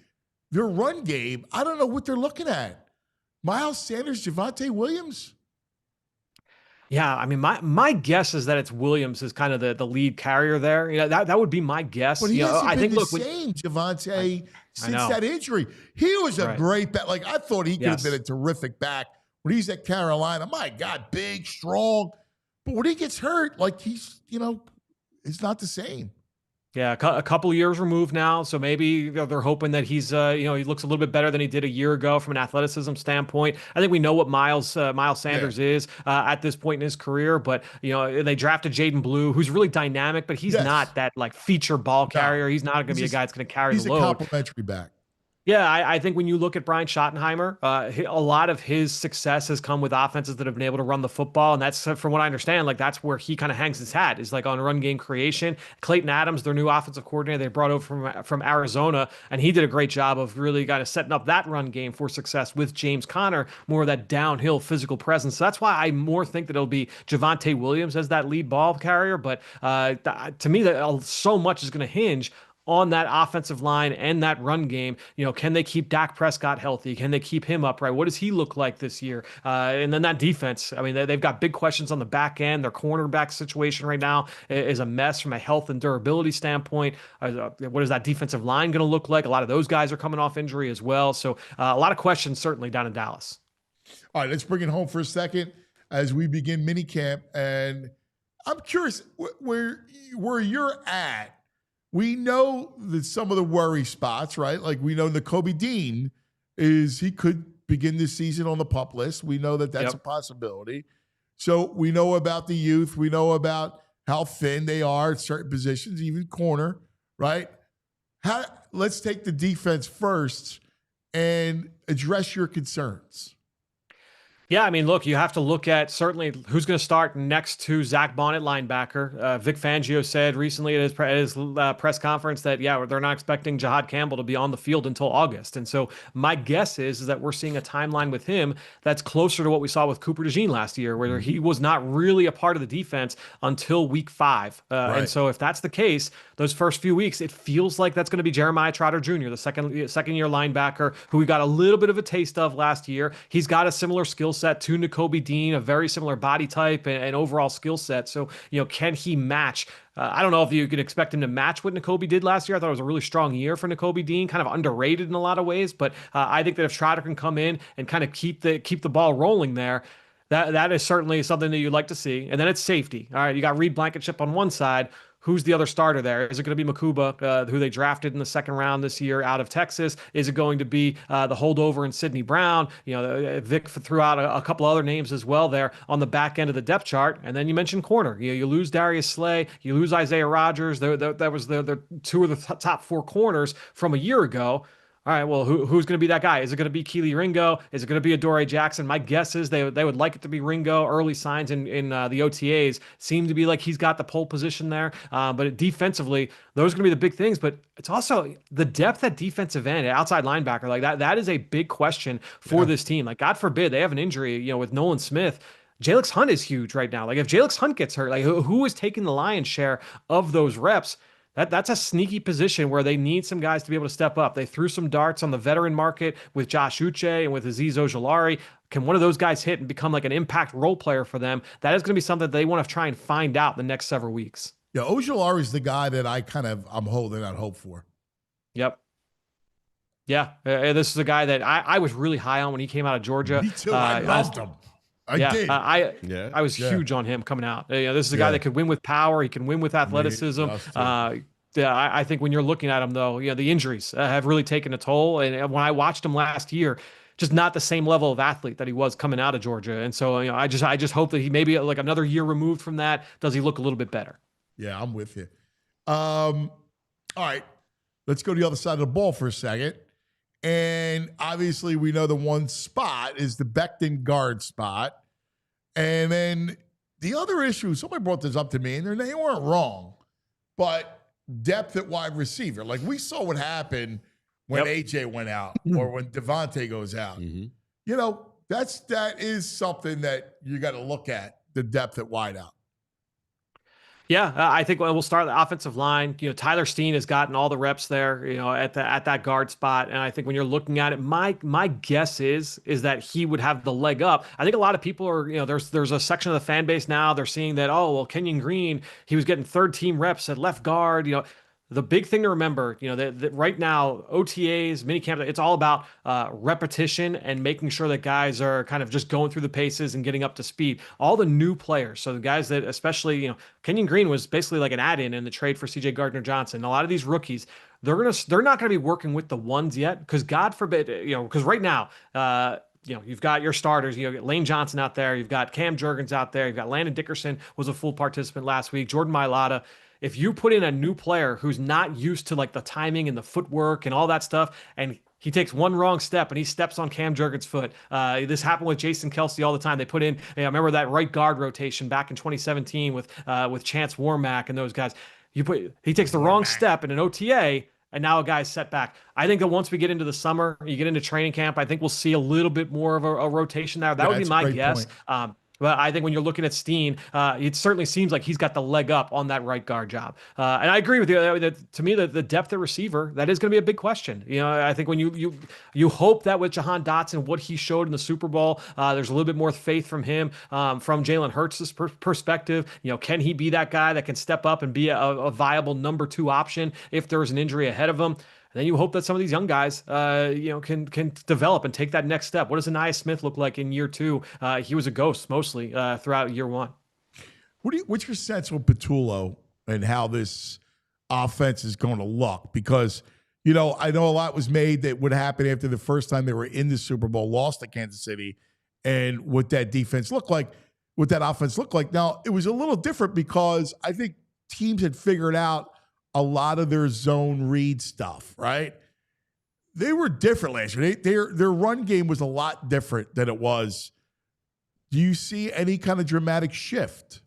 Their run game. I don't know what they're looking at. Miles Sanders, Javonte Williams. Yeah, I mean, my guess is that it's Williams is kind of the lead carrier there. That would be my guess. But he hasn't been the same, Javonte, since that injury. He was a great back. Like, I thought he could have been a terrific back when he's at Carolina. My God, big, strong. But when he gets hurt, like he's not the same. Yeah, a couple of years removed now, so maybe they're hoping that he's he looks a little bit better than he did a year ago from an athleticism standpoint. I think we know what Miles Sanders is at this point in his career, but they drafted Jaden Blue, who's really dynamic, but he's not that like feature ball carrier. He's not going to be a guy that's going to carry the load. He's a complimentary back. Yeah, I think when you look at Brian Schottenheimer, a lot of his success has come with offenses that have been able to run the football, and that's from what I understand, like that's where he kind of hangs his hat is like on run game creation. Clayton Adams, their new offensive coordinator, they brought over from Arizona, and he did a great job of really kind of setting up that run game for success with James Conner, more of that downhill physical presence. So that's why I more think that it'll be Javonte Williams as that lead ball carrier, but to me, that so much is going to hinge on that offensive line and that run game. Can they keep Dak Prescott healthy? Can they keep him upright? What does he look like this year? And then that defense, I mean, they've got big questions on the back end. Their cornerback situation right now is a mess from a health and durability standpoint. What is that defensive line going to look like? A lot of those guys are coming off injury as well. So a lot of questions certainly down in Dallas. All right, let's bring it home for a second as we begin minicamp. And I'm curious where you're at. We know that some of the worry spots, right? Like we know Nakobe Dean he could begin this season on the PUP list. We know that that's a possibility. So we know about the youth. We know about how thin they are at certain positions, even corner, right? Let's take the defense first and address your concerns. Yeah, I mean, look, you have to look at certainly who's going to start next to Zach Bonnet, linebacker. Vic Fangio said recently at his press conference that, they're not expecting Jihad Campbell to be on the field until August. And so my guess is that we're seeing a timeline with him that's closer to what we saw with Cooper DeJean last year, where he was not really a part of the defense until week 5. And so if that's the case, those first few weeks, it feels like that's going to be Jeremiah Trotter Jr., the second-year linebacker, who we got a little bit of a taste of last year. He's got a similar skill set to Nakobe Dean, a very similar body type and overall skill set. So, can he match? I don't know if you could expect him to match what Nakobe did last year. I thought it was a really strong year for Nakobe Dean, kind of underrated in a lot of ways. But I think that if Trotter can come in and kind of keep the ball rolling there, that is certainly something that you'd like to see. And then it's safety. All right, you got Reed Blankenship on one side. Who's the other starter there? Is it going to be Makuba, who they drafted in the second round this year out of Texas? Is it going to be the holdover in Sidney Brown? Vic threw out a couple other names as well there on the back end of the depth chart. And then you mentioned corner. You lose Darius Slay, you lose Isaiah Rodgers. That was the 2 of the top 4 corners from a year ago. all right, well, who's going to be that guy? Is it going to be Keely Ringo? Is it going to be Adoree Jackson? My guess is they would like it to be Ringo. Early signs in the OTAs seem to be like he's got the pole position there. But defensively, those are going to be the big things. But it's also the depth at defensive end, outside linebacker, like that. That is a big question for this team. Like, God forbid they have an injury, with Nolan Smith. Jalix Hunt is huge right now. Like, if Jalix Hunt gets hurt, like who is taking the lion's share of those reps? That's a sneaky position where they need some guys to be able to step up. They threw some darts on the veteran market with Josh Uche and with Azeez Ojulari. Can one of those guys hit and become like an impact role player for them? That is going to be something that they want to try and find out the next several weeks. Yeah, Ojulari is the guy that I'm holding out hope for. Yep. Yeah, this is a guy that I was really high on when he came out of Georgia. Me too. I loved him. I was huge on him coming out. This is a guy that could win with power. He can win with athleticism. I think when you're looking at him, though, the injuries have really taken a toll. And when I watched him last year, just not the same level of athlete that he was coming out of Georgia. And so, I just hope that he maybe like another year removed from that, does he look a little bit better? Yeah, I'm with you. All right, let's go to the other side of the ball for a second. And obviously, we know the one spot is the Becton guard spot. And then the other issue, somebody brought this up to me, and they weren't wrong, but depth at wide receiver. Like, we saw what happened when AJ went out or when Devontae goes out. That is something that you got to look at, the depth at wide out. Yeah, I think we'll start the offensive line. Tyler Steen has gotten all the reps there, at that guard spot. And I think when you're looking at it, my guess is that he would have the leg up. I think a lot of people are, there's a section of the fan base now, they're seeing that, Kenyon Green, he was getting third team reps at left guard. The big thing to remember, that right now, OTAs, minicamp, it's all about repetition and making sure that guys are kind of just going through the paces and getting up to speed. All the new players, so the guys that especially, Kenyon Green was basically like an add-in in the trade for CJ Gardner-Johnson. A lot of these rookies, they're not going to be working with the ones yet, because God forbid, because right now, you've got your starters. You've got Lane Johnson out there. You've got Cam Jurgens out there. You've got Landon Dickerson was a full participant last week. Jordan Mailata. If you put in a new player who's not used to like the timing and the footwork and all that stuff, and he takes one wrong step and he steps on Cam Jurgens' foot. This happened with Jason Kelsey all the time. They put in, I remember that right guard rotation back in 2017 with Chance Warmack and those guys. He takes the wrong step in an OTA, and now a guy's set back. I think that once we get into the summer, you get into training camp, I think we'll see a little bit more of a rotation there. That would be my guess. But I think when you're looking at Steen, it certainly seems like he's got the leg up on that right guard job. And I agree with you. To me, the depth at receiver, that is going to be a big question. I think when you hope that with Jahan Dotson, what he showed in the Super Bowl, there's a little bit more faith from him, from Jalen Hurts' perspective. Can he be that guy that can step up and be a viable number 2 option if there's an injury ahead of him? And then you hope that some of these young guys, can develop and take that next step. What does Aniyah Smith look like in year 2? He was a ghost mostly throughout year 1. What's your sense with Patullo and how this offense is going to look? Because, I know a lot was made that would happen after the first time they were in the Super Bowl, lost to Kansas City, and what that defense looked like, what that offense looked like. Now, it was a little different because I think teams had figured out a lot of their zone read stuff, right? They were different last year. Their run game was a lot different than it was. Do you see any kind of dramatic shift?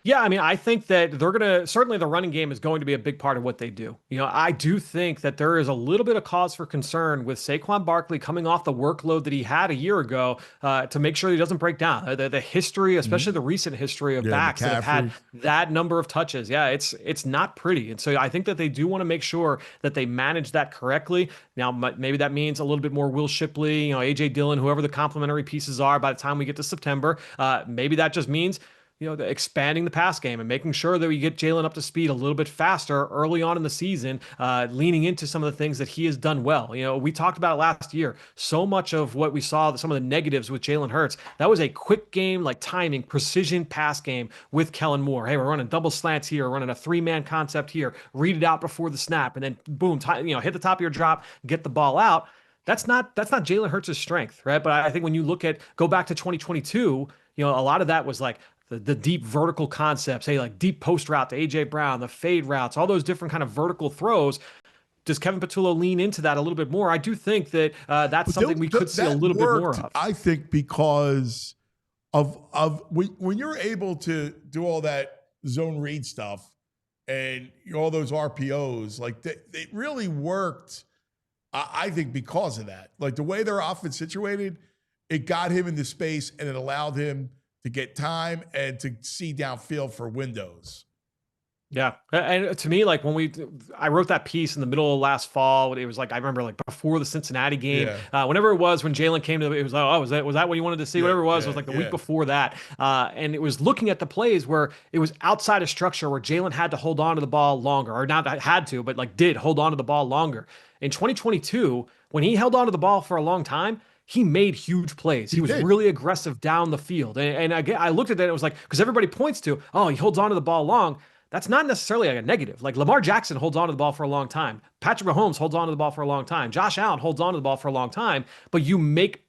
Yeah, I think that they're going to, certainly the running game is going to be a big part of what they do. I do think that there is a little bit of cause for concern with Saquon Barkley coming off the workload that he had a year ago to make sure he doesn't break down. The history, especially the recent history of backs that have had that number of touches. Yeah, it's not pretty. And so I think that they do want to make sure that they manage that correctly. Now, maybe that means a little bit more Will Shipley, AJ Dillon, whoever the complementary pieces are by the time we get to September. Maybe that just means expanding the pass game and making sure that we get Jalen up to speed a little bit faster early on in the season, leaning into some of the things that he has done well. We talked about it last year. So much of what we saw, some of the negatives with Jalen Hurts, that was a quick game, like timing, precision pass game with Kellen Moore. Hey, we're running double slants here, running a 3-man concept here, read it out before the snap, and then boom, hit the top of your drop, get the ball out. That's not Jalen Hurts' strength, right? But I think when you go back to 2022, a lot of that was like the deep vertical concepts, like deep post route to AJ Brown, the fade routes, all those different kind of vertical throws. does Kevin Patullo lean into that a little bit more? I do think that that's something we could see a little bit more of. I think because of when you're able to do all that zone read stuff and all those RPOs, like it really worked. I think because of that, like the way their offense situated, it got him into space and it allowed him to get time and to see downfield for windows. Yeah. And to me, like I wrote that piece in the middle of last fall. It was like, I remember like before the Cincinnati game, whenever it was, when Jalen came to it was like, oh, was that what you wanted to see? Whatever it was like the week before that. And it was looking at the plays where it was outside of structure where Jalen had to hold on to the ball longer, or not had to, but like did hold on to the ball longer. In 2022, when he held on to the ball for a long time, he made huge plays. He was really aggressive down the field. And again, I looked at that, it was like, because everybody points to, oh, he holds on to the ball long. That's not necessarily a negative. Like Lamar Jackson holds on to the ball for a long time. Patrick Mahomes holds on to the ball for a long time. Josh Allen holds on to the ball for a long time. But you make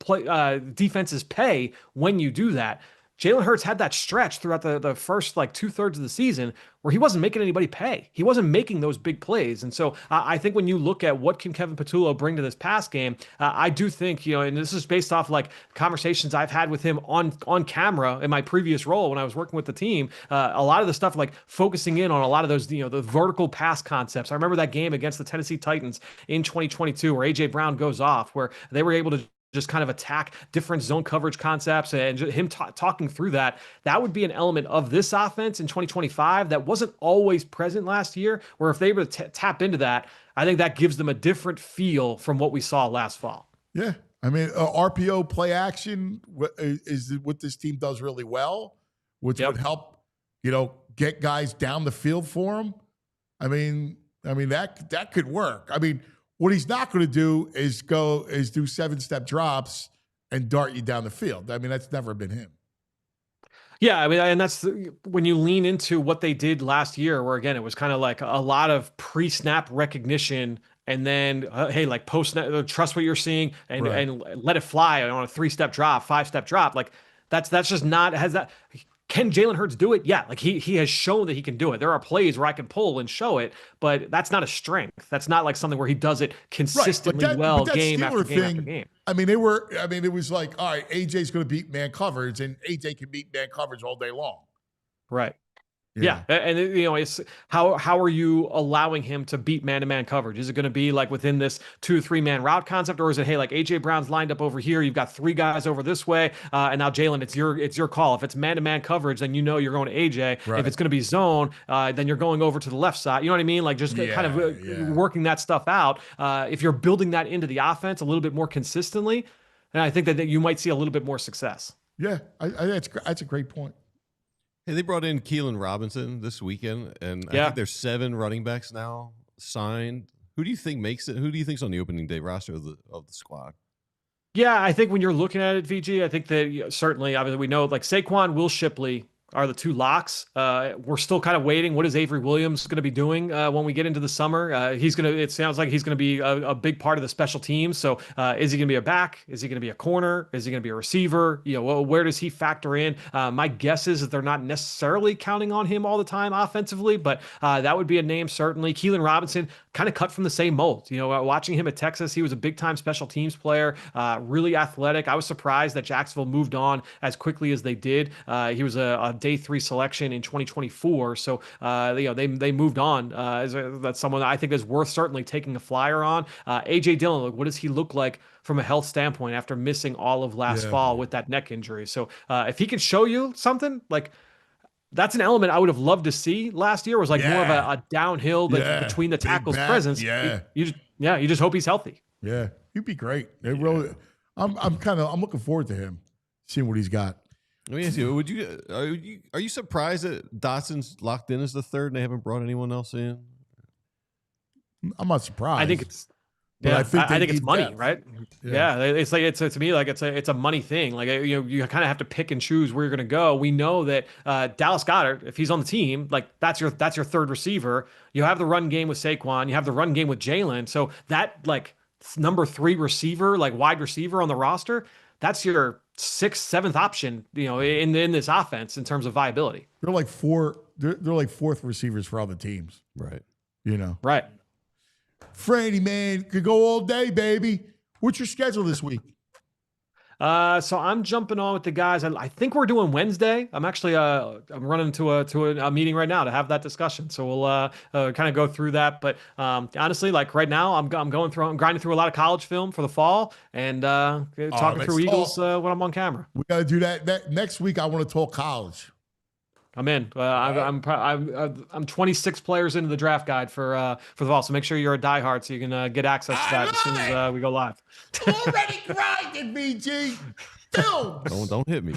defenses pay when you do that. Jalen Hurts had that stretch throughout the first like 2/3 of the season where he wasn't making anybody pay. He wasn't making those big plays. And so I think when you look at what can Kevin Patullo bring to this pass game, I do think, and this is based off like conversations I've had with him on camera in my previous role when I was working with the team, a lot of the stuff like focusing in on a lot of those, the vertical pass concepts. I remember that game against the Tennessee Titans in 2022 where A.J. Brown goes off, where they were able to just kind of attack different zone coverage concepts, and him talking through that would be an element of this offense in 2025 that wasn't always present last year, where if they were to tap into that, I think that gives them a different feel from what we saw last fall. Yeah. I mean, RPO play action is what this team does really well, which would help, get guys down the field for them. I mean that could work. I mean, what he's not going to do is do 7-step drops and dart you down the field. I mean, that's never been him. Yeah, I mean, and that's when you lean into what they did last year, where again, it was kind of like a lot of pre-snap recognition, and then hey, like post-snap, trust what you're seeing, and let it fly on a 3-step drop, 5-step drop. Like that's just not Can Jalen Hurts do it? Yeah, like he has shown that he can do it. There are plays where I can pull and show it, but that's not a strength. That's not like something where he does it consistently game after game after game. I mean, it was like, all right, AJ's going to beat man coverage, and AJ can beat man coverage all day long. Right. Yeah. And it's how are you allowing him to beat man-to-man coverage? Is it going to be like within this 2-3-man route concept, or is it, hey, like AJ Brown's lined up over here, you've got 3 guys over this way, and now Jalen, it's your call. If it's man-to-man coverage, then you're going to AJ. Right. If it's going to be zone, then you're going over to the left side. You know what I mean? Like just kind of working that stuff out. If you're building that into the offense a little bit more consistently, then I think that you might see a little bit more success. Yeah, that's a great point. Hey, they brought in Keelan Robinson this weekend, and I think there's 7 running backs now signed. Who do you think makes it? Who do you think's on the opening day roster of the squad? Yeah, I think when you're looking at it, VG, I think that certainly, obviously, we know like Saquon, Will Shipley are the 2 locks. We're still kind of waiting. What is Avery Williams going to be doing when we get into the summer? It sounds like he's going to be a big part of the special teams. So is he going to be a back? Is he going to be a corner? Is he going to be a receiver? Where does he factor in? My guess is that they're not necessarily counting on him all the time offensively, but that would be a name certainly. Keelan Robinson, kind of cut from the same mold. Watching him at Texas, he was a big-time special teams player, really athletic. I was surprised that Jacksonville moved on as quickly as they did. He was a day 3 selection in 2024. So, they moved on. That's someone that I think is worth certainly taking a flyer on. AJ Dillon, what does he look like from a health standpoint after missing all of last fall with that neck injury? So, if he can show you something like, that's an element I would have loved to see last year, was like more of a downhill between the tackles presence. You just hope he's healthy. Yeah. He'd be great. I'm looking forward to him, seeing what he's got. Let me ask you, are you surprised that Dotson's locked in as the 3rd and they haven't brought anyone else in? I'm not surprised. I think it's I think it's money, right? Yeah. It's like to me like it's a money thing. Like you kind of have to pick and choose where you're going to go. We know that Dallas Goedert, if he's on the team, like that's your 3rd receiver. You have the run game with Saquon, you have the run game with Jalen. So that like number 3 receiver, like wide receiver on the roster, that's your 6th, 7th option, in this offense in terms of viability. They're like 4th receivers for other teams. Right. Right. Franny, man, could go all day, baby. What's your schedule this week? So I'm jumping on with the guys. I think we're doing Wednesday. I'm actually I'm running to a meeting right now to have that discussion. So we'll kind of go through that. But honestly, like right now, I'm grinding through a lot of college film for the fall and talking through Eagles when I'm on camera. We got to do that next week. I want to talk college. I'm in. I'm 26 players into the draft guide for the fall. So make sure you're a diehard so you can get access to that as soon as we go live. Already grinding, BG. Films. Don't hit me.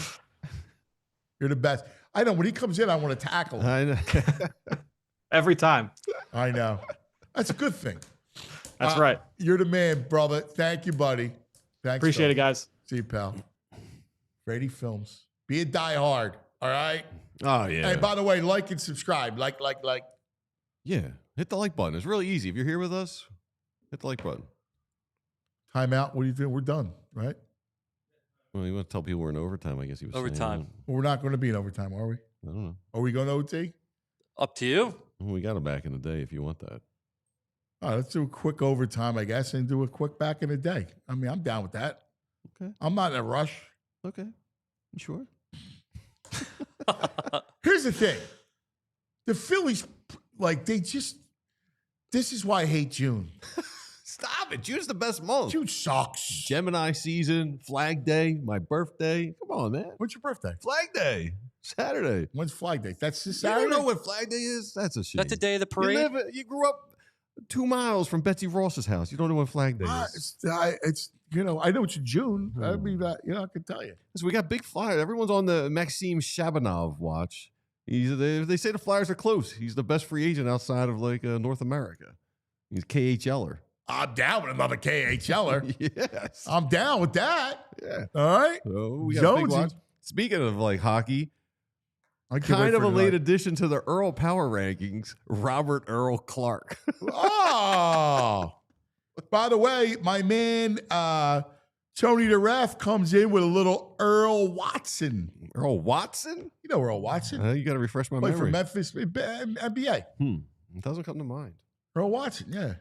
You're the best. I know when he comes in, I want to tackle him. I know. Every time. I know. That's a good thing. That's right. You're the man, brother. Thank you, buddy. Thanks. Appreciate it, guys. See you, pal. Brady Films. Be a diehard. All right. Oh yeah. Hey, by the way, like and subscribe. Like. Yeah. Hit the like button. It's really easy. If you're here with us, hit the like button. Time out. What do you think? We're done, right? Well, you want to tell people we're in overtime, I guess he was Overtime. saying. Well, we're not going to be in overtime, are we? I don't know. Are we going to OT? Up to you. Well, we got him back in the day if you want that. All right, let's do a quick overtime, I guess, and do a quick back in the day. I mean, I'm down with that. Okay. I'm not in a rush. Okay. You sure? Here's the thing. The Phillies, this is why I hate June. Stop it. June's the best month. June sucks. Gemini season, Flag Day, my birthday. Come on, man. When's your birthday? Flag Day. Saturday. When's Flag Day? That's this You Saturday? don't know what Flag Day is? That's a shame. That's the day of the parade. You grew up 2 miles from Betsy Ross's house. You don't know what Flag Day is. I know it's in June. I mean, I can tell you. So we got big Flyers. Everyone's on the Maxim Shabanov watch. They say the Flyers are close. He's the best free agent outside of North America. He's KHLer. I'm down with another KHLer. Yes. I'm down with that. Yeah. All right. So we got a big watch. Speaking of hockey, kind of a late addition to the Earl Power Rankings, Robert Earl Clark. Oh. By the way, my man Tony the Ref comes in with a little Earl Watson. Earl Watson? You know Earl Watson. You got to refresh my Played memory. for Memphis NBA. It doesn't come to mind. Earl Watson, yeah.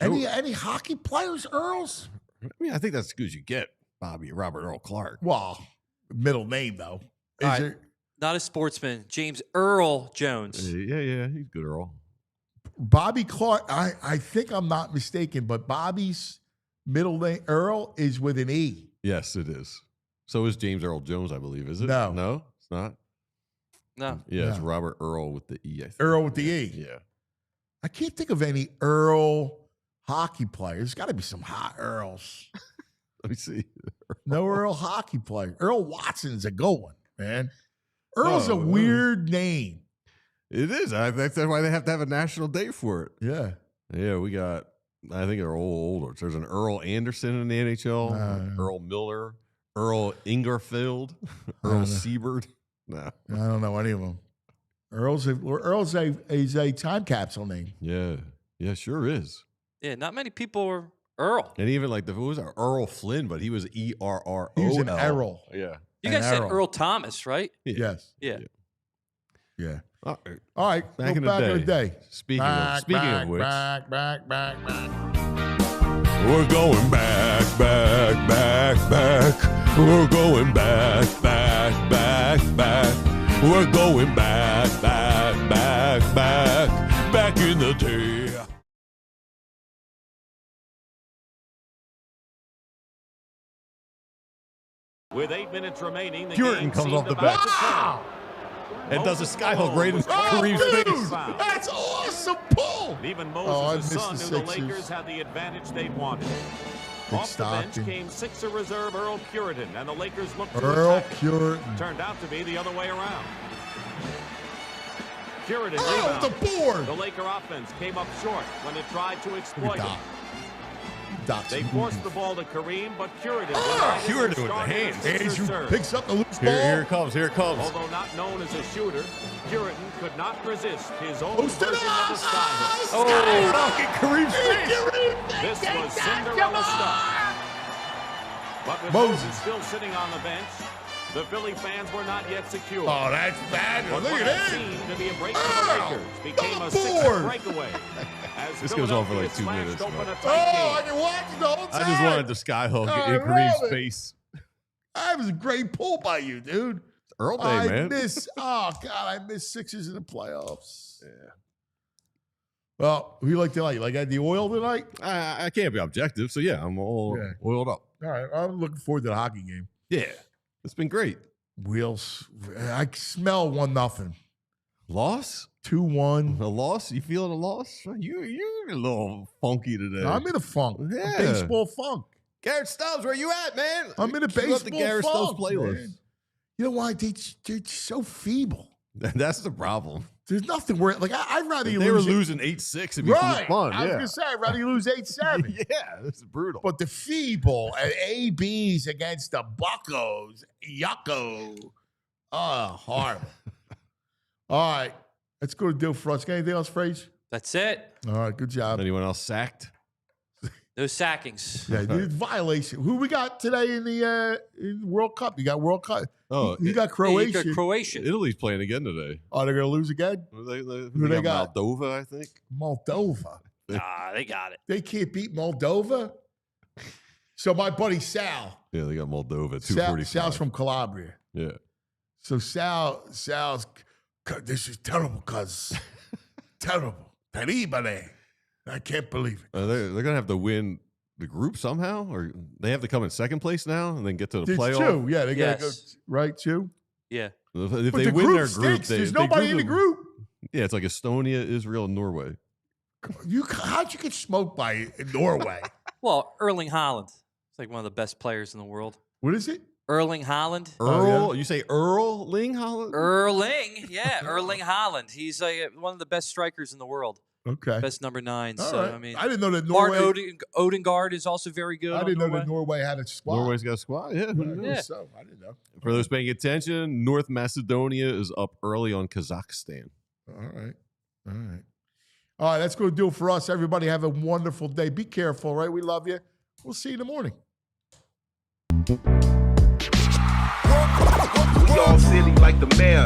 Any hockey players, Earls? I mean, I think that's as good as you get, Robert Earl Clark. Well, middle name, though. Not a sportsman. James Earl Jones. Yeah. He's good, Earl. Bobby Clark, I think I'm not mistaken, but Bobby's middle name, Earl, is with an E. Yes, it is. So is James Earl Jones, I believe, is it? No. No, it's not? No. Yeah, it's Robert Earl with the E, I think. Earl with the E. Yeah. I can't think of any Earl hockey players. There's got to be some hot Earls. Let me see. No Earl hockey player. Earl Watson's a good one, man. Earl's a weird name. It is. That's why they have to have a national day for it. Yeah. Yeah, we got, I think they're all older. There's an Earl Anderson in the NHL, Earl Miller, Earl Ingerfield, Earl Siebert. No. I don't know any of them. Earl's a time capsule name. Yeah. Yeah, sure is. Yeah, not many people are Earl. And even who was Earl Flynn, but he was ERROL. He was an Errol. Yeah. You guys said Earl Thomas, right? Yeah. Yes. Yeah. All right. Back in the day. Speaking of which. Back. We're going back. We're going back. We're going back in the day. With 8 minutes remaining, the Puritan game comes seemed off the about bench. to turn. And does a skyhook right in Kareem's Dude, face. that's awesome pull. Even I Moses' missed son the knew the Sixers. Lakers had the advantage they wanted. Big Off the bench Stockton. came Sixer reserve Earl Puritan, and the Lakers looked to Earl attack. Puritan. Turned out to be the other way around. Puritan Oh, the rebounded. board. The Laker offense came up short when it tried to exploit it. Doc's They forced the ball to Kareem, but Puritan Puritan with the hands. Picks up the loose ball. Here it comes. Although not known as a shooter, Puritan could not resist his own Posted version of the skyhook. Fucking Kareem's face. This was Cinderella stuff. But with Moses. Moses still sitting on the bench, The Philly fans were not yet secure. Oh, that's bad. But Look what at had this. seemed to be a break for Ow! the Lakers became a The 6 board. breakaway. As This goes on for like Philadelphia 2 slashed minutes, open man. a Oh, tight I game. can watch it the whole time. I just wanted the skyhook I in Kareem's love it. face. That was a great pull by you, dude. Earl Day, I man. I miss Sixers in the playoffs. Yeah. Well, who you like tonight? You like had the oil tonight? I can't be objective, so yeah, I'm all Yeah. oiled up. All right. I'm looking forward to the hockey game. Yeah, it's been great. Wheels. I smell 1-0. Loss? 2-1. A loss? You feeling a loss? You're a little funky today. I'm in a funk. Yeah. A baseball funk. Garrett Stubbs, where you at, man? I'm in a Keep up the baseball Garrett Stubbs funk, playlist. man. You know why? They're so feeble. That's the problem. There's nothing where, like, I'd rather you They were lose. losing 8-6 and be Right. fun. I was Yeah. going to say, I'd rather you lose 8-7. Yeah, this is brutal. But the feeble and ABs against the Buccos, yucko. Oh, horrible. All right. Let's go to do for us. Got anything else, Fraser? That's it. All right. Good job. Anyone else sacked? No sackings. Yeah, dude, violation. Who we got today in the World Cup? You got World Cup. Oh, you got Yeah, Croatia. you got Croatia. Italy's playing again today. Oh, they're going to lose again? Who they got? Moldova, I think. Moldova. Nah, they got it. They can't beat Moldova? So my buddy Sal. Yeah, they got Moldova. Sal 245. Sal's from Calabria. Yeah. So Sal's, this is terrible, cuz. Terrible. Terribile. I can't believe it. They're going to have to win the group somehow, or they have to come in second place now and then get to the There's playoff. 2. Yeah, they got to go, Yes. right, 2? Yeah. If But they the win group their group, stinks. There's nobody in the group. Yeah, it's like Estonia, Israel, and Norway. How'd you get smoked by Norway? Well, Erling Haaland. It's like one of the best players in the world. What is it? Erling Haaland. Earl, you say Earl Ling Holland? Erling, yeah, Erling Haaland. He's one of the best strikers in the world. Okay. Best number 9. All So right. I mean, I didn't know that Mark Norway. Odegaard is also very good. I on didn't know Norway. that Norway had a squad. Norway's got a squad. Yeah. who knows? Yeah. So I didn't know. For those paying attention, North Macedonia is up early on Kazakhstan. All right. All right. All right. That's going to do it for us. Everybody have a wonderful day. Be careful, right? We love you. We'll see you in the morning. We all silly like the mayor.